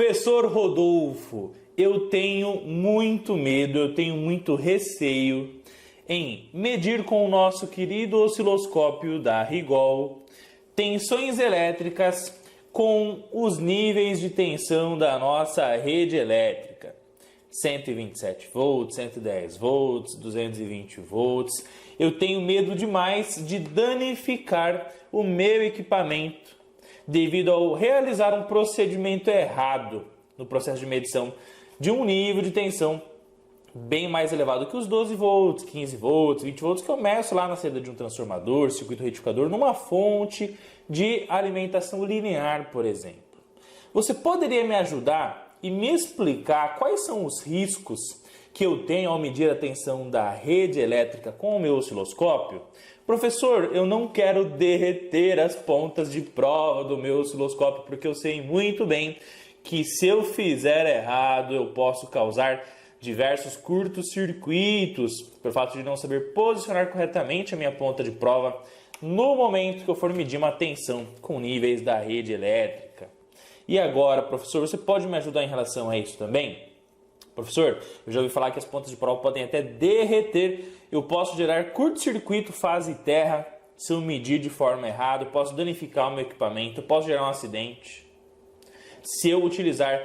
Professor Rodolfo, eu tenho muito medo, eu tenho muito receio em medir com o nosso querido osciloscópio da Rigol tensões elétricas com os níveis de tensão da nossa rede elétrica. 127 volts, 110 volts, 220 volts. Eu tenho medo demais de danificar o meu equipamento devido ao realizar um procedimento errado no processo de medição de um nível de tensão bem mais elevado que os 12 volts, 15 volts, 20 volts que eu meço lá na saída de um transformador, circuito retificador, numa fonte de alimentação linear, por exemplo. Você poderia me ajudar e me explicar quais são os riscos que eu tenho ao medir a tensão da rede elétrica com o meu osciloscópio? Professor, eu não quero derreter as pontas de prova do meu osciloscópio, porque eu sei muito bem que se eu fizer errado, eu posso causar diversos curtos-circuitos, pelo fato de não saber posicionar corretamente a minha ponta de prova no momento que eu for medir uma tensão com níveis da rede elétrica. E agora, professor, você pode me ajudar em relação a isso também? Professor, eu já ouvi falar que as pontas de prova podem até derreter. Eu posso gerar curto-circuito, fase terra, se eu medir de forma errada. Eu posso danificar o meu equipamento, eu posso gerar um acidente. Se eu utilizar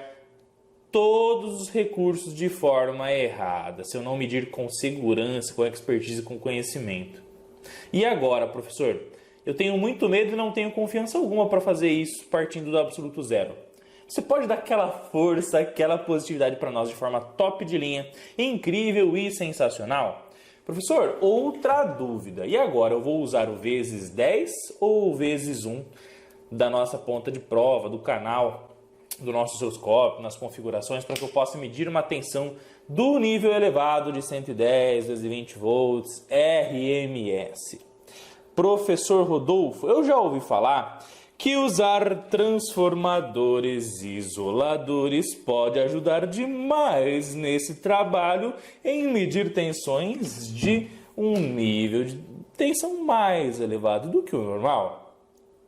todos os recursos de forma errada, se eu não medir com segurança, com expertise, com conhecimento. E agora, professor, eu tenho muito medo e não tenho confiança alguma para fazer isso partindo do absoluto zero. Você pode dar aquela força, aquela positividade para nós de forma top de linha, incrível e sensacional? Professor, outra dúvida. E agora, eu vou usar o vezes 10 ou o vezes 1 da nossa ponta de prova, do canal, do nosso osciloscópio, nas configurações, para que eu possa medir uma tensão do nível elevado de 110, 220 volts, RMS? Professor Rodolfo, eu já ouvi falar que usar transformadores isoladores pode ajudar demais nesse trabalho em medir tensões de um nível de tensão mais elevado do que o normal.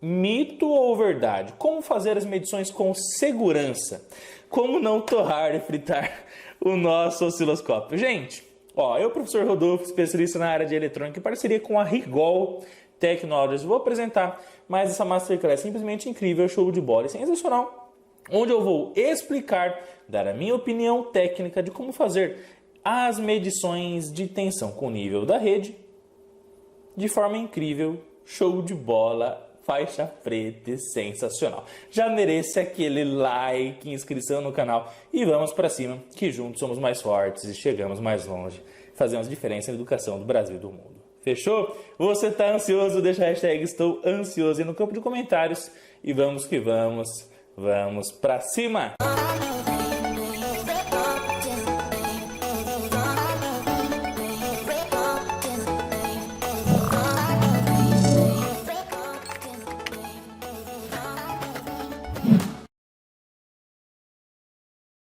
Mito ou verdade? Como fazer as medições com segurança? Como não torrar e fritar o nosso osciloscópio? Gente, eu, professor Rodolfo, especialista na área de eletrônica, em parceria com a Rigol Technologies, vou apresentar mais essa Masterclass simplesmente incrível, show de bola e sensacional, onde eu vou explicar, dar a minha opinião técnica de como fazer as medições de tensão com o nível da rede de forma incrível, show de bola, faixa preta e sensacional. Já merece aquele like, inscrição no canal e vamos para cima, que juntos somos mais fortes e chegamos mais longe. Fazemos diferença na educação do Brasil e do mundo. Fechou? Você está ansioso? Deixa a hashtag estou ansioso aí no campo de comentários e vamos que vamos, vamos para cima!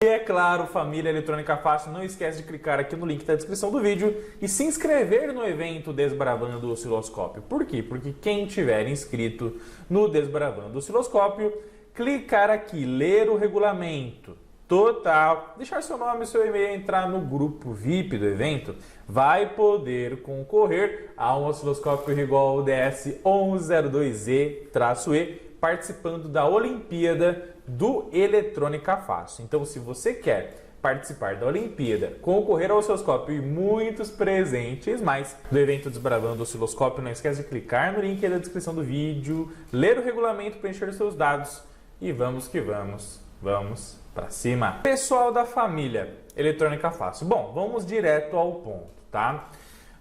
E é claro, família Eletrônica Fácil, não esquece de clicar aqui no link da descrição do vídeo e se inscrever no evento Desbravando o Osciloscópio. Por quê? Porque quem tiver inscrito no Desbravando o Osciloscópio, clicar aqui, ler o regulamento total, deixar seu nome e seu e-mail, entrar no grupo VIP do evento, vai poder concorrer a um osciloscópio Rigol DS1102E-E, participando da Olimpíada do Eletrônica Fácil. Então, se você quer participar da Olimpíada, concorrer ao osciloscópio e muitos presentes mais do evento Desbravando o Osciloscópio, não esquece de clicar no link da descrição do vídeo, ler o regulamento, preencher os seus dados e vamos que vamos, vamos para cima. Pessoal da família Eletrônica Fácil, bom, vamos direto ao ponto, tá?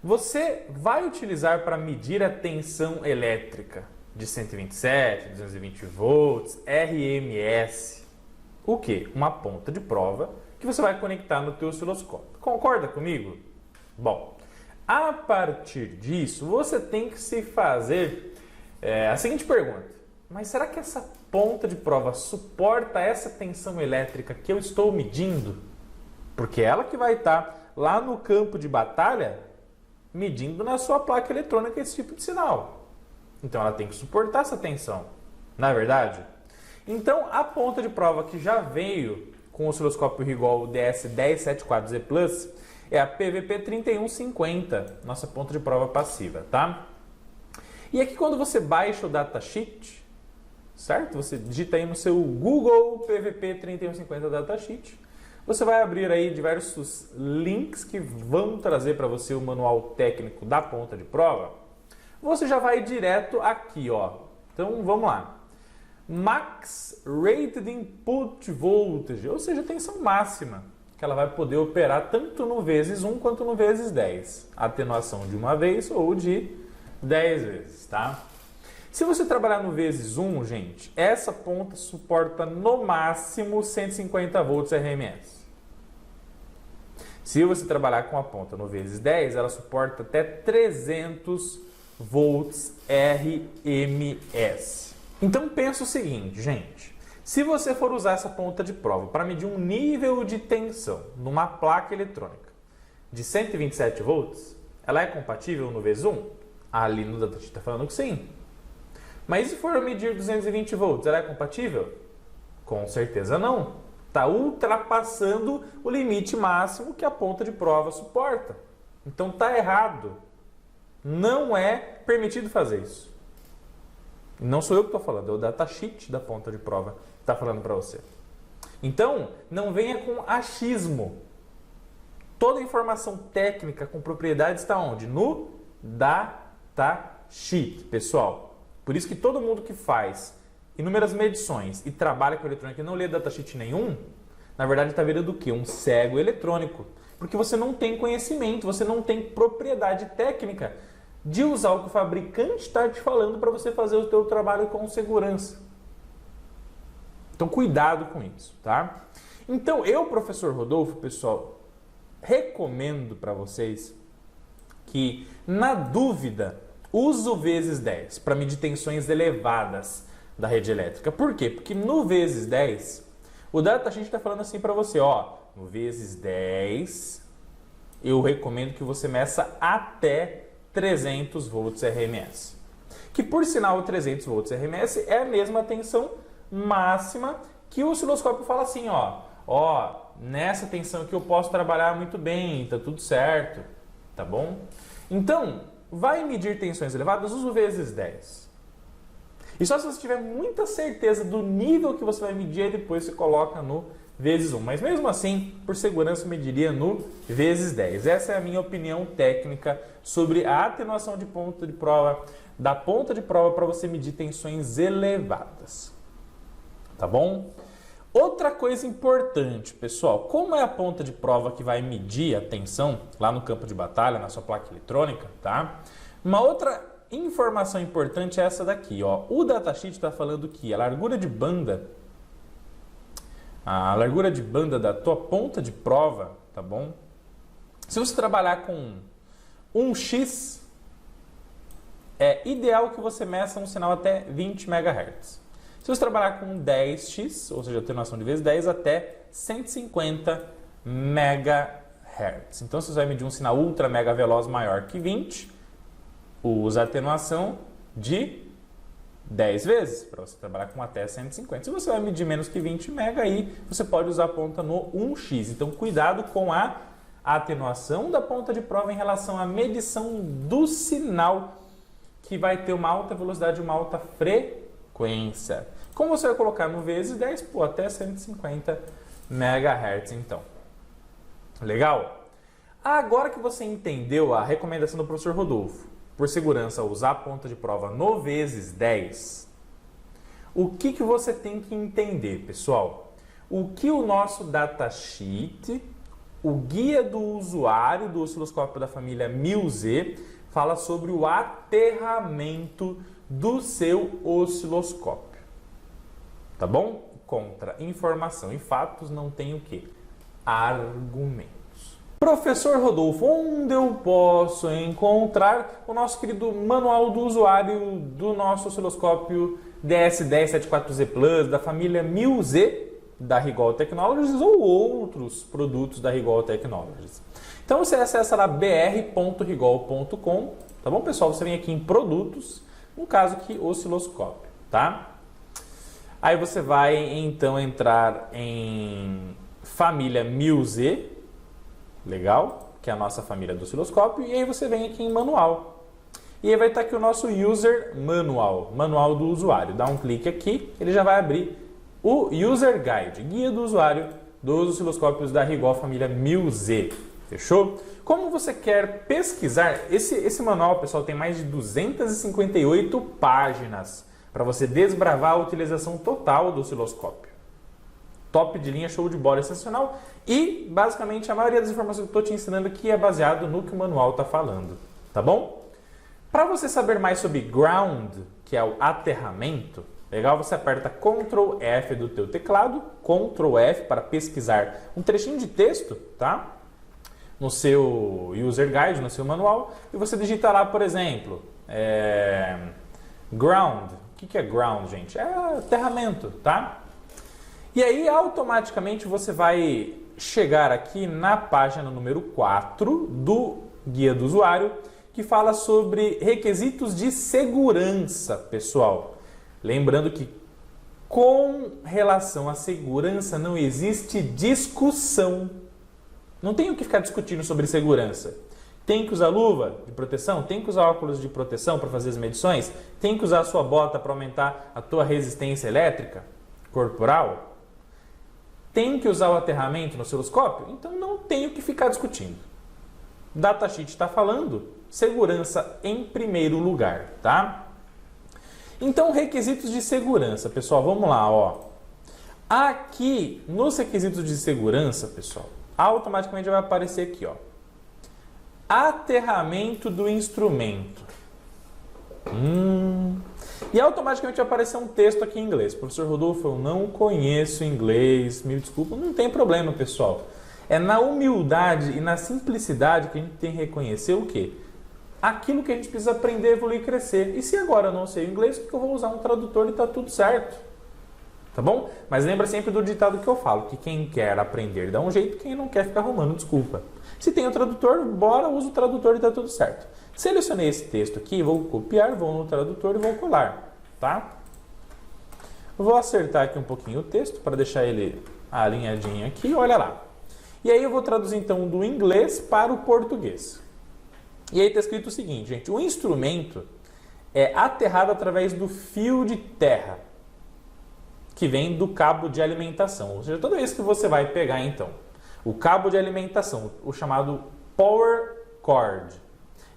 Você vai utilizar para medir a tensão elétrica de 127, 220 volts, RMS. O que? Uma ponta de prova que você vai conectar no teu osciloscópio. Concorda comigo? Bom, a partir disso, você tem que se fazer a seguinte pergunta. Mas será que essa ponta de prova suporta essa tensão elétrica que eu estou medindo? Porque ela que vai estar lá no campo de batalha medindo na sua placa eletrônica esse tipo de sinal. Então ela tem que suportar essa tensão, não é verdade? Então, a ponta de prova que já veio com o osciloscópio Rigol DS1074Z Plus é a PVP 3150, nossa ponta de prova passiva, tá? E aqui quando você baixa o datasheet, certo? Você digita aí no seu Google PVP 3150 datasheet, você vai abrir aí diversos links que vão trazer para você o manual técnico da ponta de prova. Você já vai direto aqui, ó. Então vamos lá. Max Rated Input Voltage, ou seja, tensão máxima, que ela vai poder operar tanto no vezes 1 quanto no vezes 10. Atenuação de uma vez ou de 10 vezes, tá? Se você trabalhar no vezes 1, gente, essa ponta suporta no máximo 150 volts RMS. Se você trabalhar com a ponta no vezes 10, ela suporta até 300 volts RMS. Então pensa o seguinte, gente. Se você for usar essa ponta de prova para medir um nível de tensão numa placa eletrônica de 127 volts, ela é compatível no vezes 1? Ali no datasheet está falando que sim. Mas se for medir 220 volts, ela é compatível? Com certeza não. Está ultrapassando o limite máximo que a ponta de prova suporta. Então está errado. Não é permitido fazer isso. Não sou eu que estou falando, é o datasheet da ponta de prova que está falando para você. Então, não venha com achismo. Toda a informação técnica com propriedade está onde? No datasheet, pessoal. Por isso que todo mundo que faz inúmeras medições e trabalha com eletrônica e não lê datasheet nenhum, na verdade está virando o quê? Um cego eletrônico. Porque você não tem conhecimento, você não tem propriedade técnica de usar o que o fabricante está te falando para você fazer o seu trabalho com segurança. Então, cuidado com isso, tá? Então, eu, professor Rodolfo, pessoal, recomendo para vocês que, na dúvida, use o vezes 10 para medir tensões elevadas da rede elétrica. Por quê? Porque no vezes 10, o datasheet está falando assim para você, ó, no vezes 10, eu recomendo que você meça até 300 volts RMS. Que por sinal, 300 volts RMS é a mesma tensão máxima que o osciloscópio fala assim, ó, nessa tensão aqui eu posso trabalhar muito bem, tá tudo certo, tá bom? Então, vai medir tensões elevadas, usa o vezes 10. E só se você tiver muita certeza do nível que você vai medir, aí depois você coloca no vezes 1. Mas mesmo assim, por segurança, eu mediria no vezes 10. Essa é a minha opinião técnica sobre a atenuação de ponta de prova, da ponta de prova para você medir tensões elevadas. Tá bom? Outra coisa importante, pessoal, como é a ponta de prova que vai medir a tensão lá no campo de batalha, na sua placa eletrônica, tá? Uma outra informação importante é essa daqui, ó. O datasheet está falando que a largura de banda da tua ponta de prova, tá bom? Se você trabalhar com 1x, é ideal que você meça um sinal até 20 MHz. Se você trabalhar com 10x, ou seja, atenuação de vezes 10, até 150 MHz. Então, se você vai medir um sinal ultra mega veloz maior que 20, usa atenuação de 10 vezes, para você trabalhar com até 150. Se você vai medir menos que 20 MHz, aí você pode usar a ponta no 1x. Então, cuidado com a atenuação da ponta de prova em relação à medição do sinal, que vai ter uma alta velocidade e uma alta frequência. Como você vai colocar no vezes 10? Pô, até 150 MHz, então. Legal? Agora que você entendeu a recomendação do professor Rodolfo, por segurança, usar a ponta de prova no vezes 10, o que você tem que entender, pessoal? O que o nosso datasheet, o guia do usuário do osciloscópio da família 1000Z, fala sobre o aterramento do seu osciloscópio. Tá bom? Contra informação e fatos não tem o quê? Argumentos. Professor Rodolfo, onde eu posso encontrar o nosso querido manual do usuário do nosso osciloscópio DS1074Z Plus, da família 1000Z, da Rigol Technologies, ou outros produtos da Rigol Technologies? Então você acessa lá br.rigol.com, tá bom, pessoal? Você vem aqui em produtos, no caso aqui osciloscópio, tá? Aí você vai então entrar em família 1000Z, legal, que é a nossa família do osciloscópio, e aí você vem aqui em manual. E aí vai estar aqui o nosso user manual, manual do usuário. Dá um clique aqui, ele já vai abrir o user guide, guia do usuário dos osciloscópios da Rigol família 1000Z. Fechou? Como você quer pesquisar, esse manual, pessoal, tem mais de 258 páginas para você desbravar a utilização total do osciloscópio. Top de linha, show de bola, sensacional. E, basicamente, a maioria das informações que eu estou te ensinando aqui é baseado no que o manual está falando. Tá bom? Para você saber mais sobre ground, que é o aterramento, legal, você aperta Ctrl F do teu teclado, Ctrl F para pesquisar um trechinho de texto, tá? No seu user guide, no seu manual, e você digita lá, por exemplo, ground. O que é ground, gente? É aterramento, tá? E aí, automaticamente, você vai chegar aqui na página número 4 do Guia do Usuário, que fala sobre requisitos de segurança, pessoal. Lembrando que com relação à segurança não existe discussão. Não tem o que ficar discutindo sobre segurança. Tem que usar luva de proteção? Tem que usar óculos de proteção para fazer as medições? Tem que usar a sua bota para aumentar a tua resistência elétrica corporal? Tem que usar o aterramento no osciloscópio? Então não tem o que ficar discutindo. Datasheet está falando segurança em primeiro lugar, tá? Então, requisitos de segurança, pessoal, vamos lá, ó. Aqui, nos requisitos de segurança, pessoal, automaticamente vai aparecer aqui, ó. Aterramento do instrumento. E automaticamente vai aparecer um texto aqui em inglês. Professor Rodolfo, eu não conheço inglês, me desculpa, não tem problema, pessoal. É na humildade e na simplicidade que a gente tem que reconhecer o quê? Aquilo que a gente precisa aprender, evoluir e crescer. E se agora eu não sei inglês, porque eu vou usar um tradutor e está tudo certo. Tá bom? Mas lembra sempre do ditado que eu falo, que quem quer aprender dá um jeito, quem não quer fica arrumando desculpa. Se tem o tradutor, bora, usa o tradutor e está tudo certo. Selecionei esse texto aqui, vou copiar, vou no tradutor e vou colar, tá? Vou acertar aqui um pouquinho o texto para deixar ele alinhadinho aqui, olha lá. E aí eu vou traduzir então do inglês para o português. E aí está escrito o seguinte, gente, o instrumento é aterrado através do fio de terra, que vem do cabo de alimentação. Ou seja, toda vez que você vai pegar então o cabo de alimentação, o chamado power cord,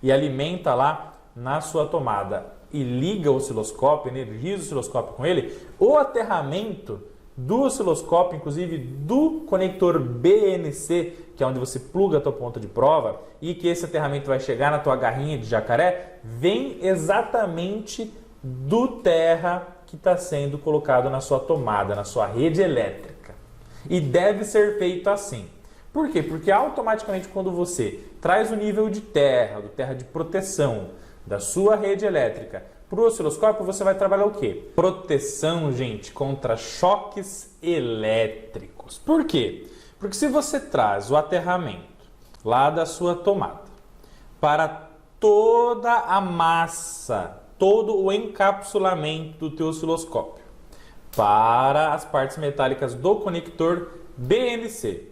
e alimenta lá na sua tomada e liga o osciloscópio, energiza o osciloscópio com ele, o aterramento do osciloscópio, inclusive do conector BNC, que é onde você pluga a tua ponta de prova, e que esse aterramento vai chegar na tua garrinha de jacaré, vem exatamente do terra que está sendo colocado na sua tomada, na sua rede elétrica. E deve ser feito assim. Por quê? Porque automaticamente quando você traz o nível de terra, do terra de proteção da sua rede elétrica para o osciloscópio, você vai trabalhar o quê? Proteção, gente, contra choques elétricos. Por quê? Porque se você traz o aterramento lá da sua tomada para toda a massa, todo o encapsulamento do teu osciloscópio, para as partes metálicas do conector BNC.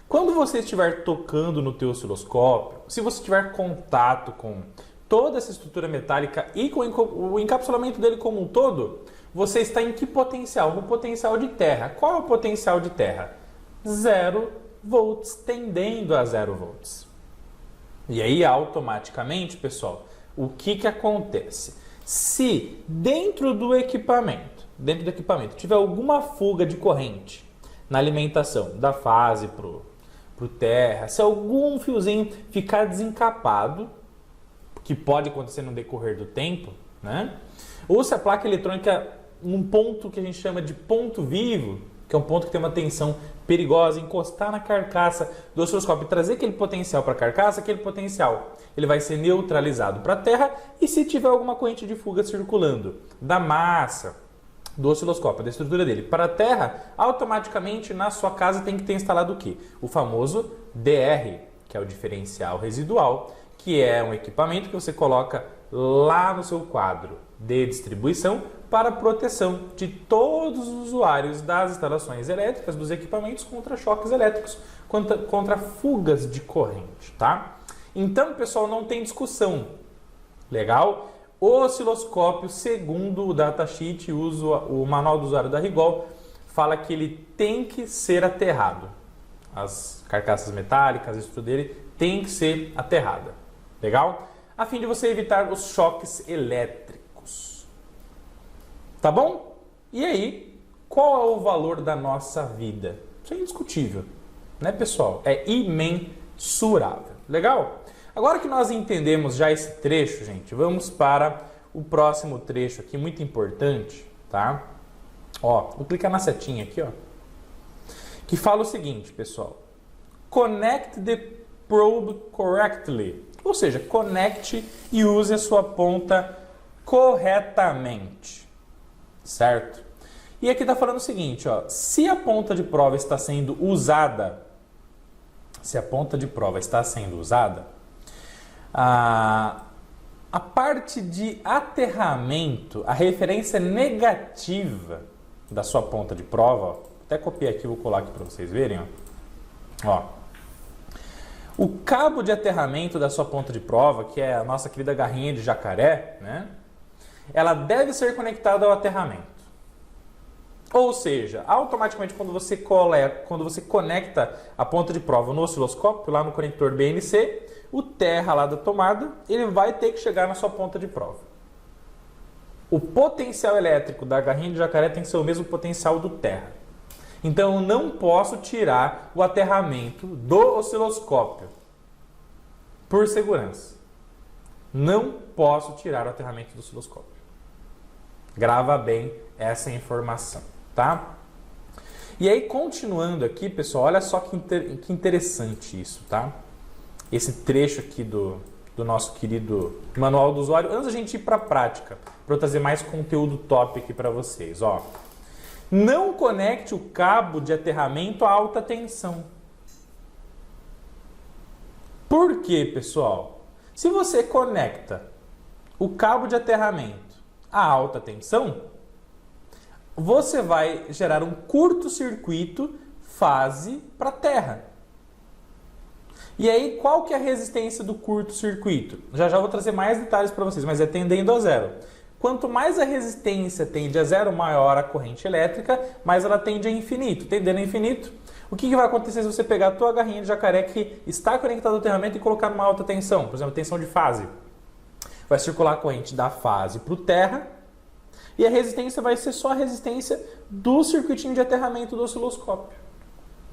Quando você estiver tocando no teu osciloscópio, se você tiver contato com toda essa estrutura metálica e com o encapsulamento dele como um todo, você está em que potencial? No potencial de terra. Qual é o potencial de terra? 0 volts, tendendo a 0 volts. E aí, automaticamente, pessoal, o que acontece? Se dentro do equipamento tiver alguma fuga de corrente na alimentação da fase para o terra, se algum fiozinho ficar desencapado, que pode acontecer no decorrer do tempo, né? Ou se a placa eletrônica, num ponto que a gente chama de ponto vivo, que é um ponto que tem uma tensão perigosa, encostar na carcaça do osciloscópio e trazer aquele potencial para a carcaça, aquele potencial ele vai ser neutralizado para a terra, e se tiver alguma corrente de fuga circulando da massa do osciloscópio, da estrutura dele, para a terra, automaticamente na sua casa tem que ter instalado o quê? O famoso DR, que é o diferencial residual, que é um equipamento que você coloca lá no seu quadro de distribuição para a proteção de todos os usuários das instalações elétricas, dos equipamentos contra choques elétricos, contra fugas de corrente, tá? Então, pessoal, não tem discussão. Legal? O osciloscópio, segundo o datasheet, o manual do usuário da Rigol, fala que ele tem que ser aterrado. As carcaças metálicas, a estrutura dele tem que ser aterrada. Legal? A fim de você evitar os choques elétricos. Tá bom? E aí, qual é o valor da nossa vida? Isso é indiscutível, né, pessoal? É imensurável. Legal? Agora que nós entendemos já esse trecho, gente, vamos para o próximo trecho aqui, muito importante, tá? Ó, vou clicar na setinha aqui, ó, que fala o seguinte, pessoal. Connect the probe correctly. Ou seja, conecte e use a sua ponta corretamente. Certo? E aqui está falando o seguinte, ó, se a ponta de prova está sendo usada, a parte de aterramento, a referência negativa da sua ponta de prova, ó, até copiei aqui, vou colar aqui para vocês verem, ó. O cabo de aterramento da sua ponta de prova, que é a nossa querida garrinha de jacaré, né? Ela deve ser conectada ao aterramento. Ou seja, automaticamente quando você conecta a ponta de prova no osciloscópio, lá no conector BNC, o terra lá da tomada, ele vai ter que chegar na sua ponta de prova. O potencial elétrico da garrinha de jacaré tem que ser o mesmo potencial do terra. Então eu não posso tirar o aterramento do osciloscópio por segurança. Não posso tirar o aterramento do osciloscópio. Grava bem essa informação, tá? E aí, continuando aqui, pessoal, olha só que interessante isso, tá? Esse trecho aqui do nosso querido manual do usuário. Antes da gente ir para a prática, para eu trazer mais conteúdo top aqui para vocês, ó. Não conecte o cabo de aterramento a alta tensão. Por quê, pessoal? Se você conecta o cabo de aterramento a alta tensão, você vai gerar um curto-circuito fase para a terra. E aí, qual que é a resistência do curto-circuito? Já vou trazer mais detalhes para vocês, mas é tendendo a zero. Quanto mais a resistência tende a zero, maior a corrente elétrica, mais ela tende a infinito. Tendendo a infinito, o que vai acontecer se você pegar a tua garrinha de jacaré que está conectada ao aterramento e colocar numa alta tensão? Por exemplo, tensão de fase. Vai circular a corrente da fase para o terra e a resistência vai ser só a resistência do circuitinho de aterramento do osciloscópio.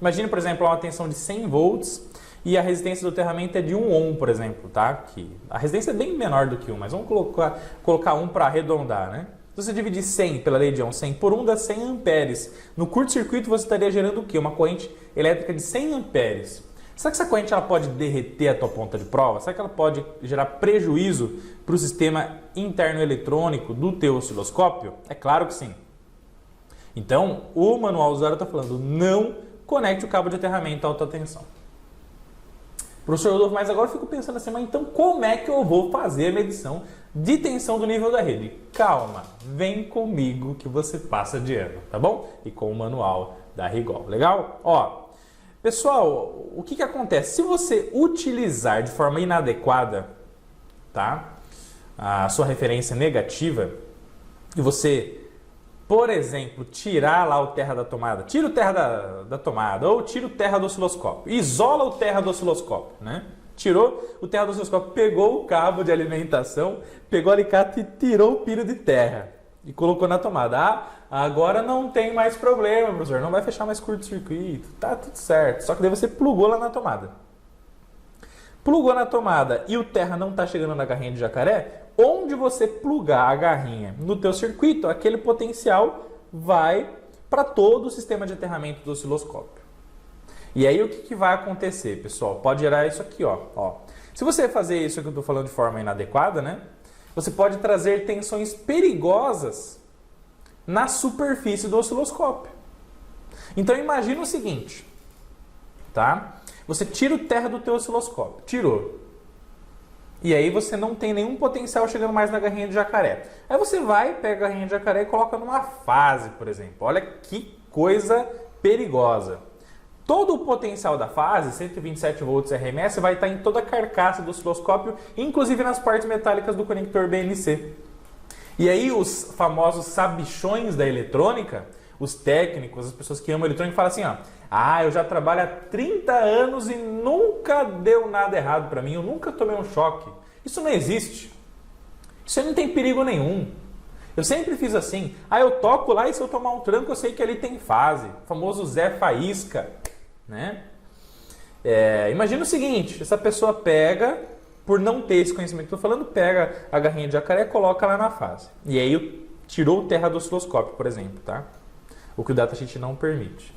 Imagine, por exemplo, uma tensão de 100 volts e a resistência do aterramento é de 1 ohm, por exemplo, tá? Que a resistência é bem menor do que 1, mas vamos colocar 1 para arredondar, né? Se você dividir 100 pela lei de Ohm, 100 por 1 dá 100 amperes. No curto-circuito você estaria gerando o quê? Uma corrente elétrica de 100 amperes. Será que essa corrente ela pode derreter a tua ponta de prova? Será que ela pode gerar prejuízo para o sistema interno eletrônico do teu osciloscópio? É claro que sim. Então, o manual do usuário está falando, não conecte o cabo de aterramento a alta tensão. Professor Rodolfo, mas agora eu fico pensando assim, mas então como é que eu vou fazer a medição de tensão do nível da rede? Calma, vem comigo que você passa de ano, tá bom? E com o manual da Rigol, legal? Ó, pessoal, o que acontece? Se você utilizar de forma inadequada, tá? A sua referência negativa e você, por exemplo, tirar lá o terra da tomada, tira o terra da tomada ou tira o terra do osciloscópio, isola o terra do osciloscópio, né? Tirou o terra do osciloscópio, pegou o cabo de alimentação, pegou o alicate e tirou o pino de terra e colocou na tomada. Ah, agora não tem mais problema, professor, não vai fechar mais curto-circuito, tá tudo certo. Só que daí você plugou lá na tomada. Plugou na tomada e o terra não está chegando na garrinha de jacaré, onde você plugar a garrinha no teu circuito, aquele potencial vai para todo o sistema de aterramento do osciloscópio. E aí o que vai acontecer, pessoal? Pode gerar isso aqui, ó. Se você fazer isso que eu estou falando de forma inadequada, né? Você pode trazer tensões perigosas na superfície do osciloscópio. Então imagina o seguinte, tá? Você tira o terra do teu osciloscópio, tirou. E aí você não tem nenhum potencial chegando mais na garrinha de jacaré. Aí você vai, pega a garrinha de jacaré e coloca numa fase, por exemplo. Olha que coisa perigosa. Todo o potencial da fase, 127 volts RMS, vai estar em toda a carcaça do osciloscópio, inclusive nas partes metálicas do conector BNC. E aí os famosos sabichões da eletrônica, os técnicos, as pessoas que amam eletrônica, falam assim, ó, eu já trabalho há 30 anos e nunca deu nada errado para mim, eu nunca tomei um choque. Isso não existe. Isso aí não tem perigo nenhum. Eu sempre fiz assim, eu toco lá e se eu tomar um tranco eu sei que ali tem fase. O famoso Zé Faísca, né? Imagina o seguinte, essa pessoa pega, por não ter esse conhecimento que eu estou falando, pega a garrinha de jacaré e coloca lá na fase. E aí tirou o terra do osciloscópio, por exemplo, tá? O que o datasheet não permite.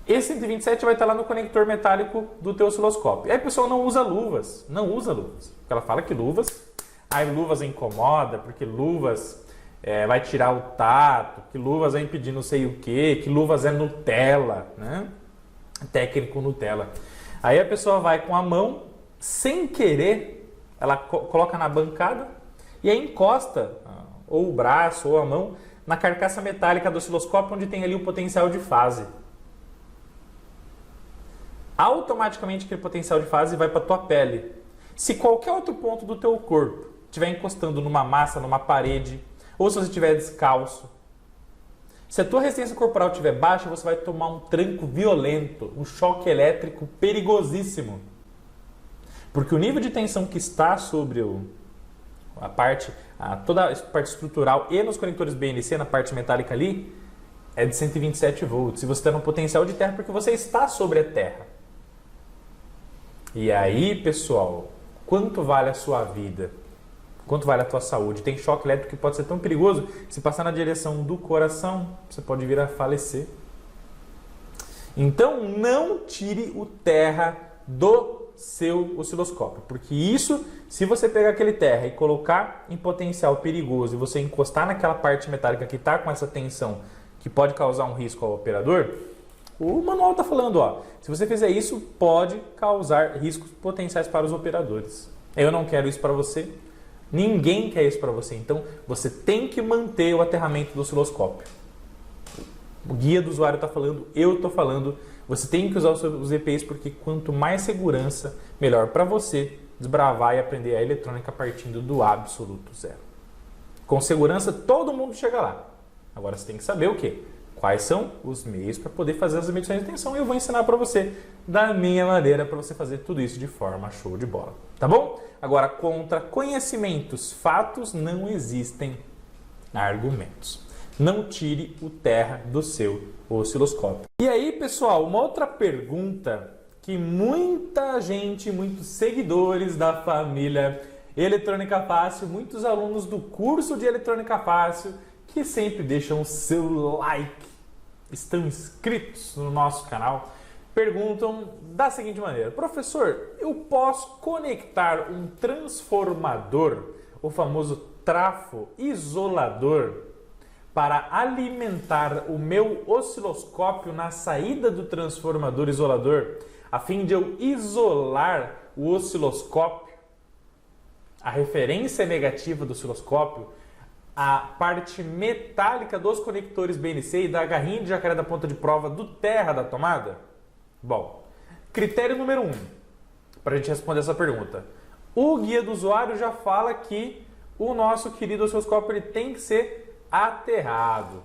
Esse 127 vai estar lá no conector metálico do teu osciloscópio. E aí a pessoa não usa luvas. Porque ela fala que luvas incomoda, porque luvas vai tirar o tato, que luvas vai impedir não sei o que luvas é Nutella, né? Técnico Nutella. Aí a pessoa vai com a mão, sem querer, ela coloca na bancada e aí encosta ou o braço ou a mão na carcaça metálica do osciloscópio, onde tem ali o potencial de fase. Automaticamente aquele potencial de fase vai para a tua pele. Se qualquer outro ponto do teu corpo estiver encostando numa massa, numa parede, ou se você estiver descalço, se a tua resistência corporal estiver baixa, você vai tomar um tranco violento, um choque elétrico perigosíssimo. Porque o nível de tensão que está sobre toda a parte estrutural e nos conectores BNC, na parte metálica ali, é de 127 volts. E você está no potencial de terra porque você está sobre a terra. E aí, pessoal, quanto vale a sua vida? Quanto vale a tua saúde? Tem choque elétrico que pode ser tão perigoso, se passar na direção do coração, você pode vir a falecer. Então, não tire o terra do seu osciloscópio, porque isso, se você pegar aquele terra e colocar em potencial perigoso e você encostar naquela parte metálica que está com essa tensão que pode causar um risco ao operador, o manual está falando, se você fizer isso, pode causar riscos potenciais para os operadores. Eu não quero isso para você, ninguém quer isso para você, então você tem que manter o aterramento do osciloscópio. O guia do usuário está falando, eu estou falando, você tem que usar os EPIs porque quanto mais segurança, melhor para você desbravar e aprender a eletrônica partindo do absoluto zero. Com segurança, todo mundo chega lá. Agora você tem que saber o quê? Quais são os meios para poder fazer as medições de tensão e eu vou ensinar para você da minha maneira para você fazer tudo isso de forma show de bola. Tá bom? Agora, contra conhecimentos, fatos, não existem argumentos. Não tire o terra do seu osciloscópio. E aí, pessoal, uma outra pergunta que muita gente, muitos seguidores da família Eletrônica Fácil, muitos alunos do curso de Eletrônica Fácil, que sempre deixam o seu like, estão inscritos no nosso canal, perguntam da seguinte maneira: professor, eu posso conectar um transformador, o famoso trafo isolador, para alimentar o meu osciloscópio na saída do transformador isolador, a fim de eu isolar o osciloscópio, a referência negativa do osciloscópio, a parte metálica dos conectores BNC e da garrinha de jacaré da ponta de prova do terra da tomada? Bom, critério número 1, para a gente responder essa pergunta. O guia do usuário já fala que o nosso querido osciloscópio ele tem que ser aterrado,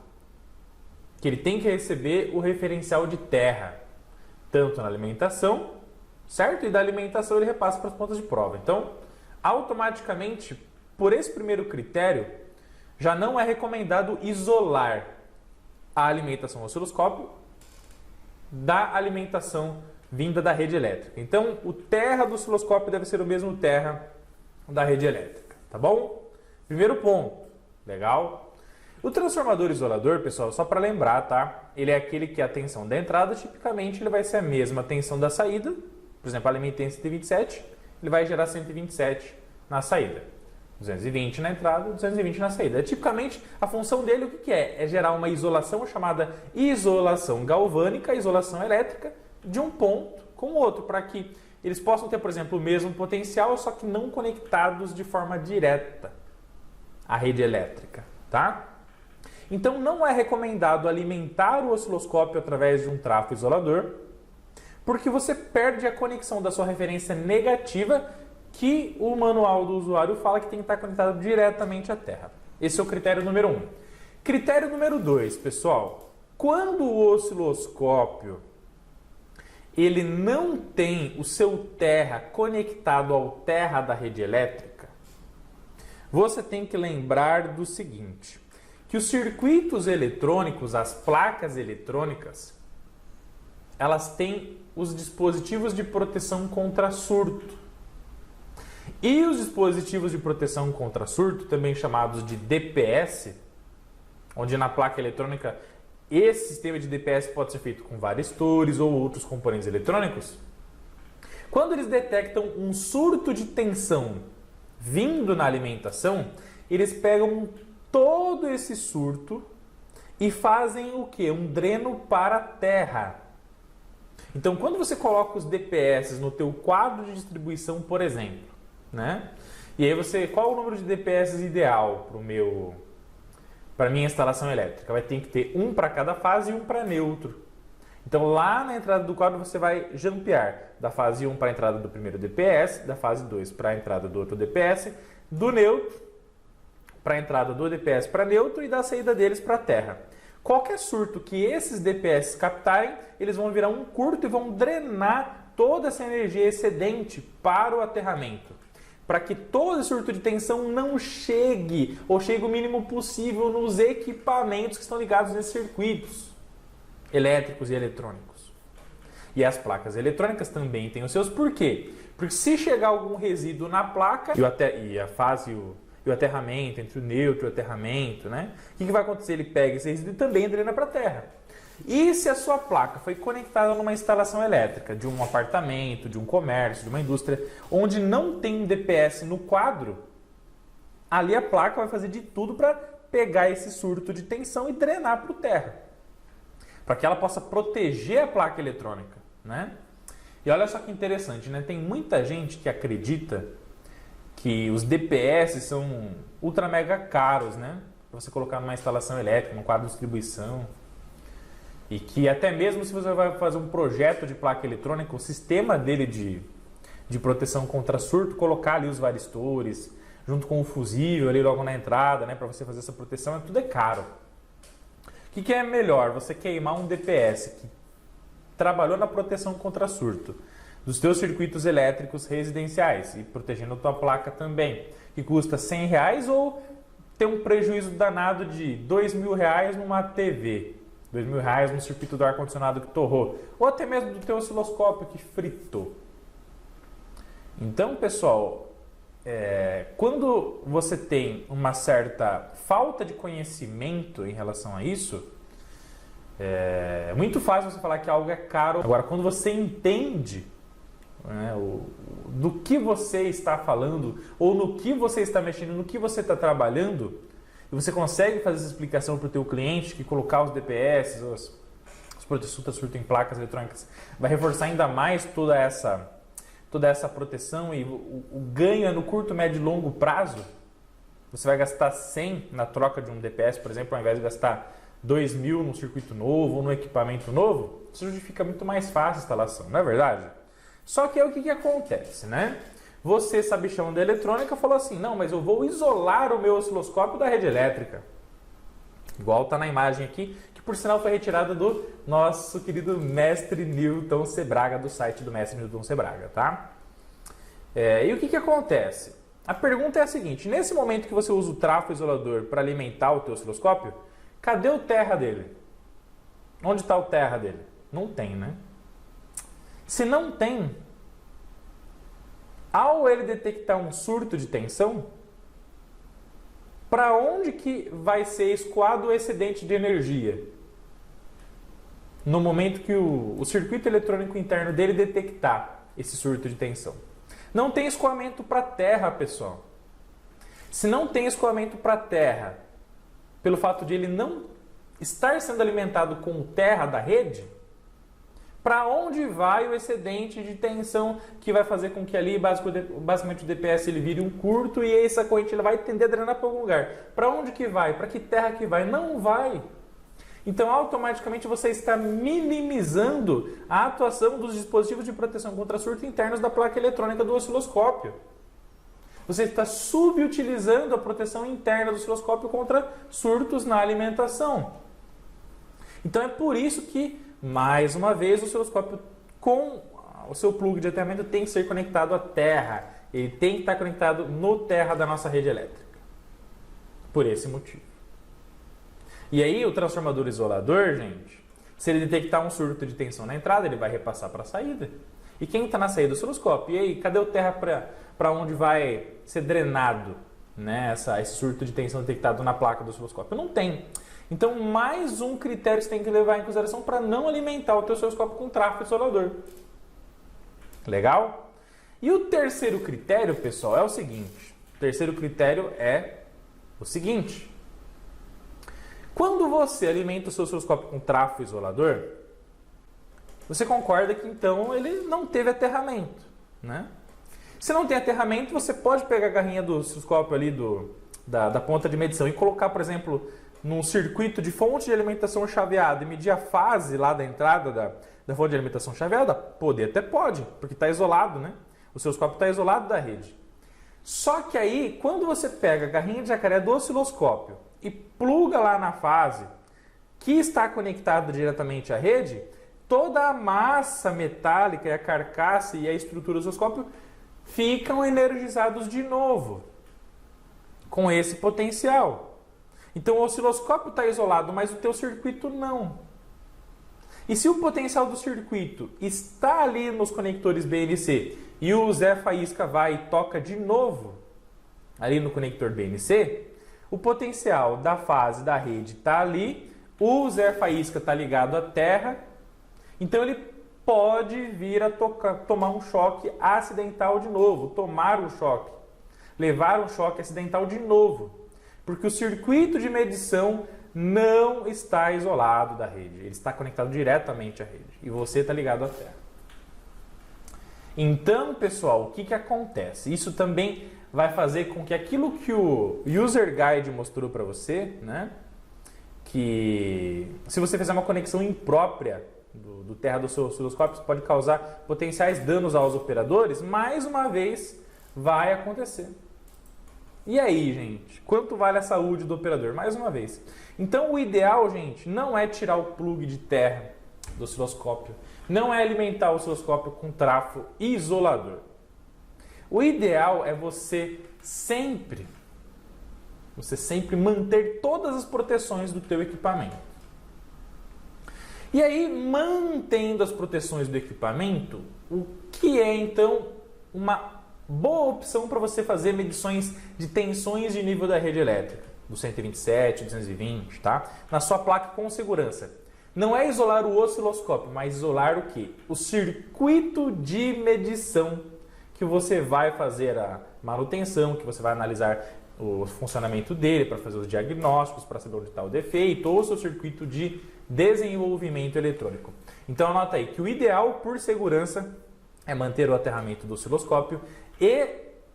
que ele tem que receber o referencial de terra, tanto na alimentação, certo? E da alimentação ele repassa para as pontas de prova. Então, automaticamente, por esse primeiro critério, já não é recomendado isolar a alimentação do osciloscópio da alimentação vinda da rede elétrica. Então, o terra do osciloscópio deve ser o mesmo terra da rede elétrica, tá bom? Primeiro ponto, legal? O transformador isolador, pessoal, só para lembrar, tá? Ele é aquele que a tensão da entrada, tipicamente, ele vai ser a mesma tensão da saída. Por exemplo, a alimentei em 127, ele vai gerar 127 na saída. 220 na entrada, 220 na saída. Tipicamente, a função dele o que é? É gerar uma isolação chamada isolação galvânica, isolação elétrica, de um ponto com o outro, para que eles possam ter, por exemplo, o mesmo potencial, só que não conectados de forma direta à rede elétrica, tá? Então não é recomendado alimentar o osciloscópio através de um trafo isolador, porque você perde a conexão da sua referência negativa, que o manual do usuário fala que tem que estar conectado diretamente à Terra. Esse é o critério número 1. Critério número 2, pessoal. Quando o osciloscópio ele não tem o seu terra conectado ao terra da rede elétrica, você tem que lembrar do seguinte, que os circuitos eletrônicos, as placas eletrônicas, elas têm os dispositivos de proteção contra surto. E os dispositivos de proteção contra surto, também chamados de DPS, onde na placa eletrônica esse sistema de DPS pode ser feito com varistores ou outros componentes eletrônicos, quando eles detectam um surto de tensão vindo na alimentação, eles pegam todo esse surto e fazem o quê? Um dreno para a terra. Então, quando você coloca os DPS no teu quadro de distribuição, por exemplo, né? E aí você, qual o número de DPS ideal para minha instalação elétrica? Vai ter que ter um para cada fase e um para neutro. Então, lá na entrada do quadro, você vai jampear da fase 1 para a entrada do primeiro DPS, da fase 2 para a entrada do outro DPS, do neutro para a entrada do DPS para neutro e da saída deles para a terra. Qualquer surto que esses DPS captarem, eles vão virar um curto e vão drenar toda essa energia excedente para o aterramento, para que todo esse surto de tensão não chegue, ou chegue o mínimo possível nos equipamentos que estão ligados nesses circuitos elétricos e eletrônicos. E as placas eletrônicas também têm os seus porquê. Porque se chegar algum resíduo na placa, e a fase e o aterramento, entre o neutro e o aterramento, né? O que vai acontecer? Ele pega esse resíduo e também drena para a terra. E se a sua placa foi conectada numa instalação elétrica de um apartamento, de um comércio, de uma indústria, onde não tem DPS no quadro, ali a placa vai fazer de tudo para pegar esse surto de tensão e drenar para o terra, para que ela possa proteger a placa eletrônica, né? E olha só que interessante, né? Tem muita gente que acredita que os DPS são ultra mega caros, né? Para você colocar numa instalação elétrica, num quadro de distribuição. E que até mesmo se você vai fazer um projeto de placa eletrônica, o sistema dele de proteção contra surto, colocar ali os varistores, junto com o fusível ali logo na entrada, né? Para você fazer essa proteção, tudo é caro. O que é melhor? Você queimar um DPS que trabalhou na proteção contra surto dos teus circuitos elétricos residenciais e protegendo a tua placa também, que custa R$100, ou ter um prejuízo danado de R$2.000 numa TV, R$2.000 num circuito do ar-condicionado que torrou, ou até mesmo do teu osciloscópio que fritou. Então, pessoal, quando você tem uma certa falta de conhecimento em relação a isso, é muito fácil você falar que algo é caro. Agora, quando você entende, né, do que você está falando, ou no que você está mexendo, no que você está trabalhando, e você consegue fazer essa explicação para o teu cliente, que colocar os DPS, as proteções de surto em placas eletrônicas, vai reforçar ainda mais toda essa proteção, e o ganho é no curto, médio e longo prazo. Você vai gastar 100 na troca de um DPS, por exemplo, ao invés de gastar 2.000 num circuito novo ou num equipamento novo, isso justifica muito mais fácil a instalação, não é verdade? Só que é o que acontece, né? Você, sabichão da eletrônica, falou assim, não, mas eu vou isolar o meu osciloscópio da rede elétrica. Igual está na imagem aqui, que por sinal foi retirada do nosso querido mestre Newton Sebraga, do site do mestre Newton Sebraga, tá? E o que acontece? A pergunta é a seguinte, nesse momento que você usa o trafo isolador para alimentar o teu osciloscópio, cadê o terra dele? Onde está o terra dele? Não tem, né? Se não tem, ao ele detectar um surto de tensão, para onde que vai ser escoado o excedente de energia? No momento que o circuito eletrônico interno dele detectar esse surto de tensão. Não tem escoamento para a terra, pessoal. Se não tem escoamento para a terra, pelo fato de ele não estar sendo alimentado com terra da rede, Para onde vai o excedente de tensão que vai fazer com que ali basicamente o DPS ele vire um curto e essa corrente ele vai tender a drenar para algum lugar. Para onde que vai? Para que terra que vai? Não vai. Então, automaticamente, você está minimizando a atuação dos dispositivos de proteção contra surto internos da placa eletrônica do osciloscópio. Você está subutilizando a proteção interna do osciloscópio contra surtos na alimentação. Então, é por isso que, mais uma vez, o osciloscópio com o seu plug de aterramento tem que ser conectado à terra. Ele tem que estar conectado no terra da nossa rede elétrica. Por esse motivo. E aí o transformador isolador, gente, se ele detectar um surto de tensão na entrada, ele vai repassar para a saída. E quem está na saída do osciloscópio? E aí, cadê o terra para onde vai ser drenado, né, esse surto de tensão detectado na placa do osciloscópio? Não tem. Então, mais um critério que você tem que levar em consideração para não alimentar o teu osciloscópio com tráfego isolador. Legal? E o terceiro critério, pessoal, é o seguinte. O terceiro critério é o seguinte. Quando você alimenta o seu osciloscópio com tráfego isolador, você concorda que então ele não teve aterramento, né? Se não tem aterramento, você pode pegar a garrinha do osciloscópio ali da ponta de medição e colocar, por exemplo, num circuito de fonte de alimentação chaveada e medir a fase lá da entrada da fonte de alimentação chaveada? Poder até pode, porque está isolado, né? O osciloscópio está isolado da rede. Só que aí, quando você pega a garrinha de jacaré do osciloscópio e pluga lá na fase que está conectada diretamente à rede, toda a massa metálica e a carcaça e a estrutura do osciloscópio ficam energizados de novo com esse potencial. Então o osciloscópio está isolado, mas o teu circuito não. E se o potencial do circuito está ali nos conectores BNC e o Zé Faísca vai e toca de novo ali no conector BNC, o potencial da fase da rede está ali, o Zé Faísca está ligado à terra, então ele pode vir a tomar um choque acidental de novo, tomar um choque, levar um choque acidental de novo, porque o circuito de medição não está isolado da rede, ele está conectado diretamente à rede e você está ligado à terra. Então, pessoal, o que acontece? Isso também vai fazer com que aquilo que o User Guide mostrou para você, né, que se você fizer uma conexão imprópria do terra do seu osciloscópio, isso pode causar potenciais danos aos operadores, mais uma vez vai acontecer. E aí, gente, quanto vale a saúde do operador? Mais uma vez. Então, o ideal, gente, não é tirar o plug de terra do osciloscópio, não é alimentar o osciloscópio com trafo isolador. O ideal é você sempre manter todas as proteções do teu equipamento. E aí, mantendo as proteções do equipamento, o que é então uma boa opção para você fazer medições de tensões de nível da rede elétrica, do 127, 220, tá? Na sua placa com segurança. Não é isolar o osciloscópio, mas isolar o quê? O circuito de medição que você vai fazer a manutenção, que você vai analisar o funcionamento dele para fazer os diagnósticos, para saber onde está o defeito, ou o seu circuito de desenvolvimento eletrônico. Então anota aí que o ideal, por segurança, é manter o aterramento do osciloscópio e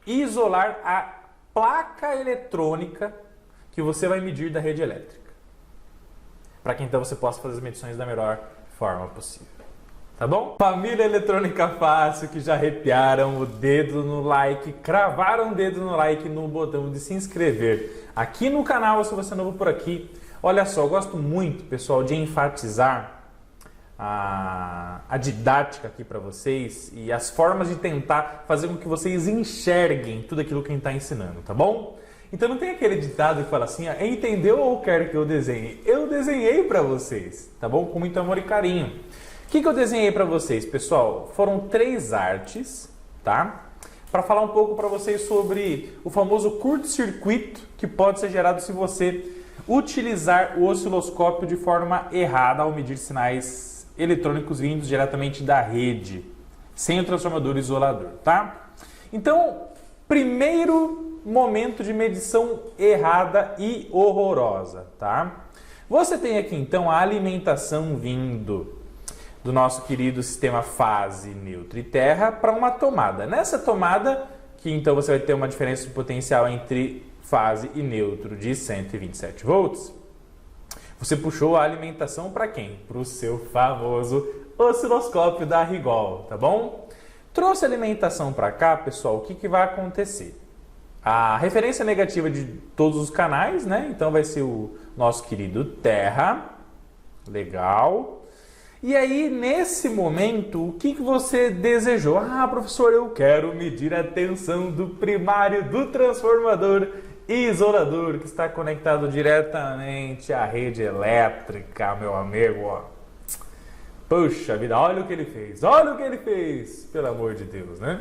isolar a placa eletrônica que você vai medir da rede elétrica, para que então você possa fazer as medições da melhor forma possível. Tá bom? Família Eletrônica Fácil, que já arrepiaram o dedo no like, cravaram o dedo no like no botão de se inscrever aqui no canal, se você é novo por aqui. Olha só, eu gosto muito, pessoal, de enfatizar a didática aqui para vocês e as formas de tentar fazer com que vocês enxerguem tudo aquilo que a gente está ensinando, tá bom? Então não tem aquele ditado que fala assim, entendeu ou quer que eu desenhe? Eu desenhei para vocês, tá bom? Com muito amor e carinho. O que eu desenhei para vocês, pessoal? Foram 3 artes, tá? Para falar um pouco para vocês sobre o famoso curto-circuito que pode ser gerado se você utilizar o osciloscópio de forma errada ao medir sinais eletrônicos vindos diretamente da rede, sem o transformador isolador, tá? Então, primeiro momento de medição errada e horrorosa, tá? Você tem aqui então a alimentação vindo do nosso querido sistema fase, neutro e terra para uma tomada. Nessa tomada, que então você vai ter uma diferença de potencial entre fase e neutro de 127 volts, você puxou a alimentação para quem? Para o seu famoso osciloscópio da Rigol, tá bom? Trouxe a alimentação para cá, pessoal, o que vai acontecer? A referência negativa de todos os canais, né? Então vai ser o nosso querido terra, legal. E aí, nesse momento, o que você desejou? Ah, professor, eu quero medir a tensão do primário do transformador isolador que está conectado diretamente à rede elétrica, meu amigo. Ó. Puxa vida, olha o que ele fez, pelo amor de Deus, né?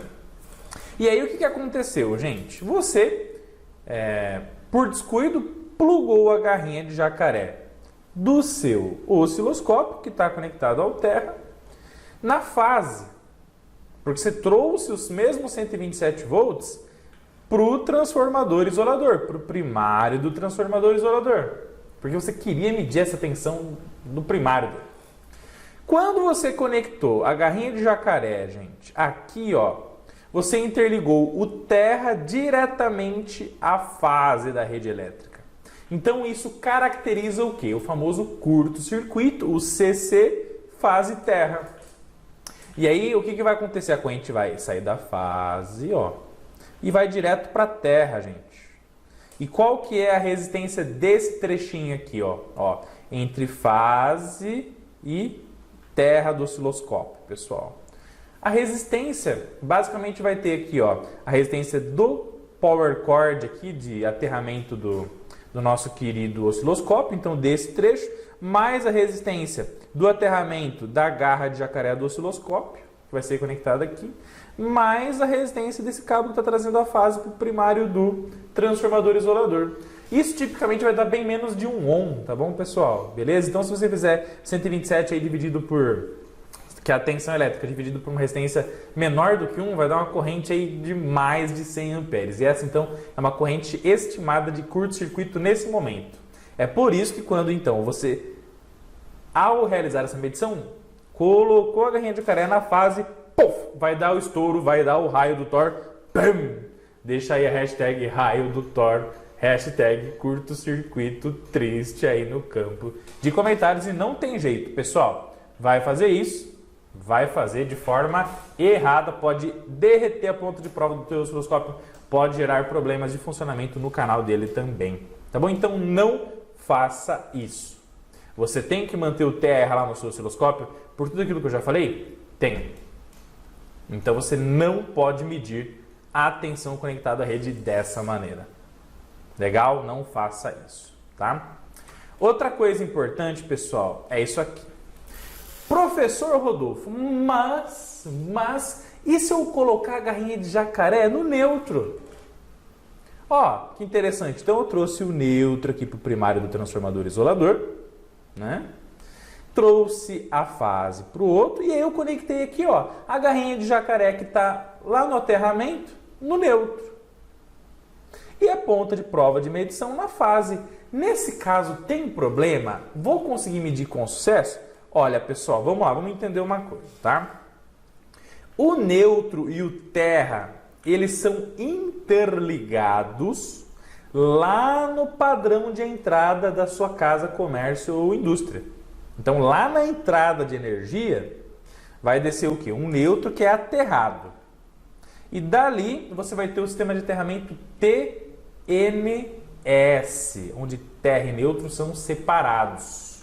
E aí, o que aconteceu, gente? Você, por descuido, plugou a garrinha de jacaré do seu osciloscópio, que está conectado ao terra, na fase. Porque você trouxe os mesmos 127 volts para o transformador isolador, para o primário do transformador isolador. Porque você queria medir essa tensão do primário dele. Quando você conectou a garrinha de jacaré, gente, aqui, ó, você interligou o terra diretamente à fase da rede elétrica. Então isso caracteriza o quê? O famoso curto-circuito, o CC fase terra. E aí o que vai acontecer? A corrente vai sair da fase, ó, e vai direto para a terra, gente. E qual que é a resistência desse trechinho aqui, ó, entre fase e terra do osciloscópio, pessoal? A resistência basicamente vai ter aqui, ó, a resistência do power cord aqui de aterramento do nosso querido osciloscópio, então desse trecho, mais a resistência do aterramento da garra de jacaré do osciloscópio, que vai ser conectada aqui, mais a resistência desse cabo que está trazendo a fase para o primário do transformador isolador. Isso tipicamente vai dar bem menos de 1 ohm, tá bom, pessoal? Beleza? Então, se você fizer 127 aí dividido por, que é a tensão elétrica, dividido por uma resistência menor do que 1, vai dar uma corrente aí de mais de 100 amperes. E essa, então, é uma corrente estimada de curto-circuito nesse momento. É por isso que quando, então, você, ao realizar essa medição, colocou a garrinha de jacaré na fase, puff, vai dar o estouro, vai dar o raio do Thor, pam! Deixa aí a hashtag raio do Thor, hashtag curto-circuito triste aí no campo de comentários. E não tem jeito, pessoal, vai fazer isso, vai fazer de forma errada, pode derreter a ponta de prova do teu osciloscópio, pode gerar problemas de funcionamento no canal dele também, tá bom? Então não faça isso. Você tem que manter o TR lá no seu osciloscópio, por tudo aquilo que eu já falei? Tem. Então você não pode medir a tensão conectada à rede dessa maneira. Legal? Não faça isso, tá? Outra coisa importante, pessoal, é isso aqui. Professor Rodolfo, mas, e se eu colocar a garrinha de jacaré no neutro? Ó, que interessante. Então eu trouxe o neutro aqui para o primário do transformador isolador, né? Trouxe a fase para o outro e aí eu conectei aqui, ó, a garrinha de jacaré que está lá no aterramento, no neutro. E a ponta de prova de medição na fase. Nesse caso, tem problema? Vou conseguir medir com sucesso? Olha, pessoal, vamos lá, vamos entender uma coisa, tá? O neutro e o terra, eles são interligados lá no padrão de entrada da sua casa, comércio ou indústria. Então, lá na entrada de energia, vai descer o quê? Um neutro que é aterrado. E dali, você vai ter o sistema de aterramento TNS, onde terra e neutro são separados.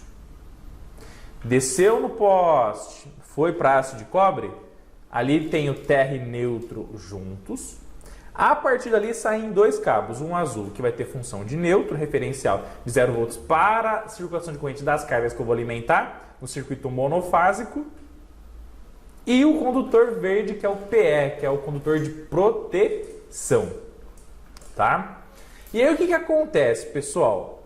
Desceu no poste, foi para aço de cobre, ali tem o terra e neutro juntos. A partir dali saem 2 cabos, um azul que vai ter função de neutro, referencial de 0 volts para a circulação de corrente das cargas que eu vou alimentar, no circuito monofásico, e o condutor verde que é o PE, que é o condutor de proteção, tá? E aí o que acontece, pessoal?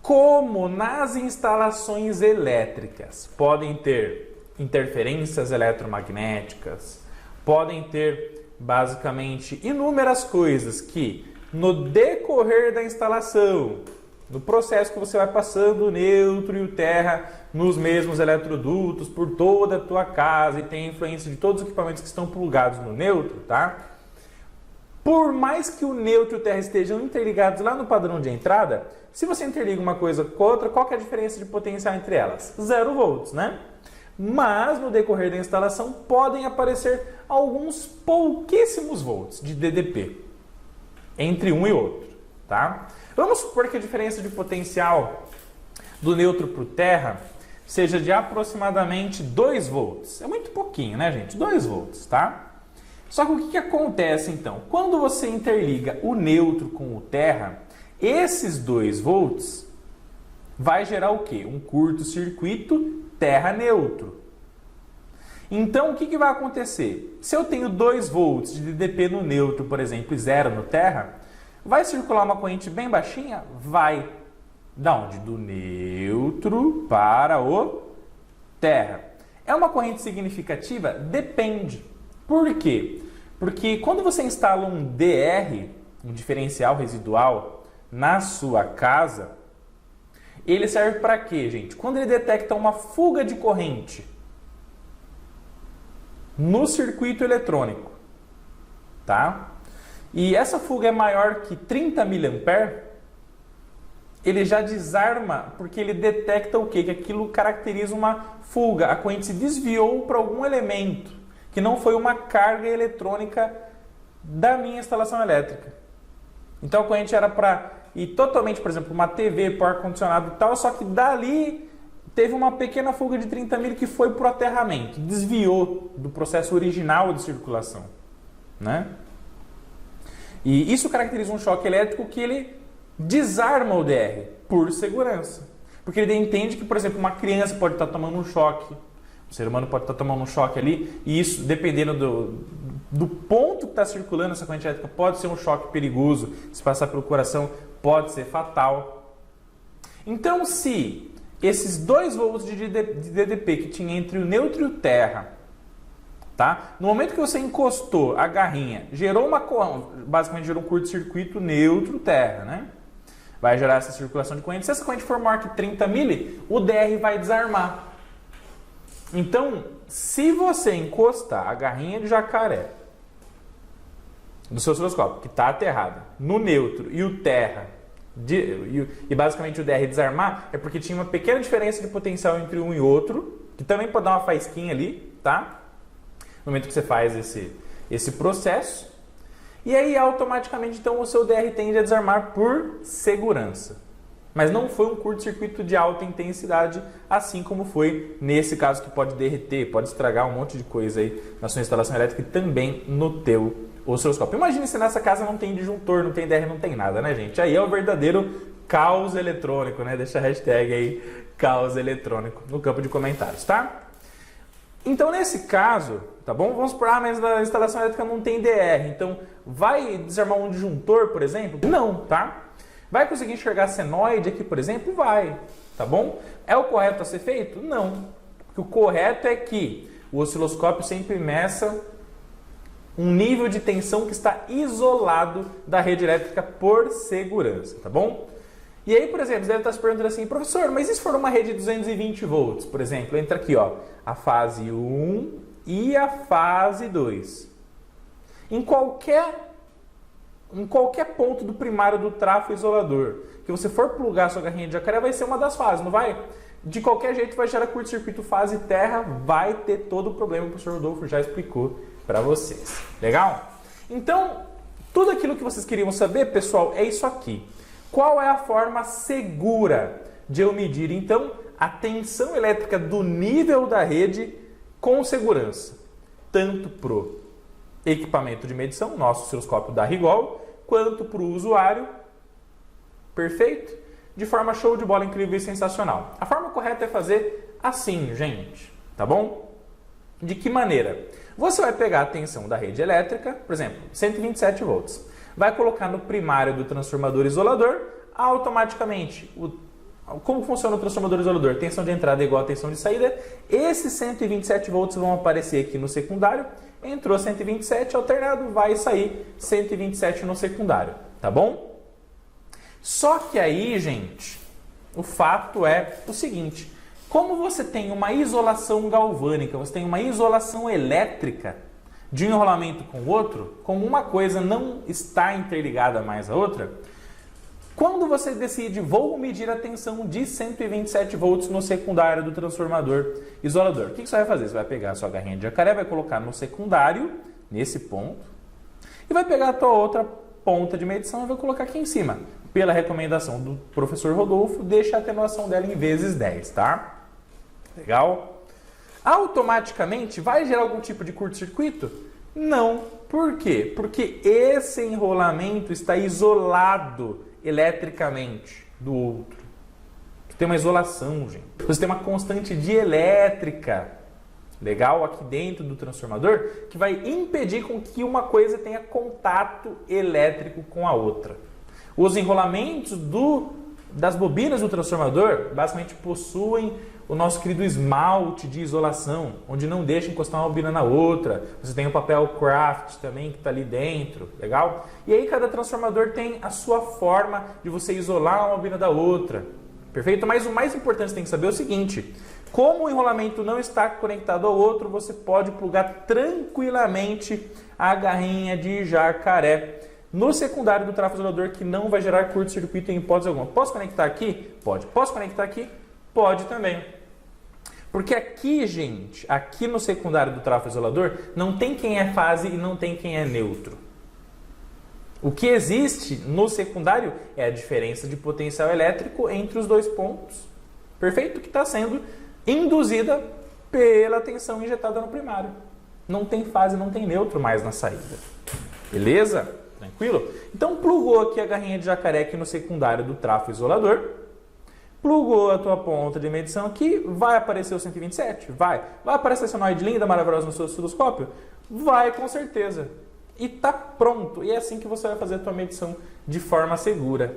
Como nas instalações elétricas podem ter interferências eletromagnéticas, podem ter basicamente inúmeras coisas que no decorrer da instalação No processo que você vai passando o neutro e o terra nos mesmos eletrodutos por toda a tua casa e tem influência de todos os equipamentos que estão plugados no neutro, tá? Por mais que o neutro e o terra estejam interligados lá no padrão de entrada, se você interliga uma coisa com outra, qual que é a diferença de potencial entre elas? 0 volts, né? Mas no decorrer da instalação podem aparecer alguns pouquíssimos volts de DDP entre um e outro, tá? Vamos supor que a diferença de potencial do neutro para o terra seja de aproximadamente 2 volts. É muito pouquinho, né, gente? 2 volts, tá? Só que o que acontece, então? Quando você interliga o neutro com o terra, esses 2 volts vai gerar o quê? Um curto-circuito terra-neutro. Então, o que vai acontecer? Se eu tenho 2 volts de DDP no neutro, por exemplo, e 0 no terra, vai circular uma corrente bem baixinha? Vai. Da onde? Do neutro para o terra. É uma corrente significativa? Depende. Por quê? Porque quando você instala um DR, um diferencial residual, na sua casa, ele serve para quê, gente? Quando ele detecta uma fuga de corrente no circuito eletrônico, tá? E essa fuga é maior que 30 mA, ele já desarma, porque ele detecta o quê? Que aquilo caracteriza uma fuga, a corrente se desviou para algum elemento, que não foi uma carga eletrônica da minha instalação elétrica. Então a corrente era para ir totalmente, por exemplo, uma TV, para ar-condicionado e tal, só que dali teve uma pequena fuga de 30 mil que foi para o aterramento, desviou do processo original de circulação, né? E isso caracteriza um choque elétrico que ele desarma o DR por segurança. Porque ele entende que, por exemplo, uma criança pode estar tomando um choque, o ser humano pode estar tomando um choque ali, e isso, dependendo do ponto que está circulando essa corrente elétrica, pode ser um choque perigoso, se passar pelo coração, pode ser fatal. Então, se esses 2 volts de DDP que tinha entre o neutro e o terra, tá? No momento que você encostou a garrinha, basicamente gerou um curto-circuito neutro-terra, né? Vai gerar essa circulação de corrente. Se essa corrente for maior que 30 mili, o DR vai desarmar. Então, se você encostar a garrinha de jacaré do seu osciloscópio, que está aterrada, no neutro e o terra, e basicamente o DR desarmar, é porque tinha uma pequena diferença de potencial entre um e outro, que também pode dar uma faísquinha ali, tá? No momento que você faz esse processo. E aí, automaticamente, então, o seu DR tende a desarmar por segurança. Mas não foi um curto-circuito de alta intensidade, assim como foi nesse caso que pode derreter, pode estragar um monte de coisa aí na sua instalação elétrica e também no teu osciloscópio. Imagine se nessa casa não tem disjuntor, não tem DR, não tem nada, né, gente? Aí é o verdadeiro caos eletrônico, né? Deixa a hashtag aí, caos eletrônico, no campo de comentários, tá? Então, nesse caso, tá bom? Vamos supor, mas a instalação elétrica não tem DR, então vai desarmar um disjuntor, por exemplo? Não, tá? Vai conseguir enxergar senoide aqui, por exemplo? Vai, tá bom? É o correto a ser feito? Não. Porque o correto é que o osciloscópio sempre meça um nível de tensão que está isolado da rede elétrica por segurança, tá bom? E aí, por exemplo, você deve estar se perguntando assim, professor, mas e se for uma rede de 220 volts, por exemplo? Entra aqui, ó, a fase 1 e a fase 2. Em qualquer ponto do primário do trafo isolador que você for plugar a sua garrinha de jacaré, vai ser uma das fases, não vai? De qualquer jeito vai gerar curto-circuito fase terra, vai ter todo o problema que o professor Rodolfo já explicou para vocês. Legal? Então, tudo aquilo que vocês queriam saber, pessoal, é isso aqui. Qual é a forma segura de eu medir, então, a tensão elétrica do nível da rede com segurança? Tanto para o equipamento de medição, nosso osciloscópio da Rigol, quanto para o usuário, perfeito? De forma show de bola, incrível e sensacional. A forma correta é fazer assim, gente, tá bom? De que maneira? Você vai pegar a tensão da rede elétrica, por exemplo, 127 volts, vai colocar no primário do transformador isolador, automaticamente, como funciona o transformador isolador? Tensão de entrada é igual a tensão de saída, esses 127 volts vão aparecer aqui no secundário, entrou 127 alternado, vai sair 127 no secundário, tá bom? Só que aí, gente, o fato é o seguinte, como você tem uma isolação galvânica, você tem uma isolação elétrica de um enrolamento com o outro, como uma coisa não está interligada mais à outra, quando você decide, vou medir a tensão de 127 volts no secundário do transformador isolador, o que você vai fazer? Você vai pegar a sua garrinha de jacaré, vai colocar no secundário, nesse ponto, e vai pegar a tua outra ponta de medição e vai colocar aqui em cima. Pela recomendação do professor Rodolfo, deixa a atenuação dela em vezes 10, tá? Legal? Automaticamente vai gerar algum tipo de curto-circuito? Não. Por quê? Porque esse enrolamento está isolado eletricamente do outro. Você tem uma isolação, gente. Você tem uma constante dielétrica, legal, aqui dentro do transformador, que vai impedir com que uma coisa tenha contato elétrico com a outra. Os enrolamentos das bobinas do transformador basicamente possuem o nosso querido esmalte de isolação, onde não deixa encostar uma bobina na outra. Você tem o papel craft também que está ali dentro, legal? E aí cada transformador tem a sua forma de você isolar uma bobina da outra, perfeito? Mas o mais importante que você tem que saber é o seguinte, como o enrolamento não está conectado ao outro, você pode plugar tranquilamente a garrinha de jacaré no secundário do trafo isolador, que não vai gerar curto-circuito em hipótese alguma. Posso conectar aqui? Pode. Posso conectar aqui? Pode também. Porque aqui, gente, aqui no secundário do trafo isolador, não tem quem é fase e não tem quem é neutro. O que existe no secundário é a diferença de potencial elétrico entre os dois pontos, perfeito? Que está sendo induzida pela tensão injetada no primário. Não tem fase, não tem neutro mais na saída. Beleza? Tranquilo? Então, plugou aqui a garrinha de jacaré aqui no secundário do trafo isolador. Plugou a tua ponta de medição aqui. Vai aparecer o 127? Vai. Vai aparecer essa senoide linda, maravilhosa no seu osciloscópio? Vai, com certeza. E tá pronto. E é assim que você vai fazer a tua medição de forma segura.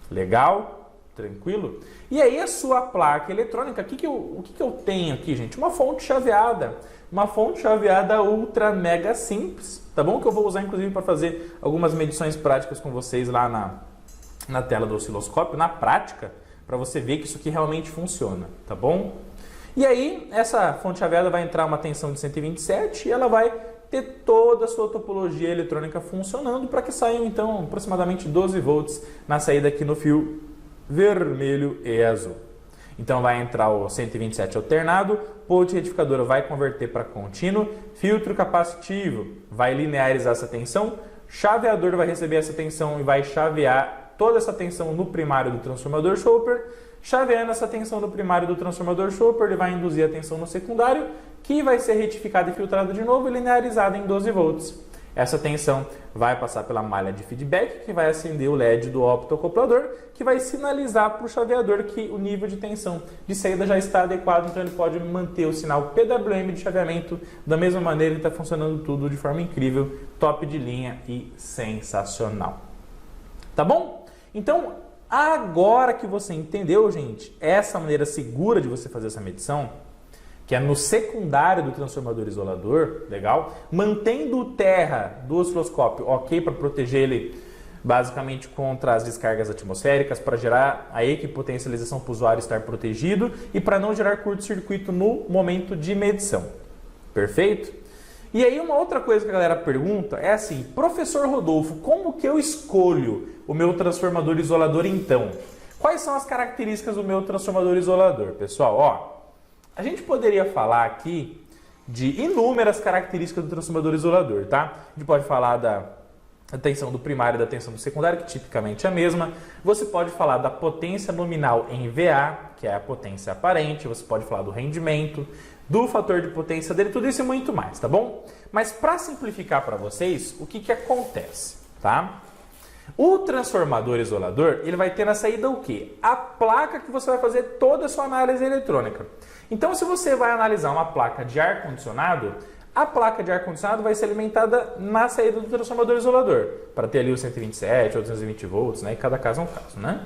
Legal? Tranquilo? E aí a sua placa eletrônica, o que eu tenho aqui, gente? Uma fonte chaveada. Uma fonte chaveada ultra mega simples, tá bom? Que eu vou usar inclusive para fazer algumas medições práticas com vocês lá na tela do osciloscópio, na prática, para você ver que isso aqui realmente funciona, tá bom? E aí, essa fonte chaveada vai entrar uma tensão de 127 e ela vai ter toda a sua topologia eletrônica funcionando para que saiam, então, aproximadamente 12 volts na saída aqui no fio vermelho e azul. Então vai entrar o 127 alternado, ponte retificadora vai converter para contínuo, filtro capacitivo vai linearizar essa tensão, chaveador vai receber essa tensão e vai chavear toda essa tensão no primário do transformador Chopper. Chaveando essa tensão no primário do transformador Chopper, ele vai induzir a tensão no secundário, que vai ser retificada e filtrada de novo e linearizada em 12 volts. Essa tensão vai passar pela malha de feedback, que vai acender o LED do optoacoplador, que vai sinalizar para o chaveador que o nível de tensão de saída já está adequado, então ele pode manter o sinal PWM de chaveamento da mesma maneira que está funcionando tudo de forma incrível, top de linha e sensacional. Tá bom? Então, agora que você entendeu, gente, essa maneira segura de você fazer essa medição, que é no secundário do transformador isolador, legal? Mantendo o terra do osciloscópio ok para proteger ele basicamente contra as descargas atmosféricas, para gerar a equipotencialização para o usuário estar protegido e para não gerar curto-circuito no momento de medição. Perfeito? E aí uma outra coisa que a galera pergunta é assim, professor Rodolfo, como que eu escolho o meu transformador isolador então? Quais são as características do meu transformador isolador? Pessoal, ó, a gente poderia falar aqui de inúmeras características do transformador isolador, tá? A gente pode falar da tensão do primário e da tensão do secundário, que tipicamente é a mesma. Você pode falar da potência nominal em VA, que é a potência aparente. Você pode falar do rendimento, do fator de potência dele, tudo isso e muito mais, tá bom? Mas para simplificar para vocês, o que acontece, tá? O transformador isolador, ele vai ter na saída o quê? A placa que você vai fazer toda a sua análise eletrônica. Então, se você vai analisar uma placa de ar-condicionado, a placa de ar-condicionado vai ser alimentada na saída do transformador isolador, para ter ali o 127 ou 220 volts, né? E cada caso é um caso, né?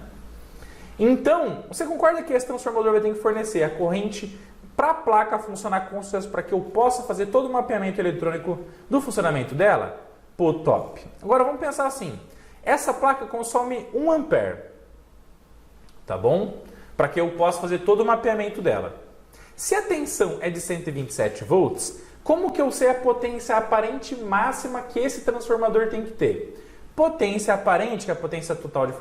Então, você concorda que esse transformador vai ter que fornecer a corrente para a placa funcionar com sucesso, para que eu possa fazer todo o mapeamento eletrônico do funcionamento dela? Pô, top! Agora, vamos pensar assim. Essa placa consome 1 ampere. tá bom? Para que eu possa fazer todo o mapeamento dela. Se a tensão é de 127 volts, como que eu sei a potência aparente máxima que esse transformador tem que ter? Potência aparente, que é a potência total de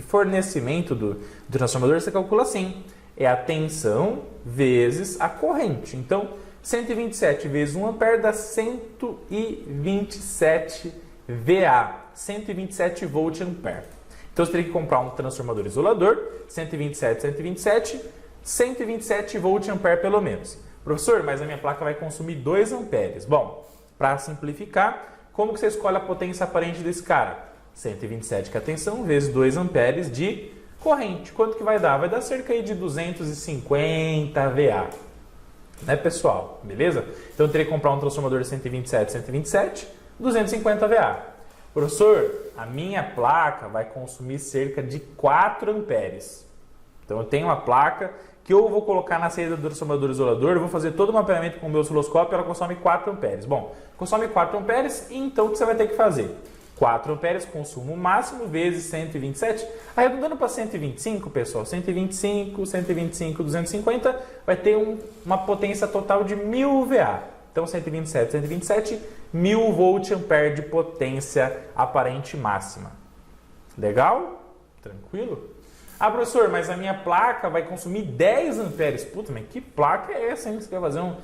fornecimento do transformador, você calcula assim. É a tensão vezes a corrente. Então, 127 vezes 1 ampere dá 127 VA, 127 volt ampere. Então, você teria que comprar um transformador isolador, 127 volt ampere pelo menos. Professor, mas a minha placa vai consumir 2 amperes. Bom, para simplificar, como que você escolhe a potência aparente desse cara? 127 que é a tensão vezes 2 amperes de corrente. Quanto que vai dar? Vai dar cerca aí de 250 VA. Né, pessoal? Beleza? Então eu teria que comprar um transformador de 127, 250 VA. Professor, a minha placa vai consumir cerca de 4 amperes. Então eu tenho uma placa que eu vou colocar na saída do transformador isolador, eu vou fazer todo o mapeamento com o meu osciloscópio, ela consome 4 amperes. Bom, consome 4 amperes, então o que você vai ter que fazer? 4 amperes, consumo máximo, vezes 127. Arredondando para 125, pessoal, 125, 250, vai ter uma potência total de 1000 VA. Então, 127, 1000 volt ampere de potência aparente máxima. Legal? Tranquilo? Ah, professor, mas a minha placa vai consumir 10 amperes. Puta, mas que placa é essa, hein? Você quer fazer um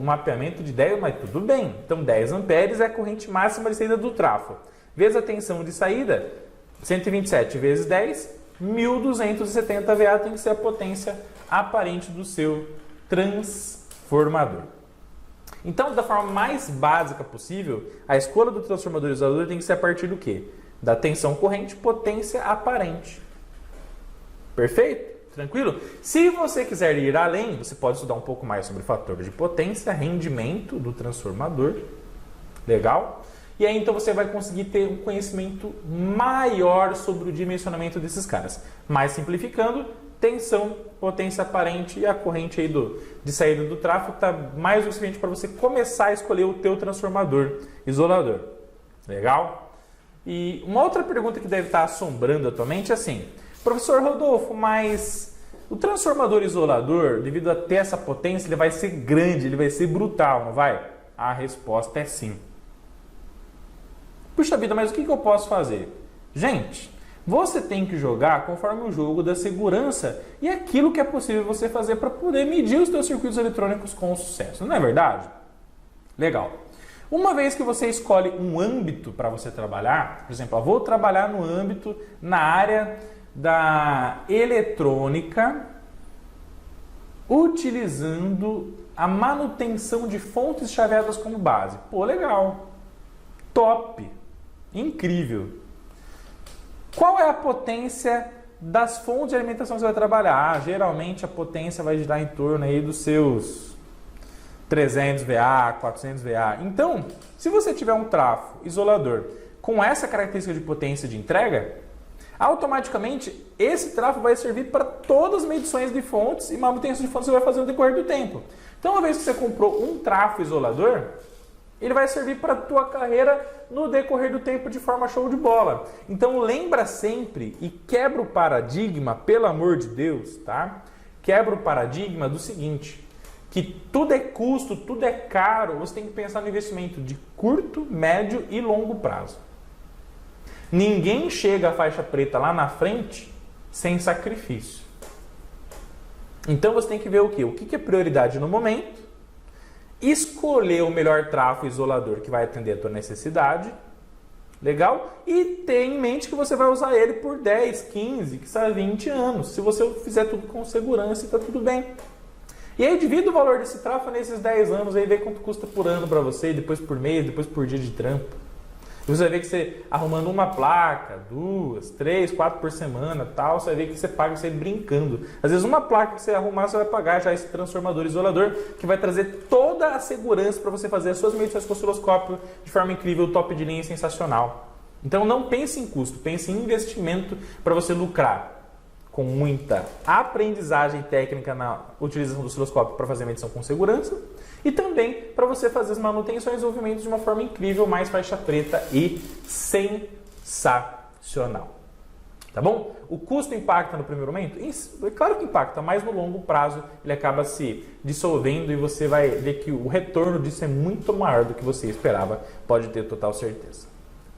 mapeamento de 10, mas tudo bem. Então, 10 amperes é a corrente máxima de saída do trafo. Vezes a tensão de saída, 127 vezes 10, 1270 VA tem que ser a potência aparente do seu transformador. Então, da forma mais básica possível, a escolha do transformador isolador tem que ser a partir do quê? Da tensão corrente, potência aparente. Perfeito? Tranquilo? Se você quiser ir além, você pode estudar um pouco mais sobre o fator de potência, rendimento do transformador. Legal? E aí então você vai conseguir ter um conhecimento maior sobre o dimensionamento desses caras. Mais simplificando, tensão, potência aparente e a corrente aí de saída do tráfego está mais do que suficiente para você começar a escolher o teu transformador isolador. Legal? E uma outra pergunta que deve estar assombrando atualmente é assim: professor Rodolfo, mas o transformador isolador, devido a ter essa potência, ele vai ser grande, ele vai ser brutal, não vai? A resposta é sim. Puxa vida, mas o que eu posso fazer? Gente, você tem que jogar conforme o jogo da segurança e aquilo que é possível você fazer para poder medir os seus circuitos eletrônicos com sucesso, não é verdade? Legal. Uma vez que você escolhe um âmbito para você trabalhar, por exemplo, eu vou trabalhar no âmbito, na área da eletrônica, utilizando a manutenção de fontes chaveadas como base. Pô, legal. Top. Incrível. Qual é a potência das fontes de alimentação que você vai trabalhar? Geralmente a potência vai girar em torno aí dos seus 300 VA, 400 VA. Então, se você tiver um trafo isolador com essa característica de potência de entrega, automaticamente esse trafo vai servir para todas as medições de fontes e manutenção de fontes que você vai fazer no decorrer do tempo. Então, uma vez que você comprou um trafo isolador, ele vai servir para a tua carreira no decorrer do tempo de forma show de bola. Então, lembra sempre e quebra o paradigma, pelo amor de Deus, tá? Quebra o paradigma do seguinte, que tudo é custo, tudo é caro, você tem que pensar no investimento de curto, médio e longo prazo. Ninguém chega à faixa preta lá na frente sem sacrifício. Então você tem que ver o quê? O que é prioridade no momento, escolher o melhor trafo isolador que vai atender a tua necessidade, legal? E ter em mente que você vai usar ele por 10, 15, que sabe, 20 anos. Se você fizer tudo com segurança, está tudo bem. E aí divide o valor desse trafo nesses 10 anos, aí vê quanto custa por ano para você, depois por mês, depois por dia de trampo. E você vai ver que você arrumando uma placa, 2, 3, 4 por semana, tal, você vai ver que você paga isso aí brincando. Às vezes uma placa que você arrumar, você vai pagar já esse transformador isolador, que vai trazer toda a segurança para você fazer as suas medições com osciloscópio de forma incrível, top de linha e sensacional. Então não pense em custo, pense em investimento para você lucrar com muita aprendizagem técnica na utilização do osciloscópio para fazer medição com segurança e também para você fazer as manutenções e desenvolvimentos de uma forma incrível, mais faixa preta e sensacional. Tá bom? O custo impacta no primeiro momento? É claro que impacta, mas no longo prazo ele acaba se dissolvendo e você vai ver que o retorno disso é muito maior do que você esperava, pode ter total certeza.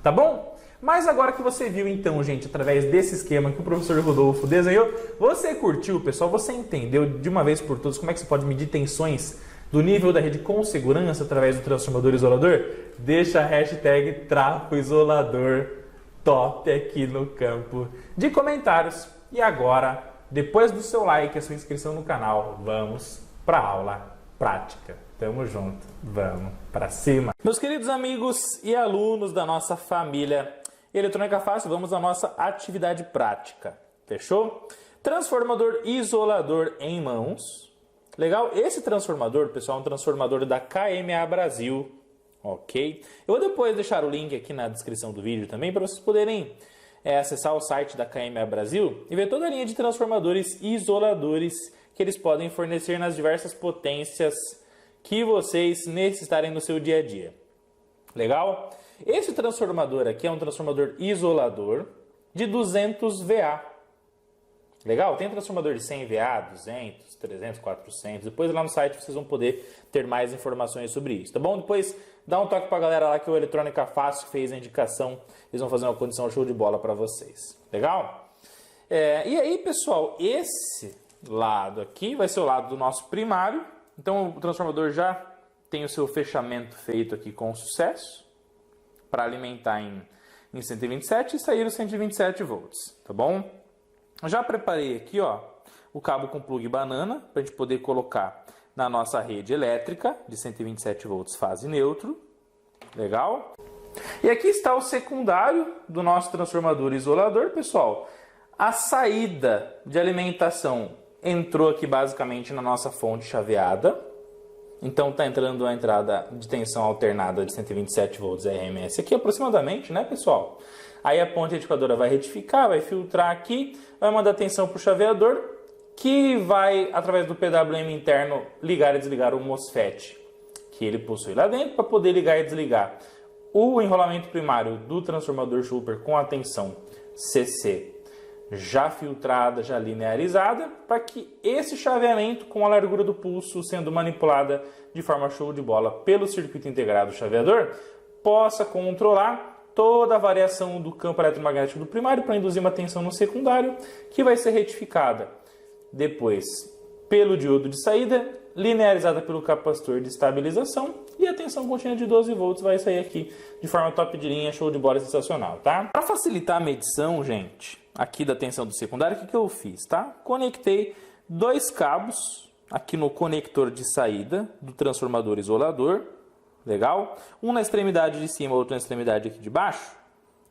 Tá bom? Mas agora que você viu então, gente, através desse esquema que o professor Rodolfo desenhou, você curtiu, pessoal? Você entendeu de uma vez por todas como é que você pode medir tensões do nível da rede com segurança através do transformador isolador? Deixa a hashtag TrafoIsolador top aqui no campo de comentários. E agora, depois do seu like e a sua inscrição no canal, vamos para a aula prática. Tamo junto, vamos para cima. Meus queridos amigos e alunos da nossa família Eletrônica Fácil, vamos à nossa atividade prática. Fechou? Transformador isolador em mãos. Legal? Esse transformador, pessoal, é um transformador da KMA Brasil. Ok? Eu vou depois deixar o link aqui na descrição do vídeo também para vocês poderem acessar o site da KMA Brasil e ver toda a linha de transformadores isoladores que eles podem fornecer nas diversas potências que vocês necessitarem no seu dia a dia. Legal? Esse transformador aqui é um transformador isolador de 200 VA. Legal? Tem transformador de 100 VA, 200, 300, 400. Depois lá no site vocês vão poder ter mais informações sobre isso, tá bom? Depois dá um toque pra galera lá que o Eletrônica Fácil fez a indicação. Eles vão fazer uma condição show de bola para vocês. Legal? E aí, pessoal, esse lado aqui vai ser o lado do nosso primário. Então o transformador já tem o seu fechamento feito aqui com sucesso para alimentar em 127 e sair os 127 volts, tá bom? Eu já preparei aqui, ó, o cabo com plug banana para a gente poder colocar na nossa rede elétrica de 127 volts fase neutro. Legal? E aqui está o secundário do nosso transformador isolador, pessoal. A saída de alimentação entrou aqui basicamente na nossa fonte chaveada. Então está entrando a entrada de tensão alternada de 127 volts RMS aqui aproximadamente, né, pessoal? Aí a ponte retificadora vai retificar, vai filtrar aqui, vai mandar tensão para o chaveador, que vai, através do PWM interno, ligar e desligar o MOSFET que ele possui lá dentro, para poder ligar e desligar o enrolamento primário do transformador Super com a tensão CC já filtrada, já linearizada, para que esse chaveamento com a largura do pulso sendo manipulada de forma show de bola pelo circuito integrado chaveador, possa controlar toda a variação do campo eletromagnético do primário para induzir uma tensão no secundário, que vai ser retificada depois pelo diodo de saída, linearizada pelo capacitor de estabilização, e a tensão contínua de 12 volts vai sair aqui de forma top de linha, show de bola, sensacional, tá? Para facilitar a medição, gente, aqui da tensão do secundário, o que eu fiz, tá? Conectei dois cabos aqui no conector de saída do transformador isolador, legal? Um na extremidade de cima, outro na extremidade aqui de baixo,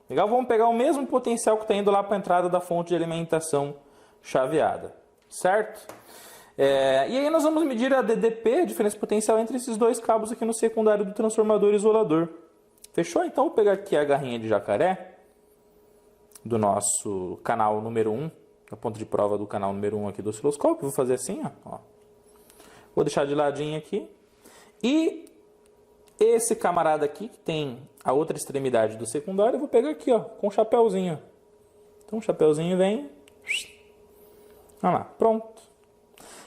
legal? Vamos pegar o mesmo potencial que está indo lá para a entrada da fonte de alimentação chaveada, certo? E aí nós vamos medir a DDP, a diferença potencial entre esses dois cabos aqui no secundário do transformador isolador. Fechou? Então vou pegar aqui a garrinha de jacaré do nosso canal número 1, a ponta de prova do canal número 1 aqui do osciloscópio. Vou fazer assim, ó. Vou deixar de ladinho aqui. E esse camarada aqui, que tem a outra extremidade do secundário, eu vou pegar aqui, ó, com um chapéuzinho. Então o chapéuzinho vem. Olha lá, pronto.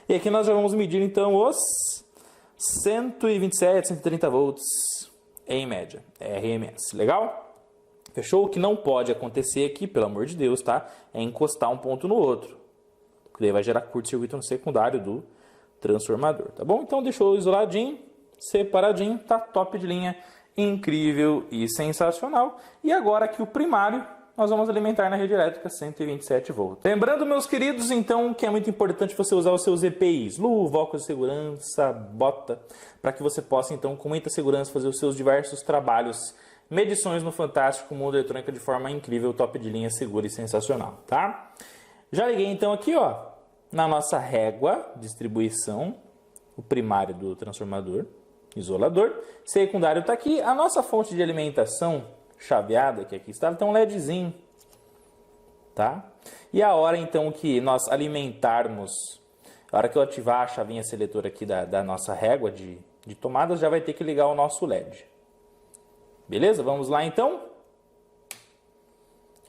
E aqui nós já vamos medir então os 127, 130 volts em média, RMS. Legal? Fechou? O que não pode acontecer aqui, pelo amor de Deus, tá? É encostar um ponto no outro. Porque daí vai gerar curto-circuito no secundário do transformador, tá bom? Então deixou isoladinho, separadinho, tá top de linha, incrível e sensacional. E agora aqui o primário, nós vamos alimentar na rede elétrica 127 volts. Lembrando, meus queridos, então, que é muito importante você usar os seus EPIs, luva, óculos de segurança, bota, para que você possa, então, com muita segurança, fazer os seus diversos trabalhos, medições no fantástico mundo eletrônico de forma incrível, top de linha, segura e sensacional, tá? Já liguei, então, aqui, ó, na nossa régua de distribuição, o primário do transformador, isolador, secundário está aqui, a nossa fonte de alimentação chaveada, que aqui está, tem um LEDzinho, tá? E a hora então que nós alimentarmos, a hora que eu ativar a chavinha seletora aqui da nossa régua de tomadas, já vai ter que ligar o nosso LED. Beleza? Vamos lá então?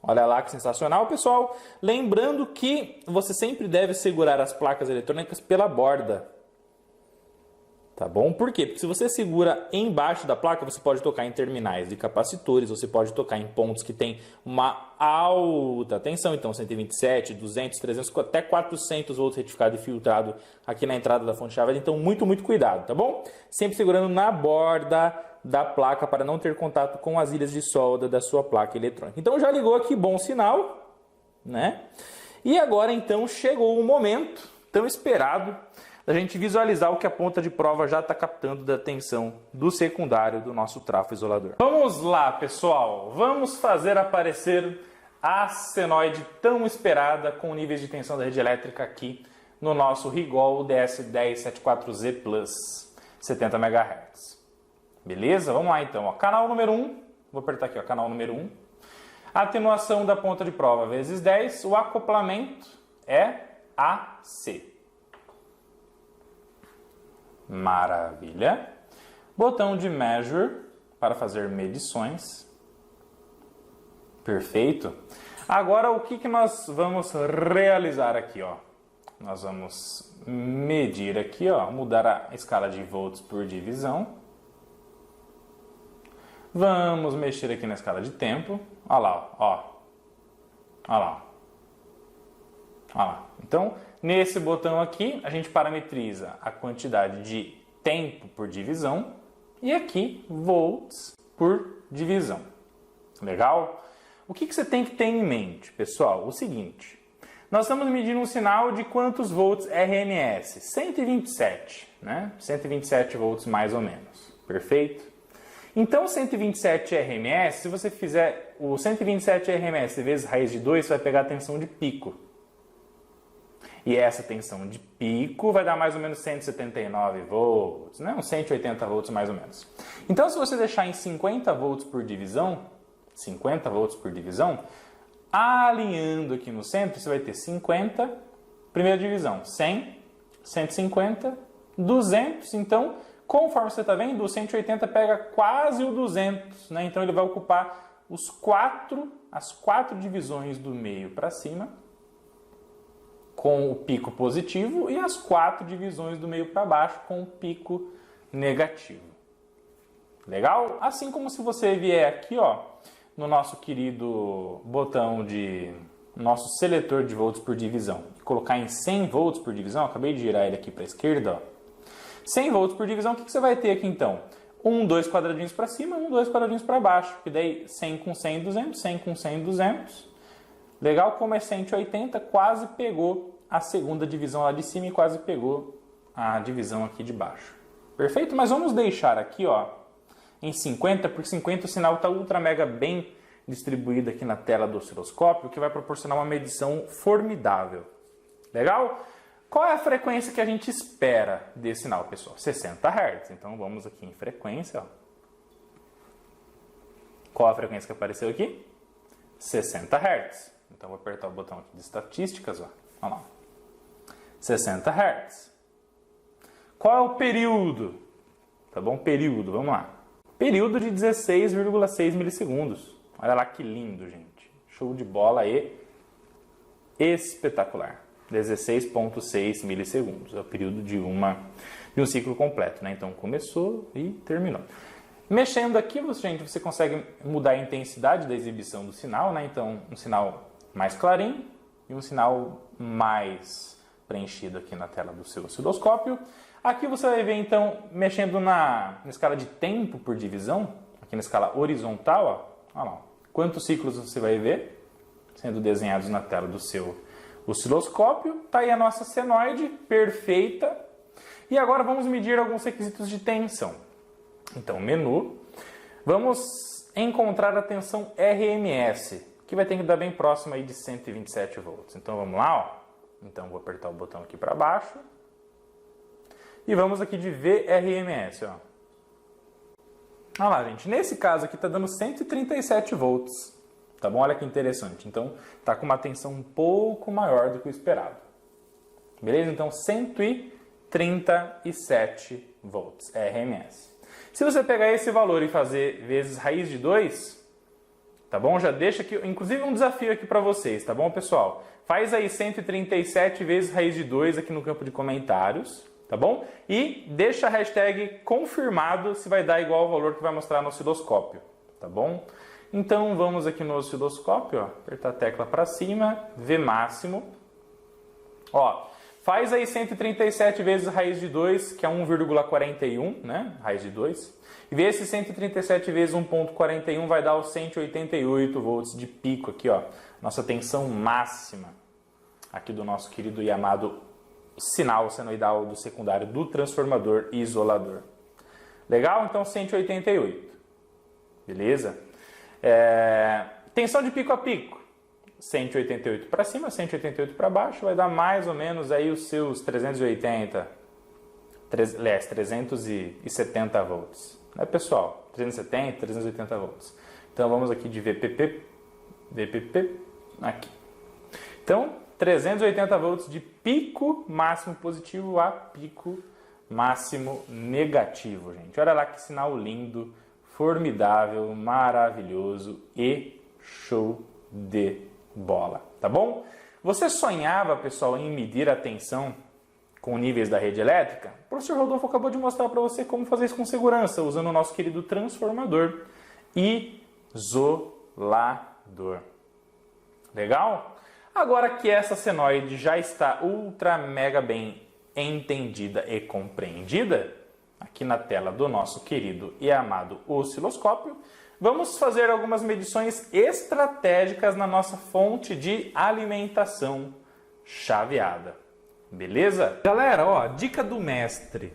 Olha lá que sensacional, pessoal. Lembrando que você sempre deve segurar as placas eletrônicas pela borda. Tá bom? Por quê? Porque se você segura embaixo da placa, você pode tocar em terminais de capacitores, você pode tocar em pontos que tem uma alta tensão, então 127, 200, 300, até 400 volts retificado e filtrado aqui na entrada da fonte chave. Então, muito cuidado, tá bom? Sempre segurando na borda da placa para não ter contato com as ilhas de solda da sua placa eletrônica. Então, já ligou aqui, bom sinal, né? E agora, então, chegou o momento tão esperado da gente visualizar o que a ponta de prova já está captando da tensão do secundário do nosso trafo isolador. Vamos lá, pessoal! Vamos fazer aparecer a senoide tão esperada com níveis de tensão da rede elétrica aqui no nosso Rigol DS1074Z Plus, 70 MHz. Beleza? Vamos lá então. Ó, canal número 1, vou apertar aqui, ó, canal número 1. Atenuação da ponta de prova vezes 10, o acoplamento é AC. Maravilha. Botão de Measure para fazer medições. Perfeito. Agora o que nós vamos realizar aqui, ó? Nós vamos medir aqui, ó, mudar a escala de volts por divisão. Vamos mexer aqui na escala de tempo. Olha lá, ó. Olha lá. Olha lá. Então, nesse botão aqui, a gente parametriza a quantidade de tempo por divisão e aqui, volts por divisão. Legal? O que você tem que ter em mente, pessoal? O seguinte, nós estamos medindo um sinal de quantos volts RMS? 127, né? 127 volts mais ou menos. Perfeito? Então, 127 RMS, se você fizer o 127 RMS vezes raiz de 2, você vai pegar a tensão de pico. E essa tensão de pico vai dar mais ou menos 179 volts, né? Uns 180 volts mais ou menos. Então, se você deixar em 50 volts por divisão, alinhando aqui no centro, você vai ter 50, primeira divisão, 100, 150, 200. Então, conforme você está vendo, o 180 pega quase o 200, né? Então, ele vai ocupar as quatro divisões do meio para cima, com o pico positivo, e as 4 divisões do meio para baixo com o pico negativo. Legal? Assim como se você vier aqui, ó, no nosso querido botão de nosso seletor de volts por divisão, e colocar em 100 volts por divisão, acabei de girar ele aqui para a esquerda, ó. 100 volts por divisão, o que você vai ter aqui então? 2 quadradinhos para cima, 2 quadradinhos para baixo, que daí 100 com 100, 200, 100 com 100, 200. Legal, como é 180, quase pegou a segunda divisão lá de cima e quase pegou a divisão aqui de baixo. Perfeito? Mas vamos deixar aqui, ó, em 50, porque 50 o sinal está ultra mega bem distribuído aqui na tela do osciloscópio, que vai proporcionar uma medição formidável. Legal? Qual é a frequência que a gente espera desse sinal, pessoal? 60 Hz. Então vamos aqui em frequência, ó. Qual a frequência que apareceu aqui? 60 Hz. Então, vou apertar o botão aqui de estatísticas, ó. Olha lá. 60 Hz. Qual é o período? Tá bom? Período, vamos lá. Período de 16,6 milissegundos. Olha lá que lindo, gente. Show de bola e espetacular. 16,6 milissegundos. É o período de um ciclo completo, né? Então, começou e terminou. Mexendo aqui, gente, você consegue mudar a intensidade da exibição do sinal, né? Então, um sinal mais clarinho e um sinal mais preenchido aqui na tela do seu osciloscópio. Aqui você vai ver, então, mexendo na escala de tempo por divisão, aqui na escala horizontal, ó, olha lá, quantos ciclos você vai ver sendo desenhados na tela do seu osciloscópio. Tá aí a nossa senoide perfeita. E agora vamos medir alguns requisitos de tensão. Então, menu, vamos encontrar a tensão RMS, que vai ter que dar bem próximo aí de 127 volts. Então, vamos lá, ó. Então, vou apertar o botão aqui para baixo. E vamos aqui de VRMS, ó. Olha lá, gente. Nesse caso aqui está dando 137 volts. Tá bom? Olha que interessante. Então, está com uma tensão um pouco maior do que o esperado. Beleza? Então, 137 volts RMS. Se você pegar esse valor e fazer vezes raiz de 2, Tá bom? Já deixa aqui, inclusive um desafio aqui para vocês, tá bom, pessoal? Faz aí 137 vezes raiz de 2 aqui no campo de comentários, tá bom? E deixa a hashtag confirmado se vai dar igual ao valor que vai mostrar no osciloscópio, tá bom? Então vamos aqui no osciloscópio, ó, apertar a tecla para cima, V máximo. Ó, faz aí 137 vezes raiz de 2, que é 1,41, né? Raiz de 2. E vê se 137 vezes 1,41 vai dar os 188 volts de pico aqui, ó. Nossa tensão máxima aqui do nosso querido e amado sinal senoidal do secundário do transformador isolador. Legal? Então 188. Beleza? Tensão de pico a pico. 188 para cima, 188 para baixo, vai dar mais ou menos aí os seus 370 volts. Né, pessoal? 370, 380 volts. Então vamos aqui de VPP aqui. Então, 380 volts de pico máximo positivo a pico máximo negativo, gente. Olha lá que sinal lindo, formidável, maravilhoso e show de bola, tá bom? Você sonhava, pessoal, em medir a tensão com níveis da rede elétrica? O professor Rodolfo acabou de mostrar para você como fazer isso com segurança, usando o nosso querido transformador isolador. Legal? Agora que essa senoide já está ultra mega bem entendida e compreendida, aqui na tela do nosso querido e amado osciloscópio, vamos fazer algumas medições estratégicas na nossa fonte de alimentação chaveada. Beleza? Galera, ó, dica do mestre,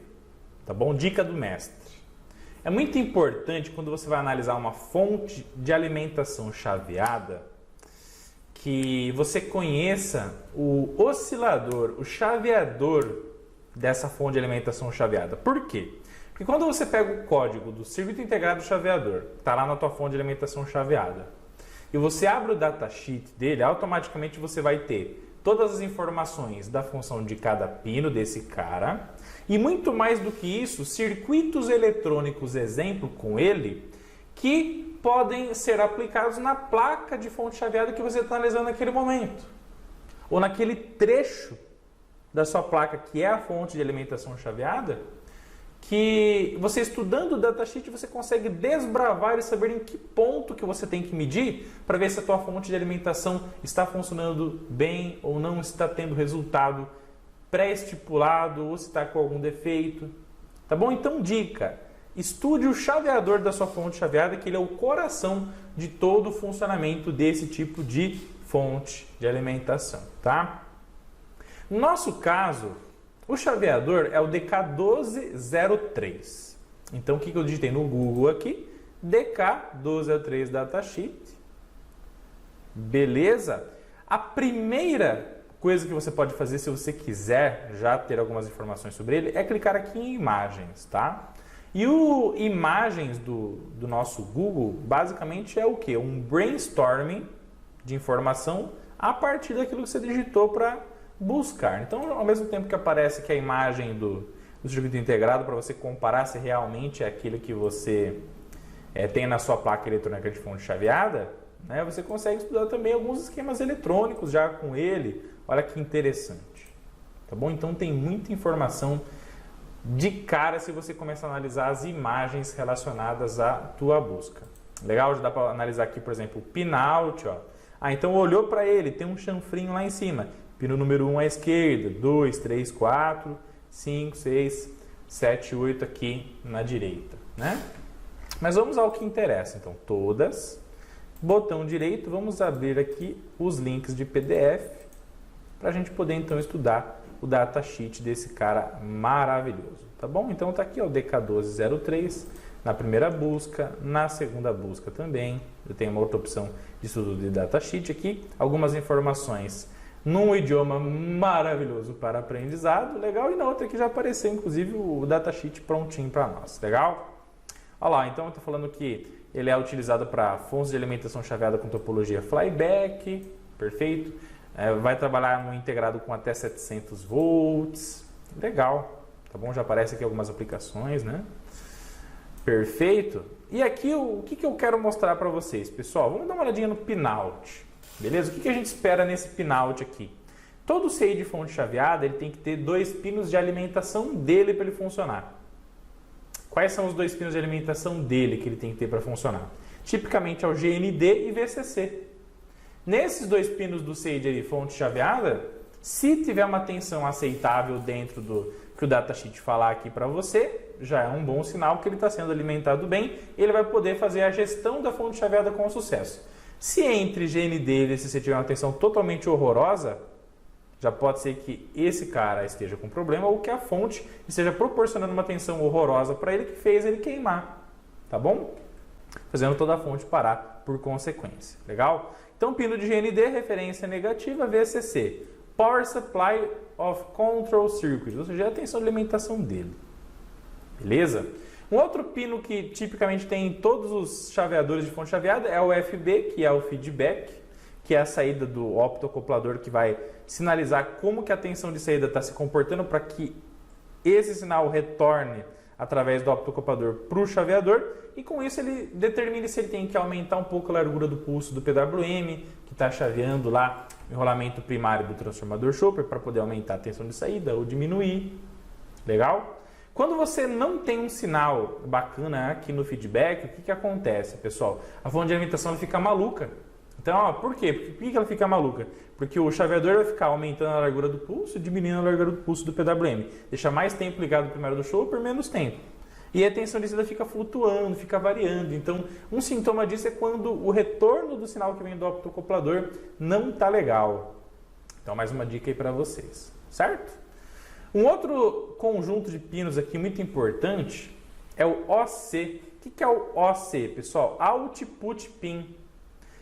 tá bom? Dica do mestre. É muito importante quando você vai analisar uma fonte de alimentação chaveada que você conheça o oscilador, o chaveador dessa fonte de alimentação chaveada. Por quê? Porque quando você pega o código do circuito integrado chaveador, está lá na tua fonte de alimentação chaveada, e você abre o datasheet dele, automaticamente você vai ter todas as informações da função de cada pino desse cara, e muito mais do que isso, circuitos eletrônicos exemplo com ele, que podem ser aplicados na placa de fonte chaveada que você está analisando naquele momento, ou naquele trecho da sua placa que é a fonte de alimentação chaveada, que você estudando o datasheet você consegue desbravar e saber em que ponto que você tem que medir para ver se a tua fonte de alimentação está funcionando bem ou não está tendo resultado pré-estipulado ou se está com algum defeito. Tá bom? Então, dica, estude o chaveador da sua fonte chaveada, que ele é o coração de todo o funcionamento desse tipo de fonte de alimentação, tá? No nosso caso, o chaveador é o DK1203. Então, o que eu digitei no Google aqui? DK1203 datasheet. Beleza? A primeira coisa que você pode fazer, se você quiser já ter algumas informações sobre ele, é clicar aqui em imagens, tá? E o imagens do nosso Google, basicamente é o quê? Um brainstorming de informação a partir daquilo que você digitou para buscar. Então, ao mesmo tempo que aparece que a imagem do circuito integrado, para você comparar se realmente é aquilo que você tem na sua placa eletrônica de fonte chaveada, né, você consegue estudar também alguns esquemas eletrônicos já com ele. Olha que interessante. Tá bom? Então, tem muita informação de cara se você começar a analisar as imagens relacionadas à tua busca. Legal? Já dá para analisar aqui, por exemplo, o pinout. Ó. Então, olhou para ele, tem um chanfrinho lá em cima. Pino número 1 à esquerda, 2, 3, 4, 5, 6, 7, 8 aqui na direita, né? Mas vamos ao que interessa. Então, todas, botão direito, vamos abrir aqui os links de PDF para a gente poder então estudar o datasheet desse cara maravilhoso, tá bom? Então, tá aqui ó, o DK1203 na primeira busca, na segunda busca também. Eu tenho uma outra opção de estudo de datasheet aqui, algumas informações num idioma maravilhoso para aprendizado, legal, e na outra que já apareceu, inclusive, o datasheet prontinho para nós, legal? Olha lá, então eu estou falando que ele é utilizado para fontes de alimentação chaveada com topologia flyback, perfeito, vai trabalhar no integrado com até 700 volts, legal, tá bom? Já aparece aqui algumas aplicações, né? Perfeito? E aqui o que eu quero mostrar para vocês, pessoal? Vamos dar uma olhadinha no pinout, beleza? O que a gente espera nesse pinout aqui? Todo CI de fonte chaveada ele tem que ter 2 pinos de alimentação dele para ele funcionar. Quais são os 2 pinos de alimentação dele que ele tem que ter para funcionar? Tipicamente é o GND e VCC. Nesses 2 pinos do CI de fonte chaveada, se tiver uma tensão aceitável dentro do que o datasheet falar aqui para você, já é um bom sinal que ele está sendo alimentado bem, ele vai poder fazer a gestão da fonte chaveada com sucesso. Se entre GND e VCC tiver uma tensão totalmente horrorosa, já pode ser que esse cara esteja com problema ou que a fonte esteja proporcionando uma tensão horrorosa para ele que fez ele queimar, tá bom? Fazendo toda a fonte parar por consequência, legal? Então, pino de GND, referência negativa, VCC, Power Supply of Control Circuit, ou seja, a tensão de alimentação dele, beleza? Um outro pino que tipicamente tem em todos os chaveadores de fonte chaveada é o FB, que é o feedback, que é a saída do optoacoplador que vai sinalizar como que a tensão de saída está se comportando para que esse sinal retorne através do optoacoplador para o chaveador e com isso ele determine se ele tem que aumentar um pouco a largura do pulso do PWM, que está chaveando lá o enrolamento primário do transformador Chopper para poder aumentar a tensão de saída ou diminuir. Legal? Quando você não tem um sinal bacana aqui no feedback, o que acontece, pessoal? A fonte de alimentação fica maluca. Então, ó, por quê? Por que ela fica maluca? Porque o chaveador vai ficar aumentando a largura do pulso e diminuindo a largura do pulso do PWM. Deixa mais tempo ligado primário do Chopper, menos tempo. E a tensão de saída fica flutuando, fica variando. Então, um sintoma disso é quando o retorno do sinal que vem do optoacoplador não está legal. Então, mais uma dica aí para vocês, certo? Um outro conjunto de pinos aqui muito importante é o OC. O que é o OC, pessoal? Output Pin.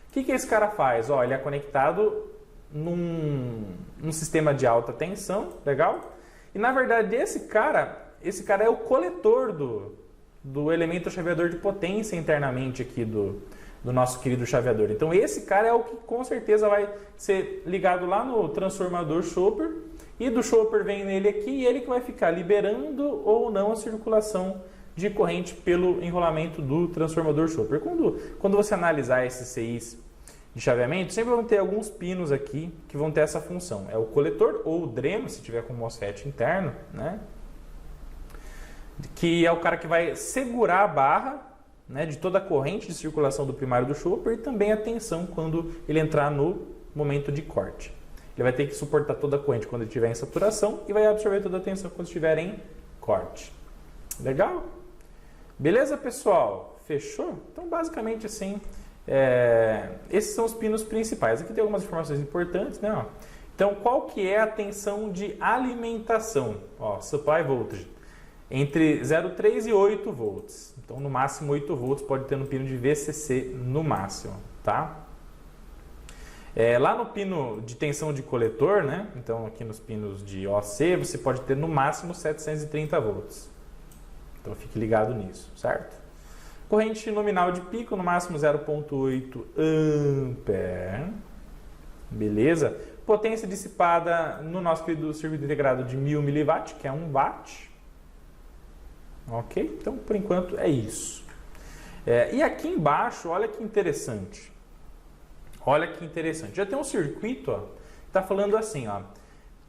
O que esse cara faz? Ó, ele é conectado num sistema de alta tensão, legal? E na verdade esse cara é o coletor do elemento chaveador de potência internamente aqui do nosso querido chaveador. Então esse cara é o que com certeza vai ser ligado lá no transformador Chopper e do Chopper vem nele aqui e ele que vai ficar liberando ou não a circulação de corrente pelo enrolamento do transformador Chopper. Quando você analisar esses CIs de chaveamento, sempre vão ter alguns pinos aqui que vão ter essa função. É o coletor ou o dreno, se tiver com MOSFET interno, né? Que é o cara que vai segurar a barra, né, de toda a corrente de circulação do primário do Chopper e também a tensão quando ele entrar no momento de corte. Ele vai ter que suportar toda a corrente quando ele estiver em saturação e vai absorver toda a tensão quando estiver em corte. Legal? Beleza, pessoal? Fechou? Então, basicamente assim, esses são os pinos principais. Aqui tem algumas informações importantes, né? Ó. Então, qual que é a tensão de alimentação? Ó, supply voltage. Entre 0,3 e 8 volts. Então, no máximo 8 volts pode ter no pino de VCC no máximo, tá? Lá no pino de tensão de coletor, né? Então, aqui nos pinos de OC, você pode ter no máximo 730 volts. Então, fique ligado nisso, certo? Corrente nominal de pico, no máximo 0,8 ampere. Beleza? Potência dissipada no nosso querido circuito integrado de 1000 mW, que é 1 watt. Ok? Então, por enquanto, é isso. E aqui embaixo, olha que interessante. Olha que interessante. Já tem um circuito, ó, que está falando assim, ó,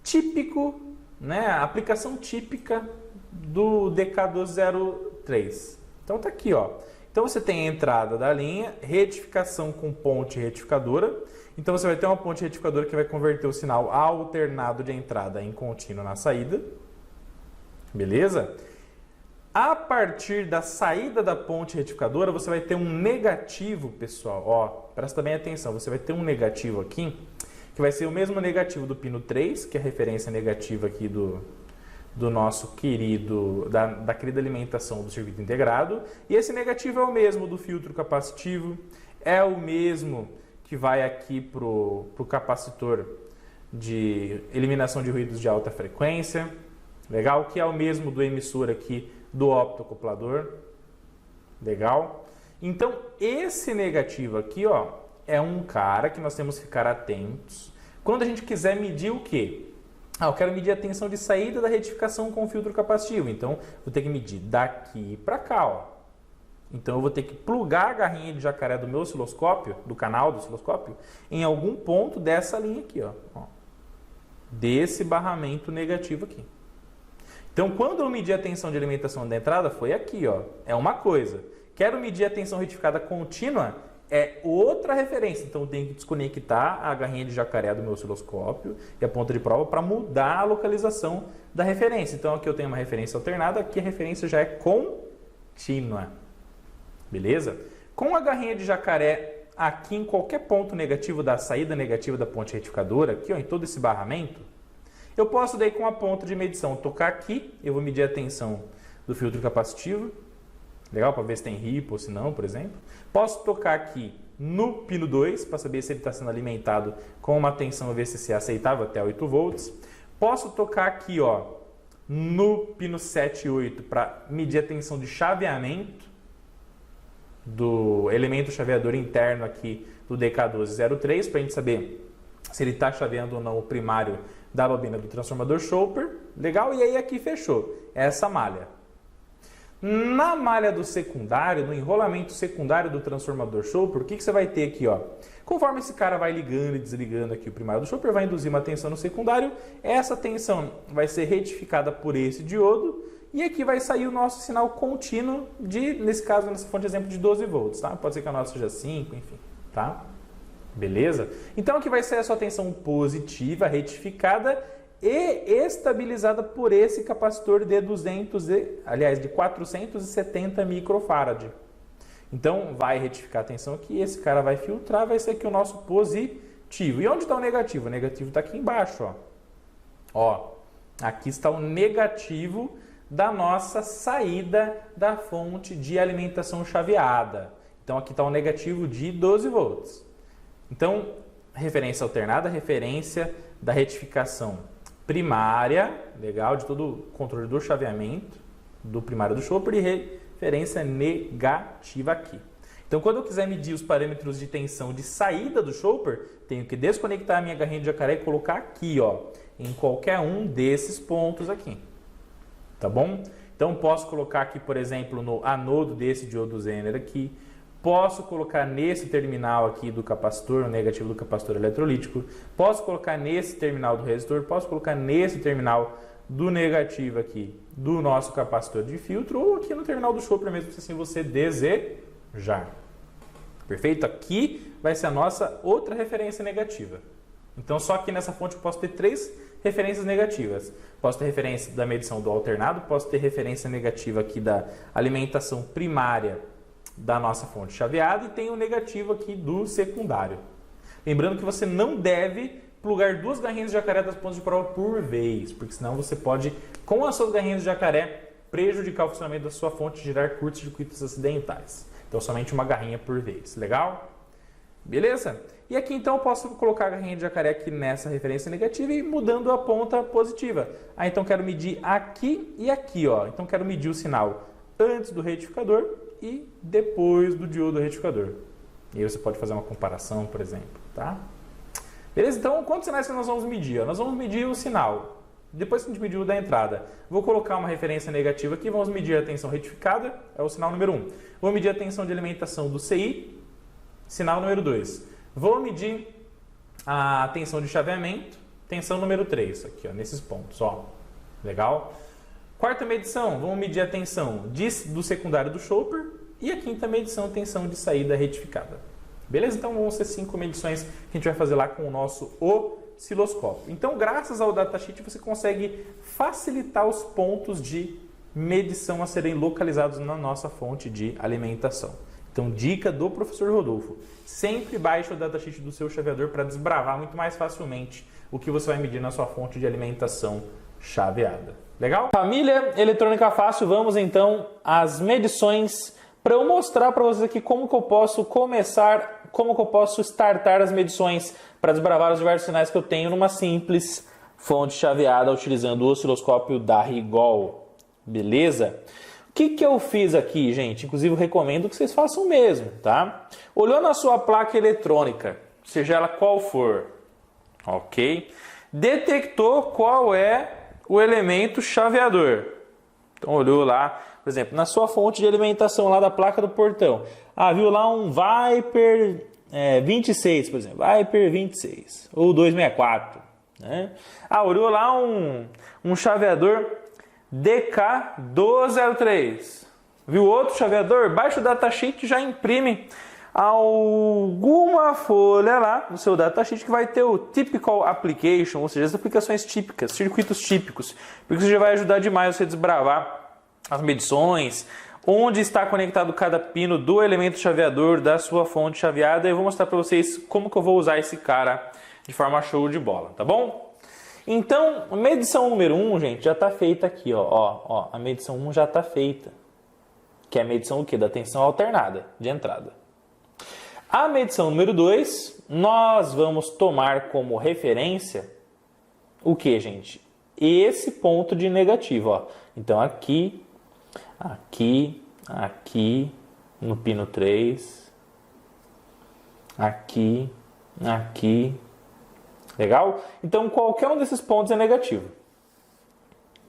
típico, né, aplicação típica do DK203. Então tá aqui, ó. Então você tem a entrada da linha, retificação com ponte retificadora. Então você vai ter uma ponte retificadora que vai converter o sinal alternado de entrada em contínuo na saída. Beleza? A partir da saída da ponte retificadora, você vai ter um negativo, pessoal. Ó, presta bem atenção, você vai ter um negativo aqui, que vai ser o mesmo negativo do pino 3, que é a referência negativa aqui do nosso querido, da querida alimentação do circuito integrado. E esse negativo é o mesmo do filtro capacitivo, é o mesmo que vai aqui para o capacitor de eliminação de ruídos de alta frequência, legal? Que é o mesmo do emissor aqui do optoacoplador, legal? Então, esse negativo aqui, ó, é um cara que nós temos que ficar atentos. Quando a gente quiser medir o quê? Eu quero medir a tensão de saída da retificação com o filtro capacitivo. Então, vou ter que medir daqui para cá, ó. Então eu vou ter que plugar a garrinha de jacaré do meu osciloscópio, do canal do osciloscópio, em algum ponto dessa linha aqui, ó. Desse barramento negativo aqui. Então quando eu medi a tensão de alimentação da entrada, foi aqui, ó. É uma coisa. Quero medir a tensão retificada contínua, é outra referência. Então eu tenho que desconectar a garrinha de jacaré do meu osciloscópio e a ponta de prova para mudar a localização da referência. Então aqui eu tenho uma referência alternada, aqui a referência já é contínua. Beleza? Com a garrinha de jacaré aqui em qualquer ponto negativo da saída negativa da ponte retificadora, aqui ó, em todo esse barramento, eu posso daí com a ponta de medição tocar aqui, eu vou medir a tensão do filtro capacitivo, legal? Para ver se tem ripple ou se não, por exemplo. Posso tocar aqui no pino 2, para saber se ele está sendo alimentado com uma tensão VCC aceitável até 8 volts. Posso tocar aqui ó, no pino 7 e 8 para medir a tensão de chaveamento do elemento chaveador interno aqui do DK1203, para a gente saber se ele está chaveando ou não o primário da bobina do transformador Schoper. Legal? E aí aqui fechou essa malha. Na malha do secundário, no enrolamento secundário do transformador Schoper, o que você vai ter aqui? Ó? Conforme esse cara vai ligando e desligando aqui o primário do Schoper, vai induzir uma tensão no secundário. Essa tensão vai ser retificada por esse diodo. E aqui vai sair o nosso sinal contínuo de, nesse caso, nessa fonte de exemplo, de 12 volts. Tá? Pode ser que a nossa seja 5, enfim. Tá? Beleza? Então aqui vai ser a sua tensão positiva, retificada e estabilizada por esse capacitor de 470 microfarad. Então vai retificar a tensão aqui, esse cara vai filtrar, vai ser aqui o nosso positivo. E onde está o negativo? O negativo está aqui embaixo. Ó, aqui está o negativo da nossa saída da fonte de alimentação chaveada. Então aqui está o negativo de 12 volts. Então, referência alternada, referência da retificação primária, legal, de todo o controle do chaveamento do primário do Schoper, e referência negativa aqui. Então, quando eu quiser medir os parâmetros de tensão de saída do Schoper, tenho que desconectar a minha garrinha de jacaré e colocar aqui, ó, em qualquer um desses pontos aqui. Tá bom? Então, posso colocar aqui, por exemplo, no anodo desse diodo Zener aqui. Posso colocar nesse terminal aqui do capacitor, o negativo do capacitor eletrolítico. Posso colocar nesse terminal do resistor. Posso colocar nesse terminal do negativo aqui do nosso capacitor de filtro. Ou aqui no terminal do Schoper mesmo, se assim você desejar. Perfeito? Aqui vai ser a nossa outra referência negativa. Então, só aqui nessa fonte eu posso ter 3 referências negativas. Posso ter referência da medição do alternado. Posso ter referência negativa aqui da alimentação primária da nossa fonte chaveada, e tem o negativo aqui do secundário. Lembrando que você não deve plugar 2 garrinhas de jacaré das pontas de prova por vez, porque senão você pode, com as suas garrinhas de jacaré, prejudicar o funcionamento da sua fonte e gerar curtos-circuitos acidentais. Então somente uma garrinha por vez. Legal? Beleza? E aqui então eu posso colocar a garrinha de jacaré aqui nessa referência negativa e mudando a ponta positiva. Ah, então quero medir aqui e aqui, ó. Então quero medir o sinal antes do retificador e depois do diodo retificador. E aí você pode fazer uma comparação, por exemplo, tá? Beleza? Então, quantos sinais que nós vamos medir? Nós vamos medir o sinal. Depois que a gente mediu o da entrada, vou colocar uma referência negativa aqui, vamos medir a tensão retificada, é o sinal número 1. Vou medir a tensão de alimentação do CI, sinal número 2. Vou medir a tensão de chaveamento, tensão número 3, aqui, ó, nesses pontos, ó. Legal? Quarta medição, vamos medir a tensão do secundário do Schoper, e a quinta medição, tensão de saída retificada. Beleza? Então vão ser 5 medições que a gente vai fazer lá com o nosso osciloscópio. Então, graças ao datasheet, você consegue facilitar os pontos de medição a serem localizados na nossa fonte de alimentação. Então, dica do professor Rodolfo, sempre baixe o datasheet do seu chaveador para desbravar muito mais facilmente o que você vai medir na sua fonte de alimentação chaveada. Legal? Família Eletrônica Fácil, vamos então às medições para eu mostrar para vocês aqui como que eu posso começar, como que eu posso startar as medições para desbravar os diversos sinais que eu tenho numa simples fonte chaveada utilizando o osciloscópio da Rigol. Beleza? O que eu fiz aqui, gente? Inclusive eu recomendo que vocês façam o mesmo, tá? Olhou na sua placa eletrônica, seja ela qual for, ok? Detectou qual é o elemento chaveador. Então olhou lá Por exemplo, na sua fonte de alimentação lá da placa do portão. Ah, viu lá um Viper 26, por exemplo. Viper 26 ou 264. Né? Ah, olhou lá um chaveador DK1203. Viu outro chaveador? Baixa o datasheet e já imprime alguma folha lá no seu datasheet que vai ter o Typical Application, ou seja, as aplicações típicas, circuitos típicos, porque isso já vai ajudar demais você a desbravar as medições, onde está conectado cada pino do elemento chaveador da sua fonte chaveada. Eu vou mostrar para vocês como que eu vou usar esse cara de forma show de bola, tá bom? Então, a medição número 1, gente, já está feita aqui, ó, a medição 1 já está feita, que é a medição o quê? Da tensão alternada de entrada. A medição número 2, nós vamos tomar como referência o que, gente? Esse ponto de negativo, ó. Então, aqui, no pino 3, aqui. Legal? Então, qualquer um desses pontos é negativo.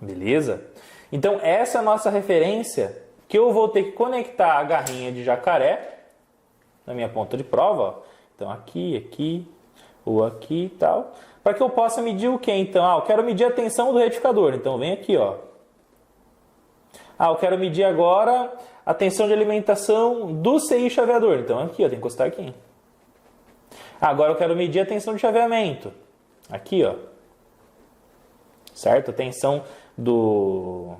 Beleza? Então, essa é a nossa referência que eu vou ter que conectar a garrinha de jacaré na minha ponta de prova, ó. Então aqui, ou aqui e tal, para que eu possa medir o que então? Eu quero medir a tensão do retificador, então vem aqui, ó. Eu quero medir agora a tensão de alimentação do CI chaveador, então aqui, ó, tem que encostar aqui. Agora eu quero medir a tensão de chaveamento, aqui, ó. Certo? A tensão do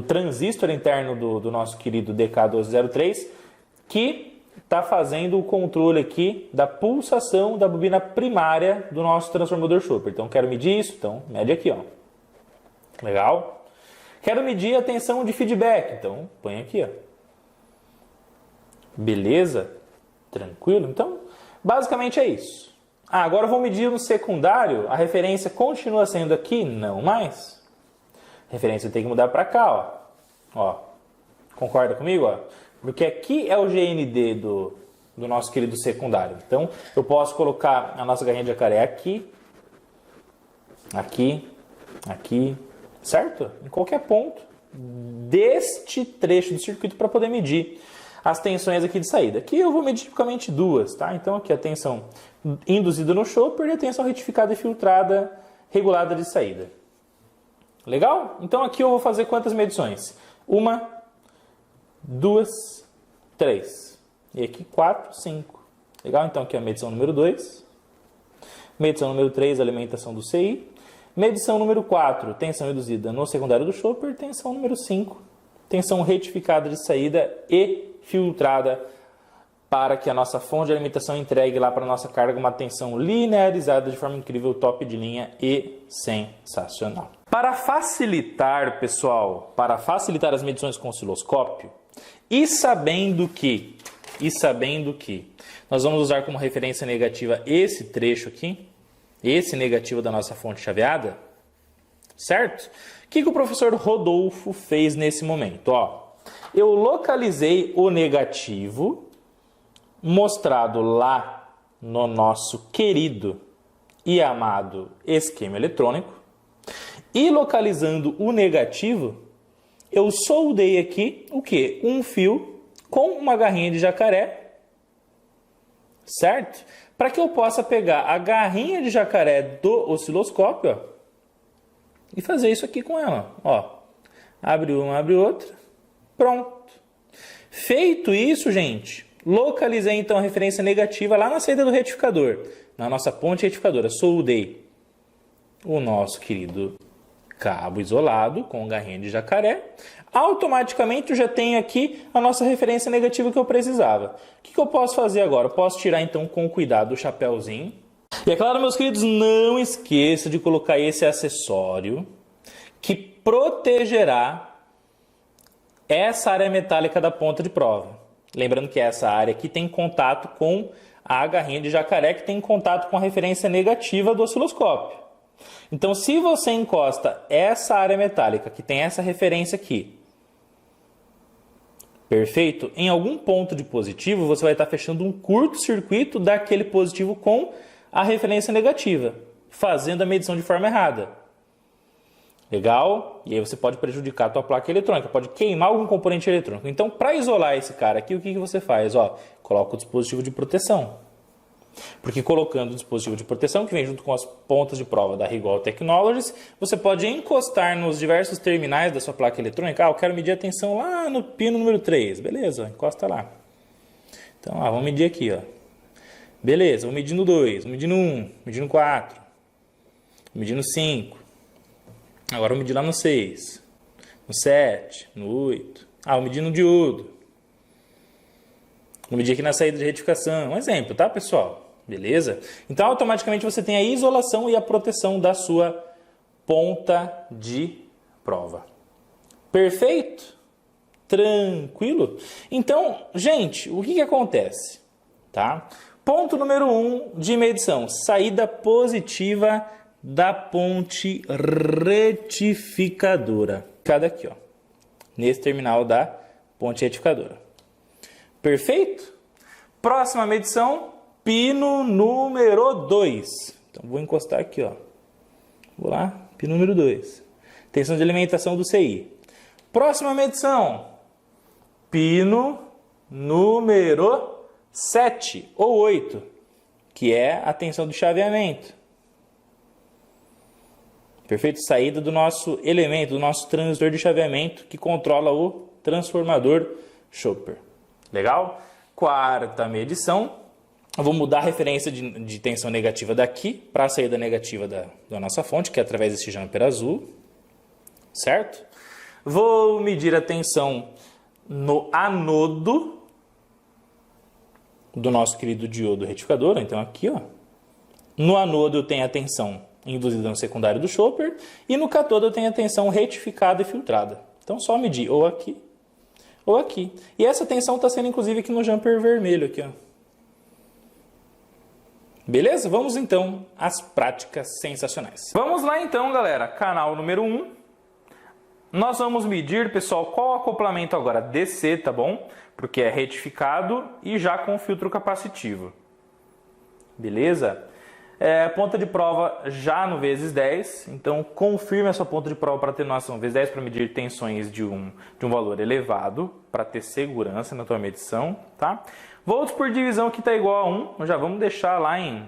transistor interno do nosso querido DK1203, que está fazendo o controle aqui da pulsação da bobina primária do nosso transformador Chopper. Então, quero medir isso, então, mede aqui, ó. Legal? Quero medir a tensão de feedback, então, põe aqui, ó. Beleza? Tranquilo? Então, basicamente é isso. Agora eu vou medir no secundário, a referência continua sendo aqui? Não mais. A referência tem que mudar para cá, ó. Concorda comigo, ó? Porque aqui é o GND do nosso querido secundário. Então, eu posso colocar a nossa garrinha de jacaré aqui, certo? Em qualquer ponto deste trecho do circuito para poder medir as tensões aqui de saída. Aqui eu vou medir tipicamente duas, tá? Então, aqui a tensão induzida no chopper e a tensão retificada e filtrada regulada de saída. Legal? Então, aqui eu vou fazer quantas medições? 1, 2, 3. E aqui 4, 5. Legal? Então aqui é a medição número 2. Medição número 3, alimentação do CI. Medição número 4, tensão induzida no secundário do chopper. Tensão número 5, tensão retificada de saída e filtrada para que a nossa fonte de alimentação entregue lá para a nossa carga uma tensão linearizada de forma incrível, top de linha e sensacional. Para facilitar, pessoal, para facilitar as medições com osciloscópio, e sabendo que nós vamos usar como referência negativa esse trecho aqui, esse negativo da nossa fonte chaveada, certo? O que o professor Rodolfo fez nesse momento? Eu localizei o negativo mostrado lá no nosso querido e amado esquema eletrônico, e localizando o negativo, eu soldei aqui o quê? Um fio com uma garrinha de jacaré, certo? Para que eu possa pegar a garrinha de jacaré do osciloscópio, ó, e fazer isso aqui com ela. Abre uma, abre outra, pronto. Feito isso, gente, localizei então a referência negativa lá na saída do retificador, na nossa ponte retificadora. Soldei o nosso querido cabo isolado com garrinha de jacaré. Automaticamente eu já tenho aqui a nossa referência negativa que eu precisava. O que eu posso fazer agora? Eu posso tirar então com cuidado o chapéuzinho. E é claro, meus queridos, não esqueça de colocar esse acessório que protegerá essa área metálica da ponta de prova. Lembrando que essa área aqui tem contato com a garrinha de jacaré, que tem contato com a referência negativa do osciloscópio. Então, se você encosta essa área metálica, que tem essa referência aqui, perfeito? Em algum ponto de positivo, você vai estar fechando um curto-circuito daquele positivo com a referência negativa, fazendo a medição de forma errada. Legal? E aí você pode prejudicar a tua placa eletrônica, pode queimar algum componente eletrônico. Então, para isolar esse cara aqui, o que você faz? Ó, coloca o dispositivo de proteção. Porque colocando o dispositivo de proteção, que vem junto com as pontas de prova da Rigol Technologies, você pode encostar nos diversos terminais da sua placa eletrônica. Ah, eu quero medir a tensão lá no pino número 3. Beleza, encosta lá. Então, vamos medir aqui, ó. Beleza, vou medir no 2, vou medir no 1, medir no 4, vou medir no 5. Agora vou medir lá no 6, no 7, no 8. Vou medir no diodo. Vou medir aqui na saída de retificação. Um exemplo, tá, pessoal? Beleza? Então, automaticamente você tem a isolação e a proteção da sua ponta de prova. Perfeito? Tranquilo? Então, gente, o que acontece? Tá? Ponto número 1 de medição. Saída positiva da ponte retificadora. Cada aqui, ó. Nesse terminal da ponte retificadora. Perfeito? Próxima medição, pino número 2. Então, vou encostar aqui, ó. Vou lá, pino número 2. Tensão de alimentação do CI. Próxima medição, pino número 7 ou 8, que é a tensão do chaveamento. Perfeito? Saída do nosso elemento, do nosso transistor de chaveamento que controla o transformador Chopper. Legal? Quarta medição. Eu vou mudar a referência de tensão negativa daqui para a saída negativa da nossa fonte, que é através desse jumper azul. Certo? Vou medir a tensão no anodo do nosso querido diodo retificador. Então aqui, ó. No anodo eu tenho a tensão induzida no secundário do Chopper, e no catodo eu tenho a tensão retificada e filtrada. Então só medir ou aqui ou aqui. E essa tensão está sendo inclusive aqui no jumper vermelho aqui, ó. Beleza? Vamos então às práticas sensacionais. Vamos lá então, galera. Canal número 1. Nós vamos medir, pessoal, qual o acoplamento agora? DC, tá bom? Porque é retificado e já com filtro capacitivo. Beleza? Ponta de prova já no vezes 10, então confirme a sua ponta de prova para atenuação vezes 10 para medir tensões de um valor elevado, para ter segurança na tua medição, tá? Volts por divisão que está igual a 1, já vamos deixar lá em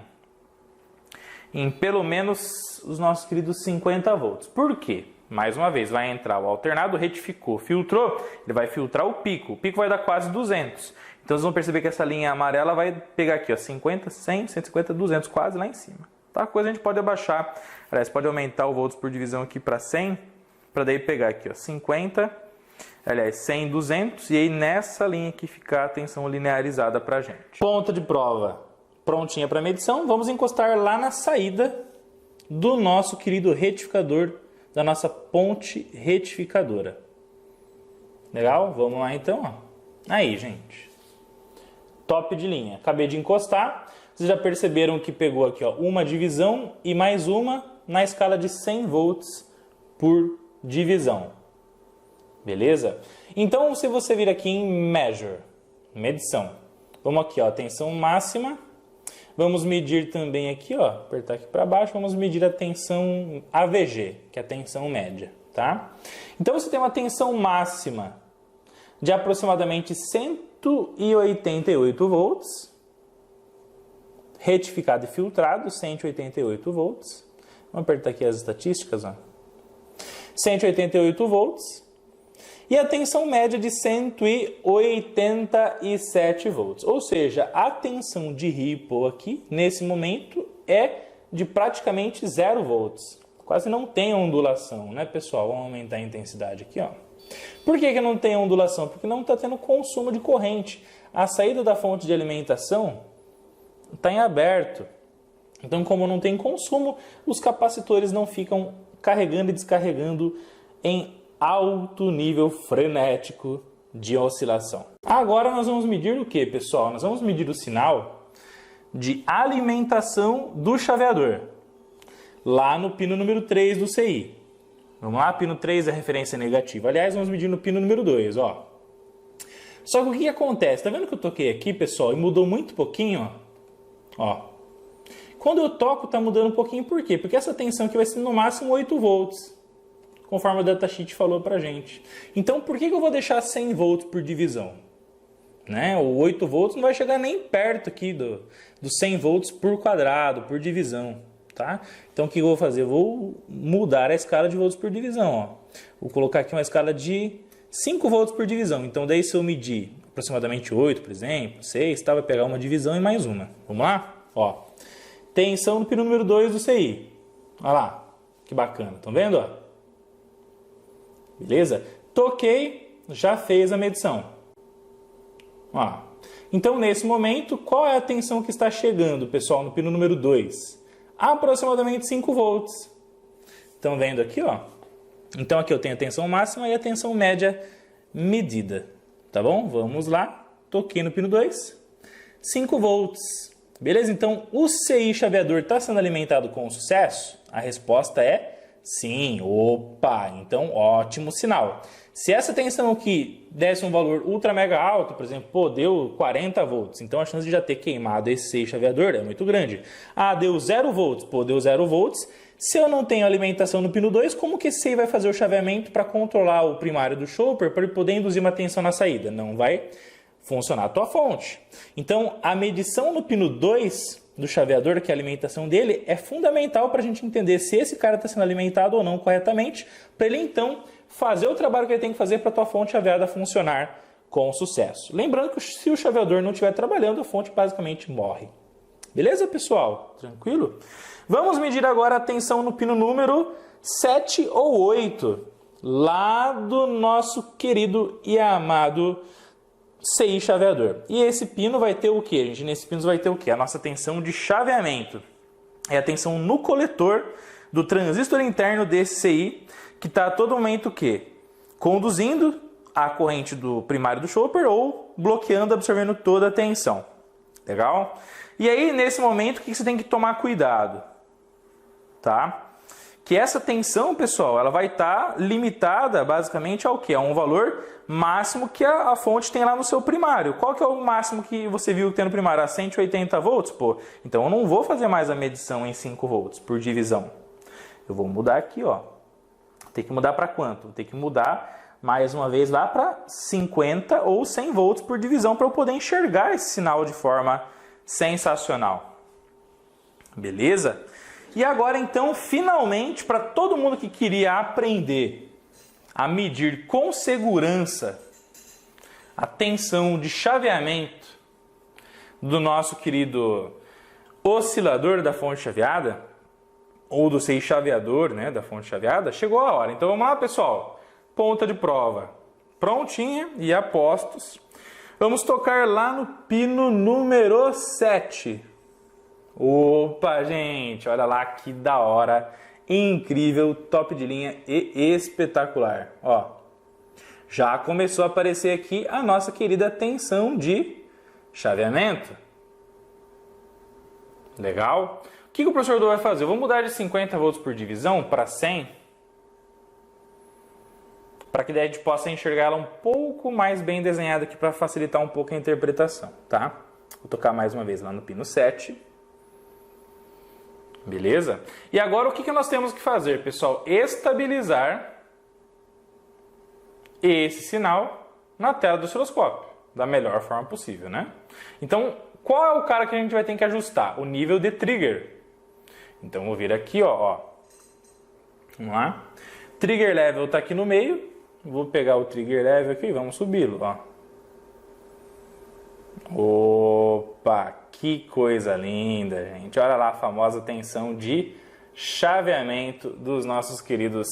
pelo menos os nossos queridos 50 volts. Por quê? Mais uma vez, vai entrar o alternado, retificou, filtrou, ele vai filtrar o pico vai dar quase 200. Então vocês vão perceber que essa linha amarela vai pegar aqui, ó, 50, 100, 150, 200, quase lá em cima. Tá? Coisa a gente pode abaixar, aliás, pode aumentar o volts por divisão aqui para 100, para daí pegar aqui, ó, 50, aliás, 100, 200, e aí nessa linha aqui ficar a tensão linearizada para a gente. Ponta de prova prontinha para medição, vamos encostar lá na saída do nosso querido retificador, da nossa ponte retificadora. Legal? Vamos lá então, ó. Aí, gente. Top de linha. Acabei de encostar. Vocês já perceberam que pegou aqui, ó, uma divisão e mais uma na escala de 100 volts por divisão. Beleza? Então, se você vir aqui em Measure, medição. Vamos aqui, ó, tensão máxima. Vamos medir também aqui, ó, apertar aqui para baixo, vamos medir a tensão AVG, que é a tensão média, tá? Então, você tem uma tensão máxima de aproximadamente 188 volts, retificado e filtrado, 188 volts. Vamos apertar aqui as estatísticas, ó. 188 volts. E a tensão média de 187 volts. Ou seja, a tensão de ripple aqui, nesse momento, é de praticamente 0 volts. Quase não tem ondulação, né, pessoal? Vamos aumentar a intensidade aqui, ó. Por que não tem ondulação? Porque não está tendo consumo de corrente. A saída da fonte de alimentação está em aberto. Então, como não tem consumo, os capacitores não ficam carregando e descarregando em alto nível frenético de oscilação. Agora nós vamos medir o que, pessoal? Nós vamos medir o sinal de alimentação do chaveador, lá no pino número 3 do CI. Vamos lá, pino 3 é referência negativa. Aliás, vamos medir no pino número 2, ó. Só que o que acontece? Tá vendo que eu toquei aqui, pessoal, e mudou muito pouquinho, ó? Quando eu toco, tá mudando um pouquinho, por quê? Porque essa tensão aqui vai ser no máximo 8 volts. conforme o datasheet falou para a gente. Então, por que eu vou deixar 100 volts por divisão? Né? O 8 volts não vai chegar nem perto aqui dos 100 volts por quadrado, por divisão. Tá? Então, o que eu vou fazer? Eu vou mudar a escala de volts por divisão. Ó. Vou colocar aqui uma escala de 5 volts por divisão. Então, daí se eu medir aproximadamente 8, por exemplo, 6, tá? Vai pegar uma divisão e mais uma. Vamos lá? Ó. Tensão no pino número 2 do CI. Olha lá. Que bacana. Estão vendo? Ó? Beleza? Toquei, já fez a medição. Ó. Então, nesse momento, qual é a tensão que está chegando, pessoal, no pino número 2? Aproximadamente 5 volts. Estão vendo aqui, ó? Então, aqui eu tenho a tensão máxima e a tensão média medida. Tá bom? Vamos lá. Toquei no pino 2. 5 volts. Beleza? Então, o CI chaveador está sendo alimentado com sucesso? A resposta é sim. Opa! Então, ótimo sinal. Se essa tensão aqui desse um valor ultra mega alto, por exemplo, pô, deu 40 volts, então a chance de já ter queimado esse CI chaveador é muito grande. Ah, deu 0 volts, pô, deu 0 volts. Se eu não tenho alimentação no pino 2, como que esse CI vai fazer o chaveamento para controlar o primário do chopper para ele poder induzir uma tensão na saída? Não vai funcionar a tua fonte. Então, a medição no pino 2 do chaveador, que é a alimentação dele, é fundamental para a gente entender se esse cara está sendo alimentado ou não corretamente, para ele então fazer o trabalho que ele tem que fazer para a tua fonte chaveada funcionar com sucesso. Lembrando que se o chaveador não estiver trabalhando, a fonte basicamente morre. Beleza, pessoal? Tranquilo? Vamos medir agora a tensão no pino número 7 ou 8, lá do nosso querido e amado CI chaveador. E esse pino vai ter o que, gente? Nesse pino vai ter o que? A nossa tensão de chaveamento. É a tensão no coletor do transistor interno desse CI, que está a todo momento o quê? Conduzindo a corrente do primário do chopper ou bloqueando, absorvendo toda a tensão. Legal? E aí, nesse momento, o que você tem que tomar cuidado? Tá? Que essa tensão, pessoal, ela vai estar limitada basicamente ao quê? A um valor máximo que a fonte tem lá no seu primário. Qual que é o máximo que você viu que tem no primário? A 180 volts? Pô, então eu não vou fazer mais a medição em 5 volts por divisão. Eu vou mudar aqui, ó. Tem que mudar para quanto? Tem que mudar mais uma vez lá para 50 ou 100 volts por divisão para eu poder enxergar esse sinal de forma sensacional. Beleza? E agora então, finalmente, para todo mundo que queria aprender a medir com segurança a tensão de chaveamento do nosso querido oscilador da fonte chaveada, ou do CI chaveador, né, da fonte chaveada, chegou a hora. Então vamos lá, pessoal. Ponta de prova prontinha e a postos. Vamos tocar lá no pino número 7. Opa, gente, olha lá que da hora, incrível, top de linha e espetacular. Ó, já começou a aparecer aqui a nossa querida tensão de chaveamento. Legal? O que o professor vai fazer? Eu vou mudar de 50 volts por divisão para 100, para que daí a gente possa enxergar ela um pouco mais bem desenhada aqui para facilitar um pouco a interpretação, tá? Vou tocar mais uma vez lá no pino 7. Beleza? E agora o que nós temos que fazer, pessoal? Estabilizar esse sinal na tela do osciloscópio, da melhor forma possível, né? Então, qual é o cara que a gente vai ter que ajustar? O nível de trigger. Então, vou vir aqui, ó. Vamos lá. Trigger level está aqui no meio. Vou pegar o trigger level aqui e vamos subi-lo, ó. Opa, que coisa linda, gente. Olha lá a famosa tensão de chaveamento dos nossos queridos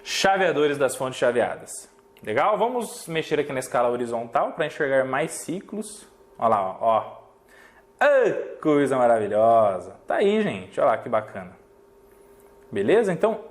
chaveadores das fontes chaveadas. Legal? Vamos mexer aqui na escala horizontal para enxergar mais ciclos. Olha lá, ó. Ah, coisa maravilhosa. Tá aí, gente. Olha lá que bacana. Beleza? Então,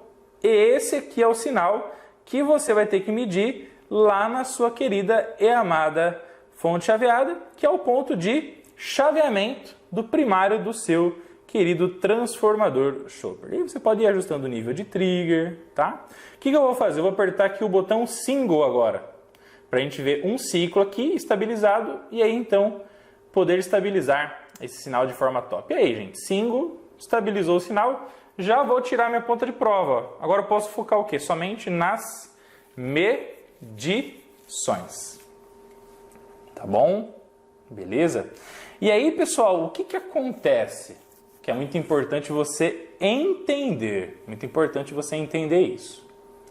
esse aqui é o sinal que você vai ter que medir lá na sua querida e amada fonte chaveada, que é o ponto de chaveamento do primário do seu querido transformador chopper. E você pode ir ajustando o nível de trigger, tá? O que eu vou fazer? Eu vou apertar aqui o botão single agora, para a gente ver um ciclo aqui estabilizado e aí então poder estabilizar esse sinal de forma top. E aí, gente, single, estabilizou o sinal, já vou tirar minha ponta de prova. Agora eu posso focar o quê? Somente nas medições. Tá bom? Beleza? E aí, pessoal, o que acontece? Que é muito importante você entender. Muito importante você entender isso.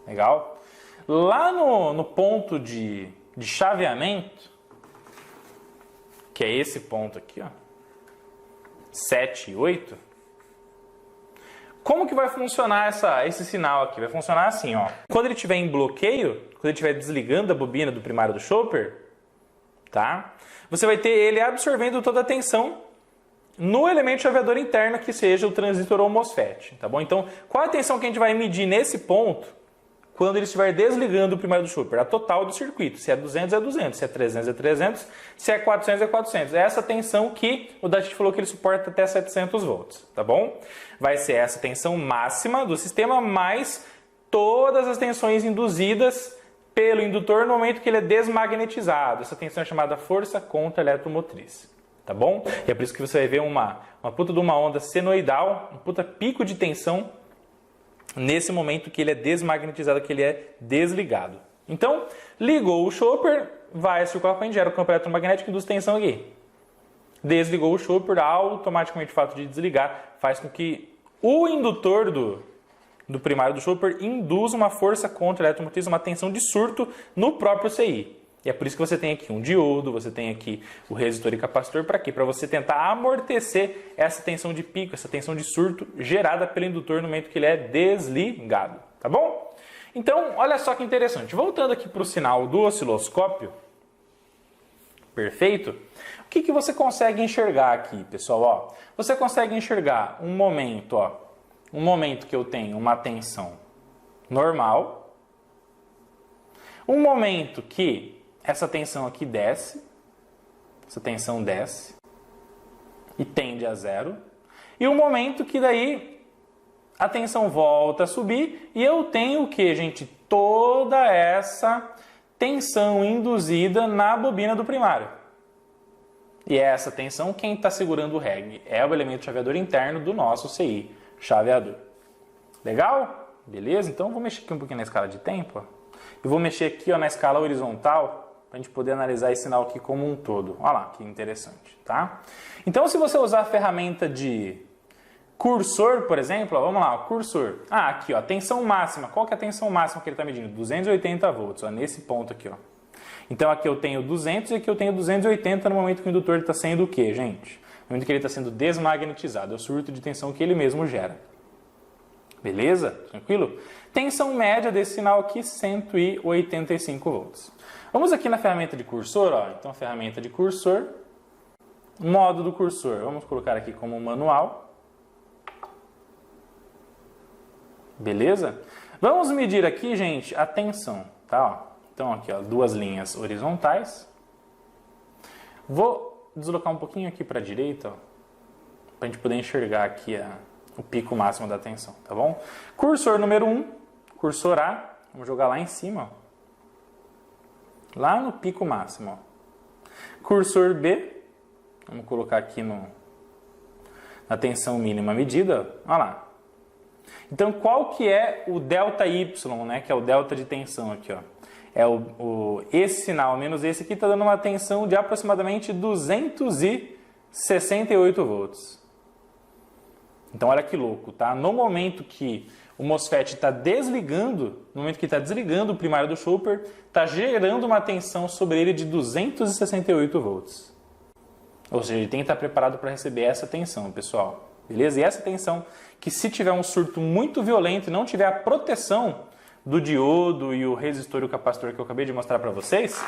Legal? Lá no ponto de chaveamento, que é esse ponto aqui, ó, 7 e 8, como que vai funcionar esse sinal aqui? Vai funcionar assim, ó. Quando ele estiver em bloqueio, quando ele estiver desligando a bobina do primário do chopper, tá? Você vai ter ele absorvendo toda a tensão no elemento chaveador interno, que seja o transistor ou o MOSFET, tá bom? Então, qual a tensão que a gente vai medir nesse ponto quando ele estiver desligando o primário do chopper? A total do circuito. Se é 200, é 200. Se é 300, é 300. Se é 400, é 400. É essa tensão que o Datit falou que ele suporta até 700 volts, tá bom? Vai ser essa tensão máxima do sistema, mais todas as tensões induzidas pelo indutor no momento que ele é desmagnetizado. Essa tensão é chamada força contra-eletromotriz. Tá bom? E é por isso que você vai ver uma puta de uma onda senoidal, um puta pico de tensão nesse momento que ele é desmagnetizado, que ele é desligado. Então, ligou o chopper, vai circular a corrente, gera o campo eletromagnético e induz tensão aqui. Desligou o chopper, automaticamente o fato de desligar faz com que o indutor do primário do chopper induza uma força contra-eletromotriz, uma tensão de surto no próprio CI. E é por isso que você tem aqui um diodo, você tem aqui o resistor e capacitor, para quê? Para você tentar amortecer essa tensão de pico, essa tensão de surto gerada pelo indutor no momento que ele é desligado, tá bom? Então, olha só que interessante. Voltando aqui para o sinal do osciloscópio, perfeito? O que você consegue enxergar aqui, pessoal? Ó, você consegue enxergar um momento que eu tenho uma tensão normal, um momento que essa tensão aqui desce, essa tensão desce e tende a zero. E um momento que daí a tensão volta a subir e eu tenho o que, gente? Toda essa tensão induzida na bobina do primário. E essa tensão, quem está segurando o reg? É o elemento chaveador interno do nosso CI, chaveador. Legal? Beleza? Então vou mexer aqui um pouquinho na escala de tempo. Ó. E vou mexer aqui ó, na escala horizontal, para a gente poder analisar esse sinal aqui como um todo. Olha lá, que interessante, tá? Então, se você usar a ferramenta de cursor, por exemplo, ó, vamos lá, ó, cursor. Ah, aqui, ó, tensão máxima. Qual que é a tensão máxima que ele está medindo? 280 volts, ó, nesse ponto aqui, ó. Então, aqui eu tenho 200 e aqui eu tenho 280 no momento que o indutor está sendo o quê, gente? No momento que ele está sendo desmagnetizado. É o surto de tensão que ele mesmo gera. Beleza? Tranquilo? Tensão média desse sinal aqui, 185 volts. Vamos aqui na ferramenta de cursor, ó. Então, a ferramenta de cursor, modo do cursor. Vamos colocar aqui como manual. Beleza? Vamos medir aqui, gente, a tensão, tá? Ó. Então, aqui, ó, duas linhas horizontais. Vou deslocar um pouquinho aqui para a direita, ó, para a gente poder enxergar aqui o pico máximo da tensão, tá bom? Cursor número 1, cursor A, vamos jogar lá em cima, ó. Lá no pico máximo. Ó. Cursor B, vamos colocar aqui na tensão mínima medida. Olha lá. Então, qual que é o ΔY, né? Que é o delta de tensão aqui, ó. É esse sinal menos esse aqui está dando uma tensão de aproximadamente 268 volts. Então, olha que louco, tá? No momento que o MOSFET está desligando, no momento que está desligando o primário do chopper, está gerando uma tensão sobre ele de 268 volts. Ou seja, ele tem que estar preparado para receber essa tensão, pessoal. Beleza? E essa tensão, que se tiver um surto muito violento e não tiver a proteção do diodo e o resistor e o capacitor que eu acabei de mostrar para vocês,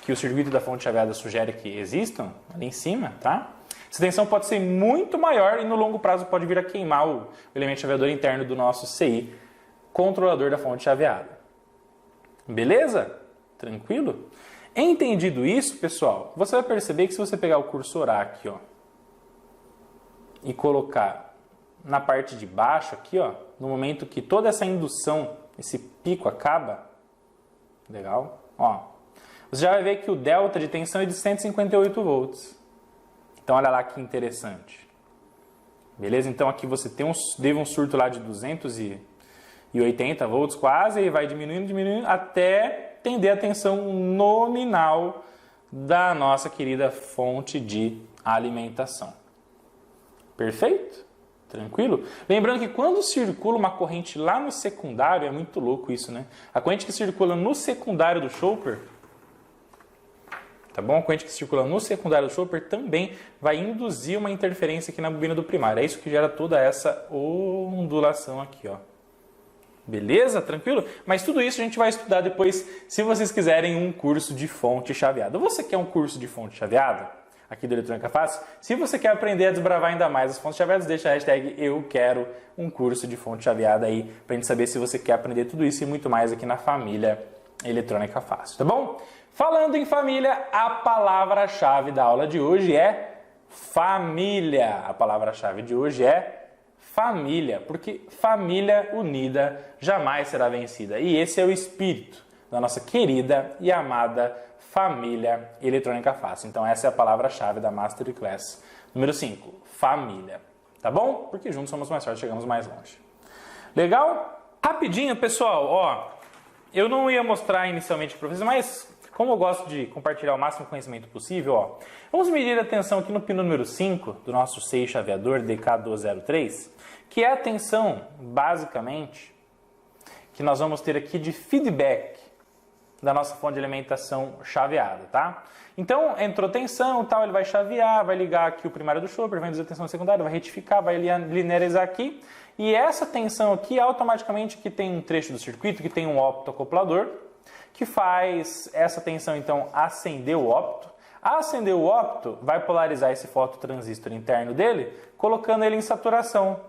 que o circuito da fonte chaveada sugere que existam, ali em cima, tá? Essa tensão pode ser muito maior e no longo prazo pode vir a queimar o elemento chaveador interno do nosso CI, controlador da fonte chaveada. Beleza? Tranquilo? Entendido isso, pessoal, você vai perceber que se você pegar o cursor A aqui, ó, e colocar na parte de baixo aqui, ó, no momento que toda essa indução, esse pico acaba, legal? Ó, você já vai ver que o delta de tensão é de 158 volts. Então, olha lá que interessante. Beleza? Então aqui você teve um surto lá de 280 volts quase, e vai diminuindo, diminuindo, até tender a tensão nominal da nossa querida fonte de alimentação. Perfeito? Tranquilo? Lembrando que quando circula uma corrente lá no secundário, é muito louco isso, né? A corrente que circula no secundário do chopper, tá bom? A corrente que circula no secundário do chopper também vai induzir uma interferência aqui na bobina do primário. É isso que gera toda essa ondulação aqui, ó. Beleza? Tranquilo? Mas tudo isso a gente vai estudar depois, se vocês quiserem um curso de fonte chaveada. Você quer um curso de fonte chaveada? Aqui do Eletrônica Fácil? Se você quer aprender a desbravar ainda mais as fontes chaveadas, deixa a hashtag eu quero um curso de fonte chaveada aí, pra gente saber se você quer aprender tudo isso e muito mais aqui na família Eletrônica Fácil, tá bom? Falando em família, a palavra-chave da aula de hoje é família. A palavra-chave de hoje é família, porque família unida jamais será vencida. E esse é o espírito da nossa querida e amada família Eletrônica Fácil. Então essa é a palavra-chave da Masterclass número 5, família. Tá bom? Porque juntos somos mais fortes, chegamos mais longe. Legal? Rapidinho, pessoal, ó, eu não ia mostrar inicialmente para vocês, mas como eu gosto de compartilhar o máximo conhecimento possível, ó, vamos medir a tensão aqui no pino número 5 do nosso 6 chaveador DK1203, que é a tensão, basicamente, que nós vamos ter aqui de feedback da nossa fonte de alimentação chaveada, tá? Então, entrou tensão e tal, ele vai chavear, vai ligar aqui o primário do chopper, vai induzir a tensão secundária, vai retificar, vai linearizar aqui, e essa tensão aqui, automaticamente, que tem um trecho do circuito, que tem um optoacoplador, que faz essa tensão, então, acender o opto. Acender o opto vai polarizar esse fototransistor interno dele, colocando ele em saturação.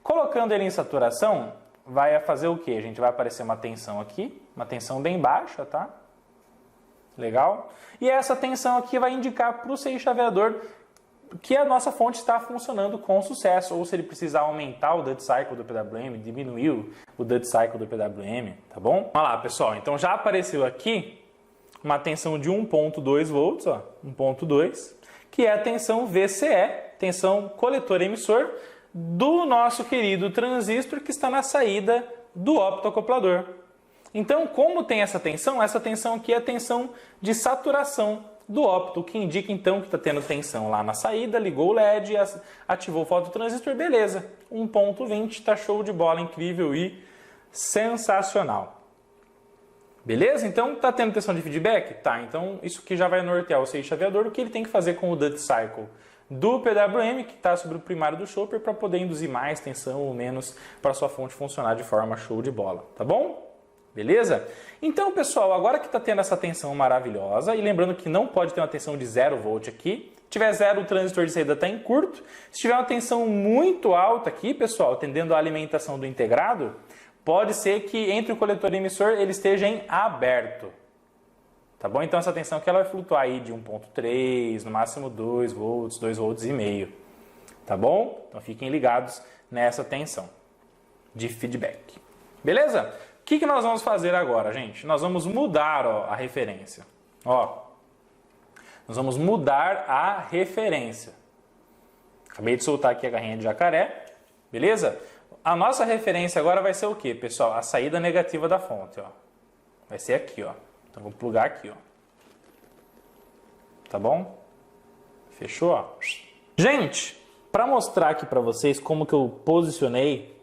Colocando ele em saturação, vai fazer o quê? A gente vai aparecer uma tensão aqui, uma tensão bem baixa, tá? Legal? E essa tensão aqui vai indicar para o CI chaveador que a nossa fonte está funcionando com sucesso, ou se ele precisar aumentar o duty cycle do PWM, diminuir o duty cycle do PWM, tá bom? Olha lá, pessoal, então já apareceu aqui uma tensão de 1.2 volts, ó, 1.2, que é a tensão VCE, tensão coletor-emissor, do nosso querido transistor que está na saída do optoacoplador. Então, como tem essa tensão aqui é a tensão de saturação do opto, que indica então que está tendo tensão lá na saída, ligou o LED, ativou o fototransistor, beleza. 1.20, está show de bola, incrível e sensacional. Beleza? Então, está tendo tensão de feedback? Tá, então isso aqui já vai nortear o CI chaveador, o que ele tem que fazer com o duty cycle do PWM, que está sobre o primário do chopper, para poder induzir mais tensão ou menos para a sua fonte funcionar de forma show de bola, tá bom? Beleza? Então, pessoal, agora que está tendo essa tensão maravilhosa, e lembrando que não pode ter uma tensão de 0 volt aqui, se tiver 0, o transistor de saída está em curto. Se tiver uma tensão muito alta aqui, pessoal, tendendo a alimentação do integrado, pode ser que entre o coletor e o emissor ele esteja em aberto. Tá bom? Então, essa tensão aqui ela vai flutuar aí de 1.3, no máximo 2 volts, 2 volts e meio. Tá bom? Então, fiquem ligados nessa tensão de feedback. Beleza? O que nós vamos fazer agora, gente? Nós vamos mudar, ó, a referência. Ó, nós vamos mudar a referência. Acabei de soltar aqui a garrinha de jacaré, beleza? A nossa referência agora vai ser o quê, pessoal? A saída negativa da fonte, ó. Vai ser aqui, ó. Então, vou plugar aqui, ó. Tá bom? Fechou, ó. Gente, para mostrar aqui para vocês como que eu posicionei,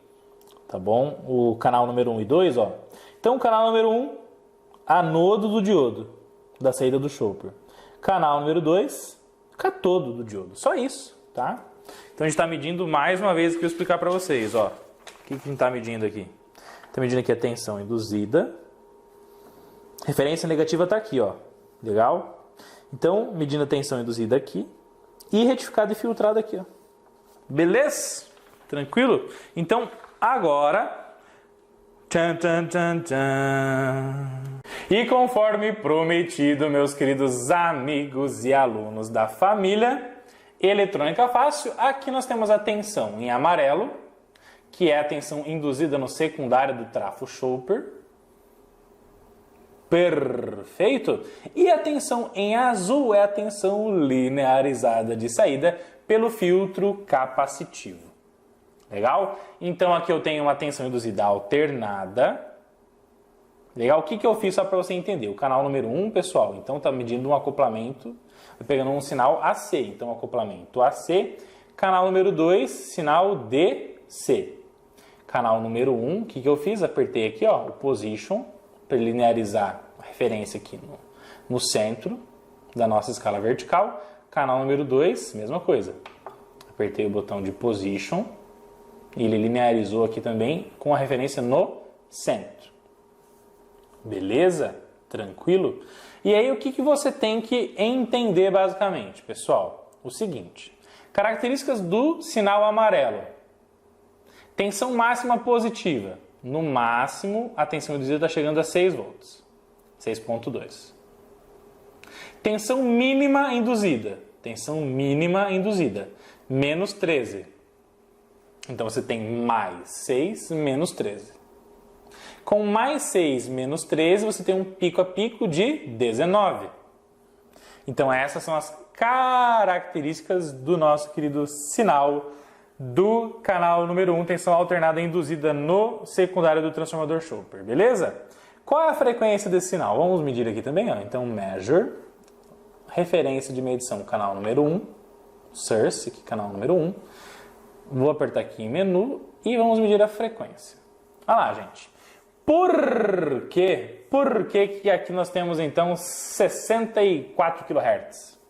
tá bom? O canal número 1 e 2, ó. Então, o canal número 1, anodo do diodo, da saída do chopper. Canal número 2, catodo do diodo. Só isso, tá? Então, a gente está medindo mais uma vez o que eu explicar para vocês, ó. O que a gente está medindo aqui? Está medindo aqui a tensão induzida. Referência negativa está aqui, ó. Legal? Então, medindo a tensão induzida aqui. E retificada e filtrada aqui, ó. Beleza? Tranquilo? Então, agora... Tchan, tchan, tchan, tchan. E conforme prometido, meus queridos amigos e alunos da família Eletrônica Fácil, aqui nós temos a tensão em amarelo, que é a tensão induzida no secundário do trafo chopper. Perfeito! E a tensão em azul é a tensão linearizada de saída pelo filtro capacitivo. Legal? Então aqui eu tenho uma tensão induzida alternada. Legal? O que eu fiz só para você entender? O canal número 1, pessoal, então está medindo um acoplamento, pegando um sinal AC. Então, acoplamento AC. Canal número 2, sinal DC. Canal número 1, o que eu fiz? Apertei aqui, ó, o position, para linearizar a referência aqui no centro da nossa escala vertical. Canal número 2, mesma coisa. Apertei o botão de position e ele linearizou aqui também com a referência no centro. Beleza? Tranquilo? E aí o que você tem que entender basicamente, pessoal? O seguinte, características do sinal amarelo. Tensão máxima positiva. No máximo, a tensão induzida está chegando a 6 volts. 6.2. Tensão mínima induzida. Tensão mínima induzida. Menos 13. Então você tem mais 6, menos 13. Com mais 6 menos 13, você tem um pico a pico de 19. Então essas são as características do nosso querido sinal do canal número 1, tensão alternada induzida no secundário do transformador Chopper, beleza? Qual é a frequência desse sinal? Vamos medir aqui também, ó. Então measure, referência de medição, canal número 1, source, aqui canal número 1. Vou apertar aqui em menu e vamos medir a frequência. Olha lá, gente. Por quê? Por que aqui nós temos então 64 kHz?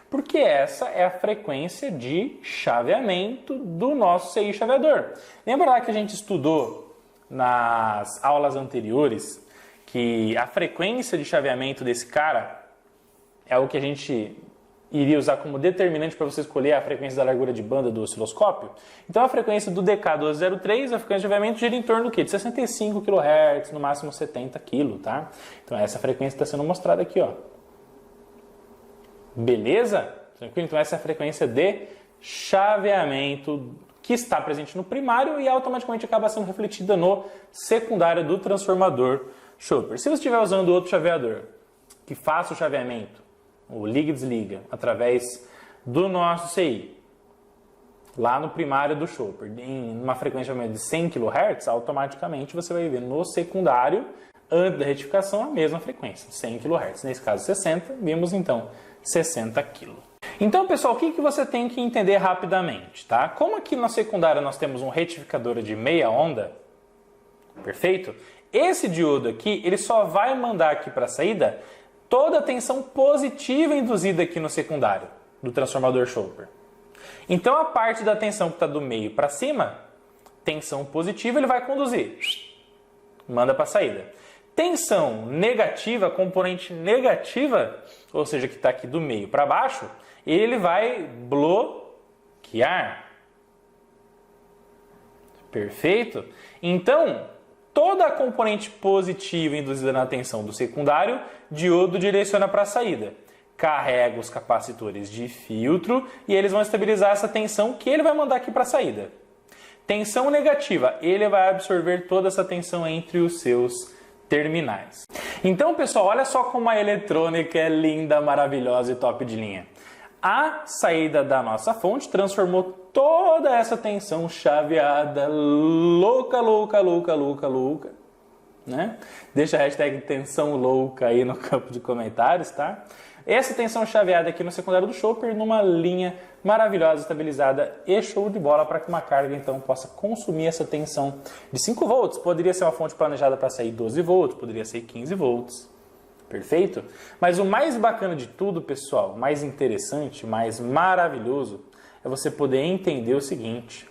Porque essa é a frequência de chaveamento do nosso CI chaveador. Lembra lá que a gente estudou nas aulas anteriores que a frequência de chaveamento desse cara é o que a gente iria usar como determinante para você escolher a frequência da largura de banda do osciloscópio? Então a frequência do DK1203, a frequência de chaveamento gira em torno do quê? De 65 kHz, no máximo 70 kg, tá? Então essa frequência está sendo mostrada aqui, ó. Beleza? Tranquilo? Então essa é a frequência de chaveamento que está presente no primário e automaticamente acaba sendo refletida no secundário do transformador Chopper. Se você estiver usando outro chaveador que faça o chaveamento, o liga e desliga, através do nosso CI, lá no primário do Chopper, em uma frequência de 100 kHz, automaticamente você vai ver no secundário, antes da retificação, a mesma frequência, 100 kHz. Nesse caso 60, vimos então 60 kg. Então, pessoal, o que você tem que entender rapidamente, tá? Como aqui na secundária nós temos um retificador de meia onda, perfeito? Esse diodo aqui, ele só vai mandar aqui para a saída toda a tensão positiva induzida aqui no secundário do transformador Chopper. Então a parte da tensão que está do meio para cima, tensão positiva, ele vai conduzir, manda para a saída. Tensão negativa, componente negativa, ou seja, que está aqui do meio para baixo, ele vai bloquear. Perfeito? Então, toda a componente positiva induzida na tensão do secundário, diodo direciona para a saída. Carrega os capacitores de filtro e eles vão estabilizar essa tensão que ele vai mandar aqui para a saída. Tensão negativa, ele vai absorver toda essa tensão entre os seus terminais. Então, pessoal, olha só como a eletrônica é linda, maravilhosa e top de linha. A saída da nossa fonte transformou toda essa tensão chaveada, louca, né? Deixa a hashtag tensão louca aí no campo de comentários, tá? Essa tensão chaveada aqui no secundário do Chopper numa linha maravilhosa, estabilizada e show de bola para que uma carga então possa consumir essa tensão de 5 volts. Poderia ser uma fonte planejada para sair 12 volts, poderia ser 15 volts. Perfeito? Mas o mais bacana de tudo, pessoal, mais interessante, mais maravilhoso, é você poder entender o seguinte,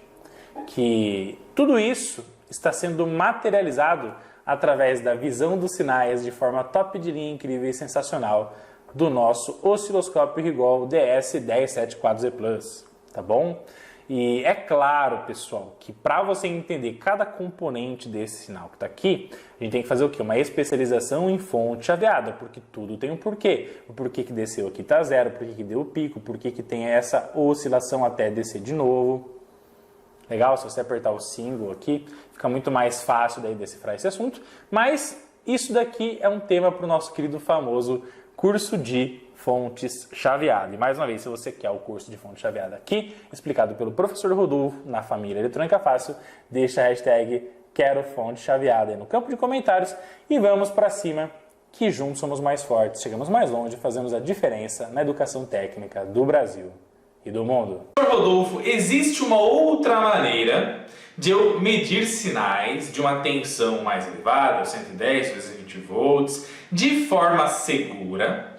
que tudo isso está sendo materializado através da visão dos sinais de forma top de linha, incrível e sensacional do nosso osciloscópio Rigol DS1074Z Plus, tá bom? E é claro, pessoal, que para você entender cada componente desse sinal que está aqui, a gente tem que fazer o quê? Uma especialização em fonte chaveada, porque tudo tem um porquê. O porquê que desceu aqui está zero, porquê que deu o pico, porquê que tem essa oscilação até descer de novo. Legal? Se você apertar o símbolo aqui, fica muito mais fácil daí decifrar esse assunto. Mas isso daqui é um tema para o nosso querido famoso curso de fontes chaveadas. E mais uma vez, se você quer o curso de fonte chaveada aqui, explicado pelo professor Rodolfo na família Eletrônica Fácil, deixa a hashtag Quero Fonte Chaveada aí no campo de comentários e vamos para cima, que juntos somos mais fortes, chegamos mais longe, fazemos a diferença na educação técnica do Brasil e do mundo. Professor Rodolfo, existe uma outra maneira de eu medir sinais de uma tensão mais elevada, 110, 220 volts, de forma segura,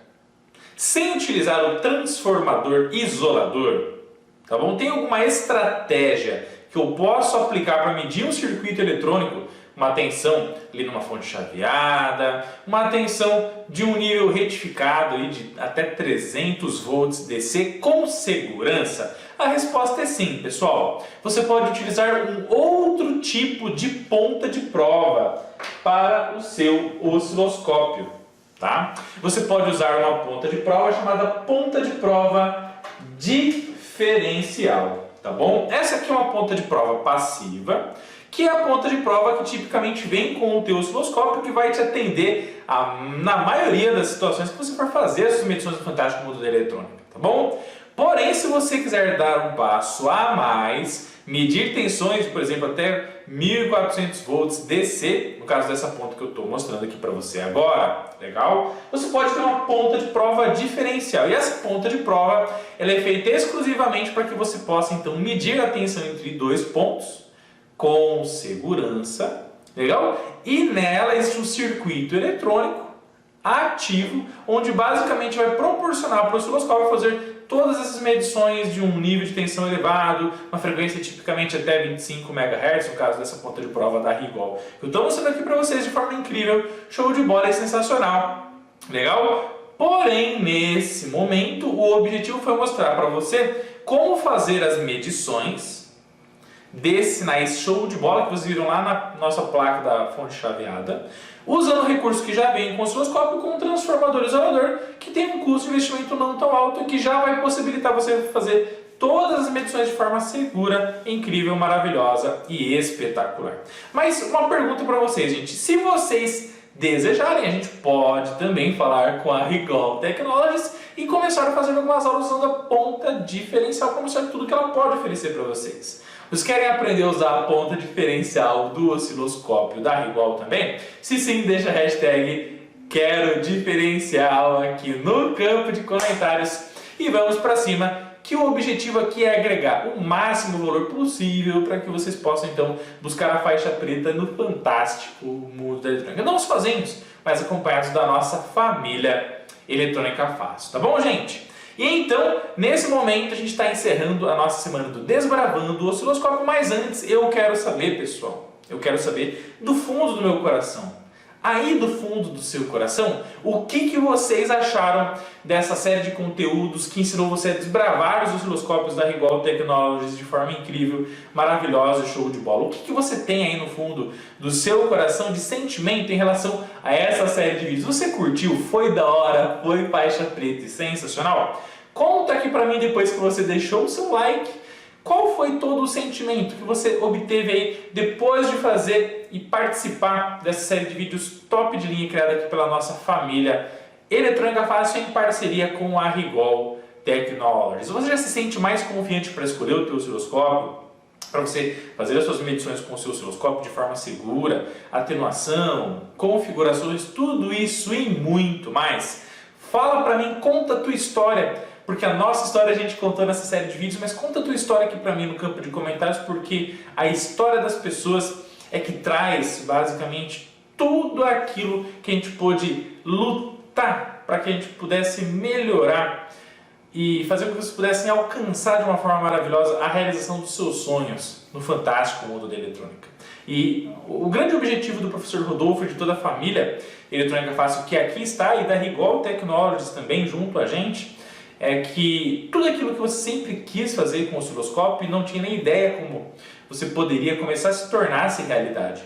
sem utilizar o transformador isolador, tá bom? Tem alguma estratégia que eu posso aplicar para medir um circuito eletrônico, uma tensão ali numa fonte chaveada, uma tensão de um nível retificado aí de até 300 volts DC com segurança? A resposta é sim, pessoal. Você pode utilizar um outro tipo de ponta de prova para o seu osciloscópio. Tá? Você pode usar uma ponta de prova chamada ponta de prova diferencial, tá bom? Essa aqui é uma ponta de prova passiva, que é a ponta de prova que tipicamente vem com o teu osciloscópio, que vai te atender na maioria das situações que você for fazer as suas medições do Fantástico Mundo da Eletrônica, tá bom? Porém, se você quiser dar um passo a mais, medir tensões, por exemplo, até 1400 volts DC, no caso dessa ponta que eu estou mostrando aqui para você agora, legal? Você pode ter uma ponta de prova diferencial. E essa ponta de prova ela é feita exclusivamente para que você possa então medir a tensão entre dois pontos com segurança, legal? E nela existe um circuito eletrônico ativo, onde basicamente vai proporcionar para o osciloscópio fazer todas essas medições de um nível de tensão elevado, uma frequência tipicamente até 25 MHz, no caso dessa ponta de prova da Rigol. Eu estou mostrando aqui para vocês de forma incrível, show de bola, é sensacional, legal? Porém, nesse momento, o objetivo foi mostrar para você como fazer as medições desses sinais show de bola que vocês viram lá na nossa placa da fonte chaveada, usando recursos que já vem com o osciloscópio, com um transformador isolador que tem um custo de investimento não tão alto e que já vai possibilitar você fazer todas as medições de forma segura, incrível, maravilhosa e espetacular. Mas uma pergunta para vocês, gente. Se vocês desejarem, a gente pode também falar com a Rigol Technologies e começar a fazer algumas aulas usando a ponta diferencial, como mostrando tudo que ela pode oferecer para vocês. Vocês querem aprender a usar a ponta diferencial do osciloscópio da Rigol também? Se sim, deixa a hashtag Quero Diferencial aqui no campo de comentários e vamos para cima, que o objetivo aqui é agregar o máximo valor possível para que vocês possam então buscar a faixa preta no fantástico mundo da eletrônica. Não sozinhos, mas acompanhados da nossa família Eletrônica Fácil, tá bom, gente? E então, nesse momento, a gente está encerrando a nossa semana do Desbravando o Osciloscópio, mas antes eu quero saber, pessoal, eu quero saber do fundo do meu coração, aí do fundo do seu coração, o que vocês acharam dessa série de conteúdos que ensinou você a desbravar os osciloscópios da Rigol Technologies de forma incrível, maravilhosa, show de bola. O que você tem aí no fundo do seu coração de sentimento em relação a essa série de vídeos? Você curtiu? Foi da hora? Foi faixa preta e sensacional? Conta aqui pra mim depois que você deixou o seu like. Qual foi todo o sentimento que você obteve aí depois de fazer e participar dessa série de vídeos top de linha criada aqui pela nossa família Eletrônica Fácil em parceria com a Rigol Technologies? Você já se sente mais confiante para escolher o teu osciloscópio? Para você fazer as suas medições com o seu osciloscópio de forma segura, atenuação, configurações, tudo isso e muito mais? Fala para mim, conta a tua história. Porque a nossa história a gente contou nessa série de vídeos, mas conta a tua história aqui pra mim no campo de comentários, porque a história das pessoas é que traz basicamente tudo aquilo que a gente pôde lutar para que a gente pudesse melhorar e fazer com que vocês pudessem alcançar de uma forma maravilhosa a realização dos seus sonhos no fantástico mundo da eletrônica. E o grande objetivo do professor Rodolfo e de toda a família Eletrônica Fácil, que aqui está, e da Rigol Technologies também junto a gente, é que tudo aquilo que você sempre quis fazer com o osciloscópio e não tinha nem ideia como você poderia começar a se tornar-se realidade.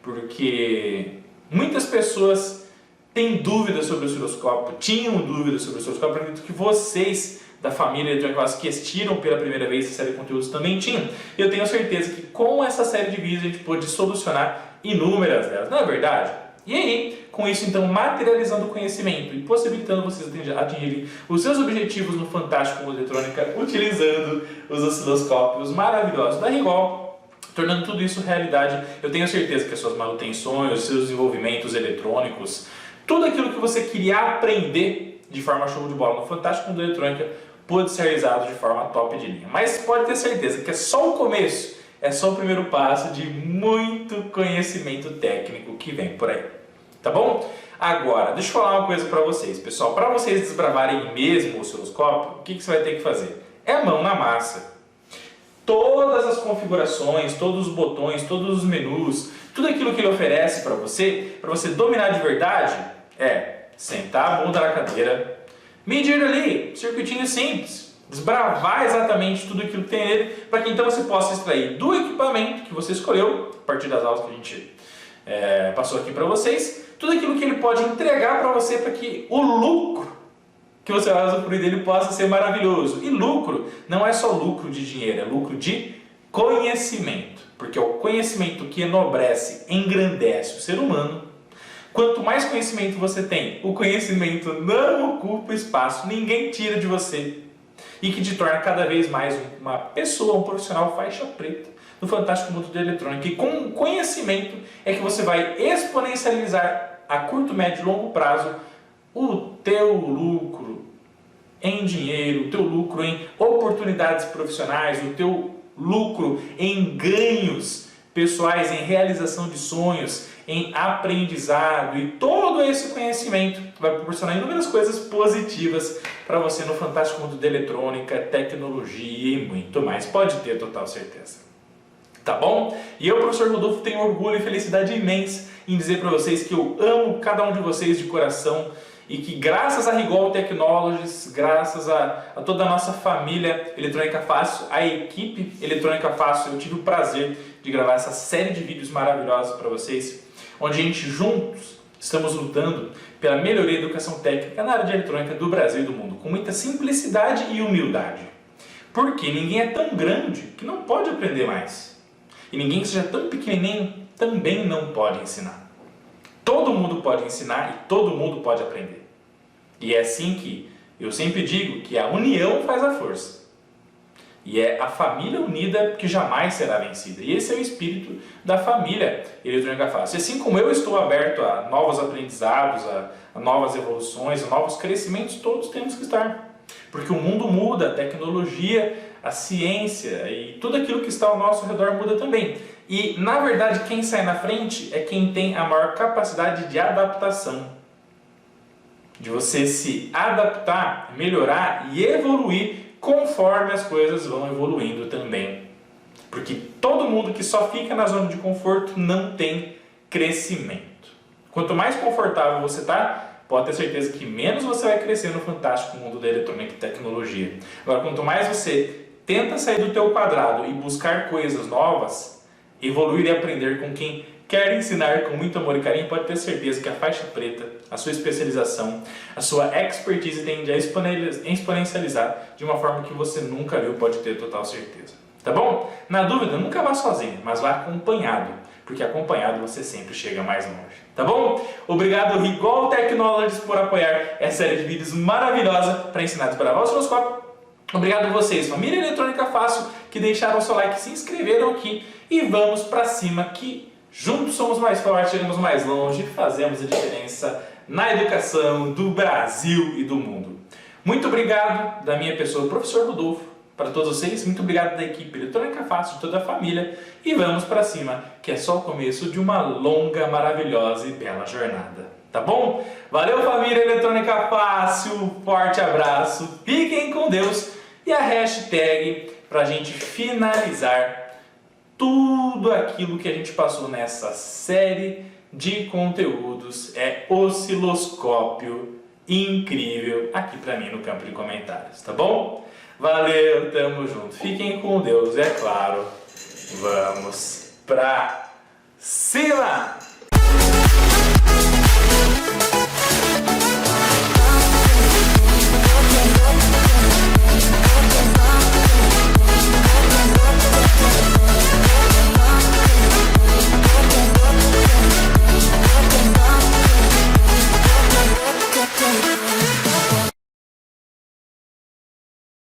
Porque muitas pessoas têm dúvidas sobre o osciloscópio, tinham dúvidas sobre o osciloscópio, acredito que vocês da família Eletrônica Fácil que assistiram pela primeira vez essa série de conteúdos também tinham. E eu tenho certeza que com essa série de vídeos a gente pôde solucionar inúmeras delas, não é verdade? E aí, com isso então materializando o conhecimento e possibilitando vocês atingirem os seus objetivos no Fantástico Mundo Eletrônica utilizando os osciloscópios maravilhosos da Rigol, tornando tudo isso realidade. Eu tenho certeza que as suas manutenções, os seus desenvolvimentos eletrônicos, tudo aquilo que você queria aprender de forma show de bola no Fantástico Mundo Eletrônica pode ser realizado de forma top de linha. Mas pode ter certeza que é só o começo, é só o primeiro passo de muito conhecimento técnico que vem por aí. Tá bom? Agora, deixa eu falar uma coisa para vocês, pessoal. Para vocês desbravarem mesmo o osciloscópio, o que você vai ter que fazer? É mão na massa. Todas as configurações, todos os botões, todos os menus, tudo aquilo que ele oferece para você dominar de verdade, é sentar a bunda na cadeira, medir ali, circuitinho simples, desbravar exatamente tudo aquilo que tem nele, para que então você possa extrair do equipamento que você escolheu, a partir das aulas que a gente passou aqui para vocês, tudo aquilo que ele pode entregar para você, para que o lucro que você vai usufruir dele possa ser maravilhoso. E lucro não é só lucro de dinheiro, é lucro de conhecimento, porque é o conhecimento que enobrece, engrandece o ser humano. Quanto mais conhecimento você tem, o conhecimento não ocupa espaço, ninguém tira de você, e que te torna cada vez mais uma pessoa, um profissional faixa preta no fantástico mundo da eletrônica. E com conhecimento é que você vai exponencializar a curto, médio e longo prazo o teu lucro em dinheiro, o teu lucro em oportunidades profissionais, o teu lucro em ganhos pessoais, em realização de sonhos, em aprendizado, e todo esse conhecimento vai proporcionar inúmeras coisas positivas para você no fantástico mundo da eletrônica, tecnologia e muito mais. Pode ter total certeza. Tá bom? E eu, professor Rodolfo, tenho orgulho e felicidade imensa em dizer para vocês que eu amo cada um de vocês de coração e que graças a Rigol Technologies, graças a toda a nossa família Eletrônica Fácil, a equipe Eletrônica Fácil, eu tive o prazer de gravar essa série de vídeos maravilhosos para vocês, onde a gente juntos estamos lutando pela melhoria da educação técnica na área de eletrônica do Brasil e do mundo, com muita simplicidade e humildade. Porque ninguém é tão grande que não pode aprender mais. E ninguém que seja tão pequenininho também não pode ensinar. Todo mundo pode ensinar e todo mundo pode aprender. E é assim que eu sempre digo que a união faz a força. E é a família unida que jamais será vencida. E esse é o espírito da família Eletrônica Fácil. E assim como eu estou aberto a novos aprendizados, a novas evoluções, a novos crescimentos, todos temos que estar. Porque o mundo muda, a tecnologia, a ciência e tudo aquilo que está ao nosso redor muda também. E, na verdade, quem sai na frente é quem tem a maior capacidade de adaptação. De você se adaptar, melhorar e evoluir conforme as coisas vão evoluindo também. Porque todo mundo que só fica na zona de conforto não tem crescimento. Quanto mais confortável você está, pode ter certeza que menos você vai crescer no fantástico mundo da eletrônica e tecnologia. Agora, quanto mais você tenta sair do teu quadrado e buscar coisas novas, evoluir e aprender com quem quer ensinar com muito amor e carinho, pode ter certeza que a faixa preta, a sua especialização, a sua expertise tende a exponencializar de uma forma que você nunca viu, pode ter total certeza. Tá bom? Na dúvida, nunca vá sozinho, mas vá acompanhado, porque acompanhado você sempre chega mais longe. Tá bom? Obrigado, Rigol Technologies, por apoiar essa série de vídeos maravilhosa para ensinar a desbravar o osciloscópio. Obrigado a vocês, família Eletrônica Fácil, que deixaram o seu like, se inscreveram aqui e vamos para cima que juntos somos mais fortes, chegamos mais longe e fazemos a diferença na educação do Brasil e do mundo. Muito obrigado da minha pessoa, professor Rodolfo, para todos vocês. Muito obrigado da equipe Eletrônica Fácil, de toda a família. E vamos para cima, que é só o começo de uma longa, maravilhosa e bela jornada. Tá bom? Valeu, família Eletrônica Fácil. Forte abraço. Fiquem com Deus. E a hashtag para a gente finalizar tudo aquilo que a gente passou nessa série de conteúdos é osciloscópio incrível aqui para mim no campo de comentários, tá bom? Valeu, tamo junto. Fiquem com Deus, é claro. Vamos pra cima!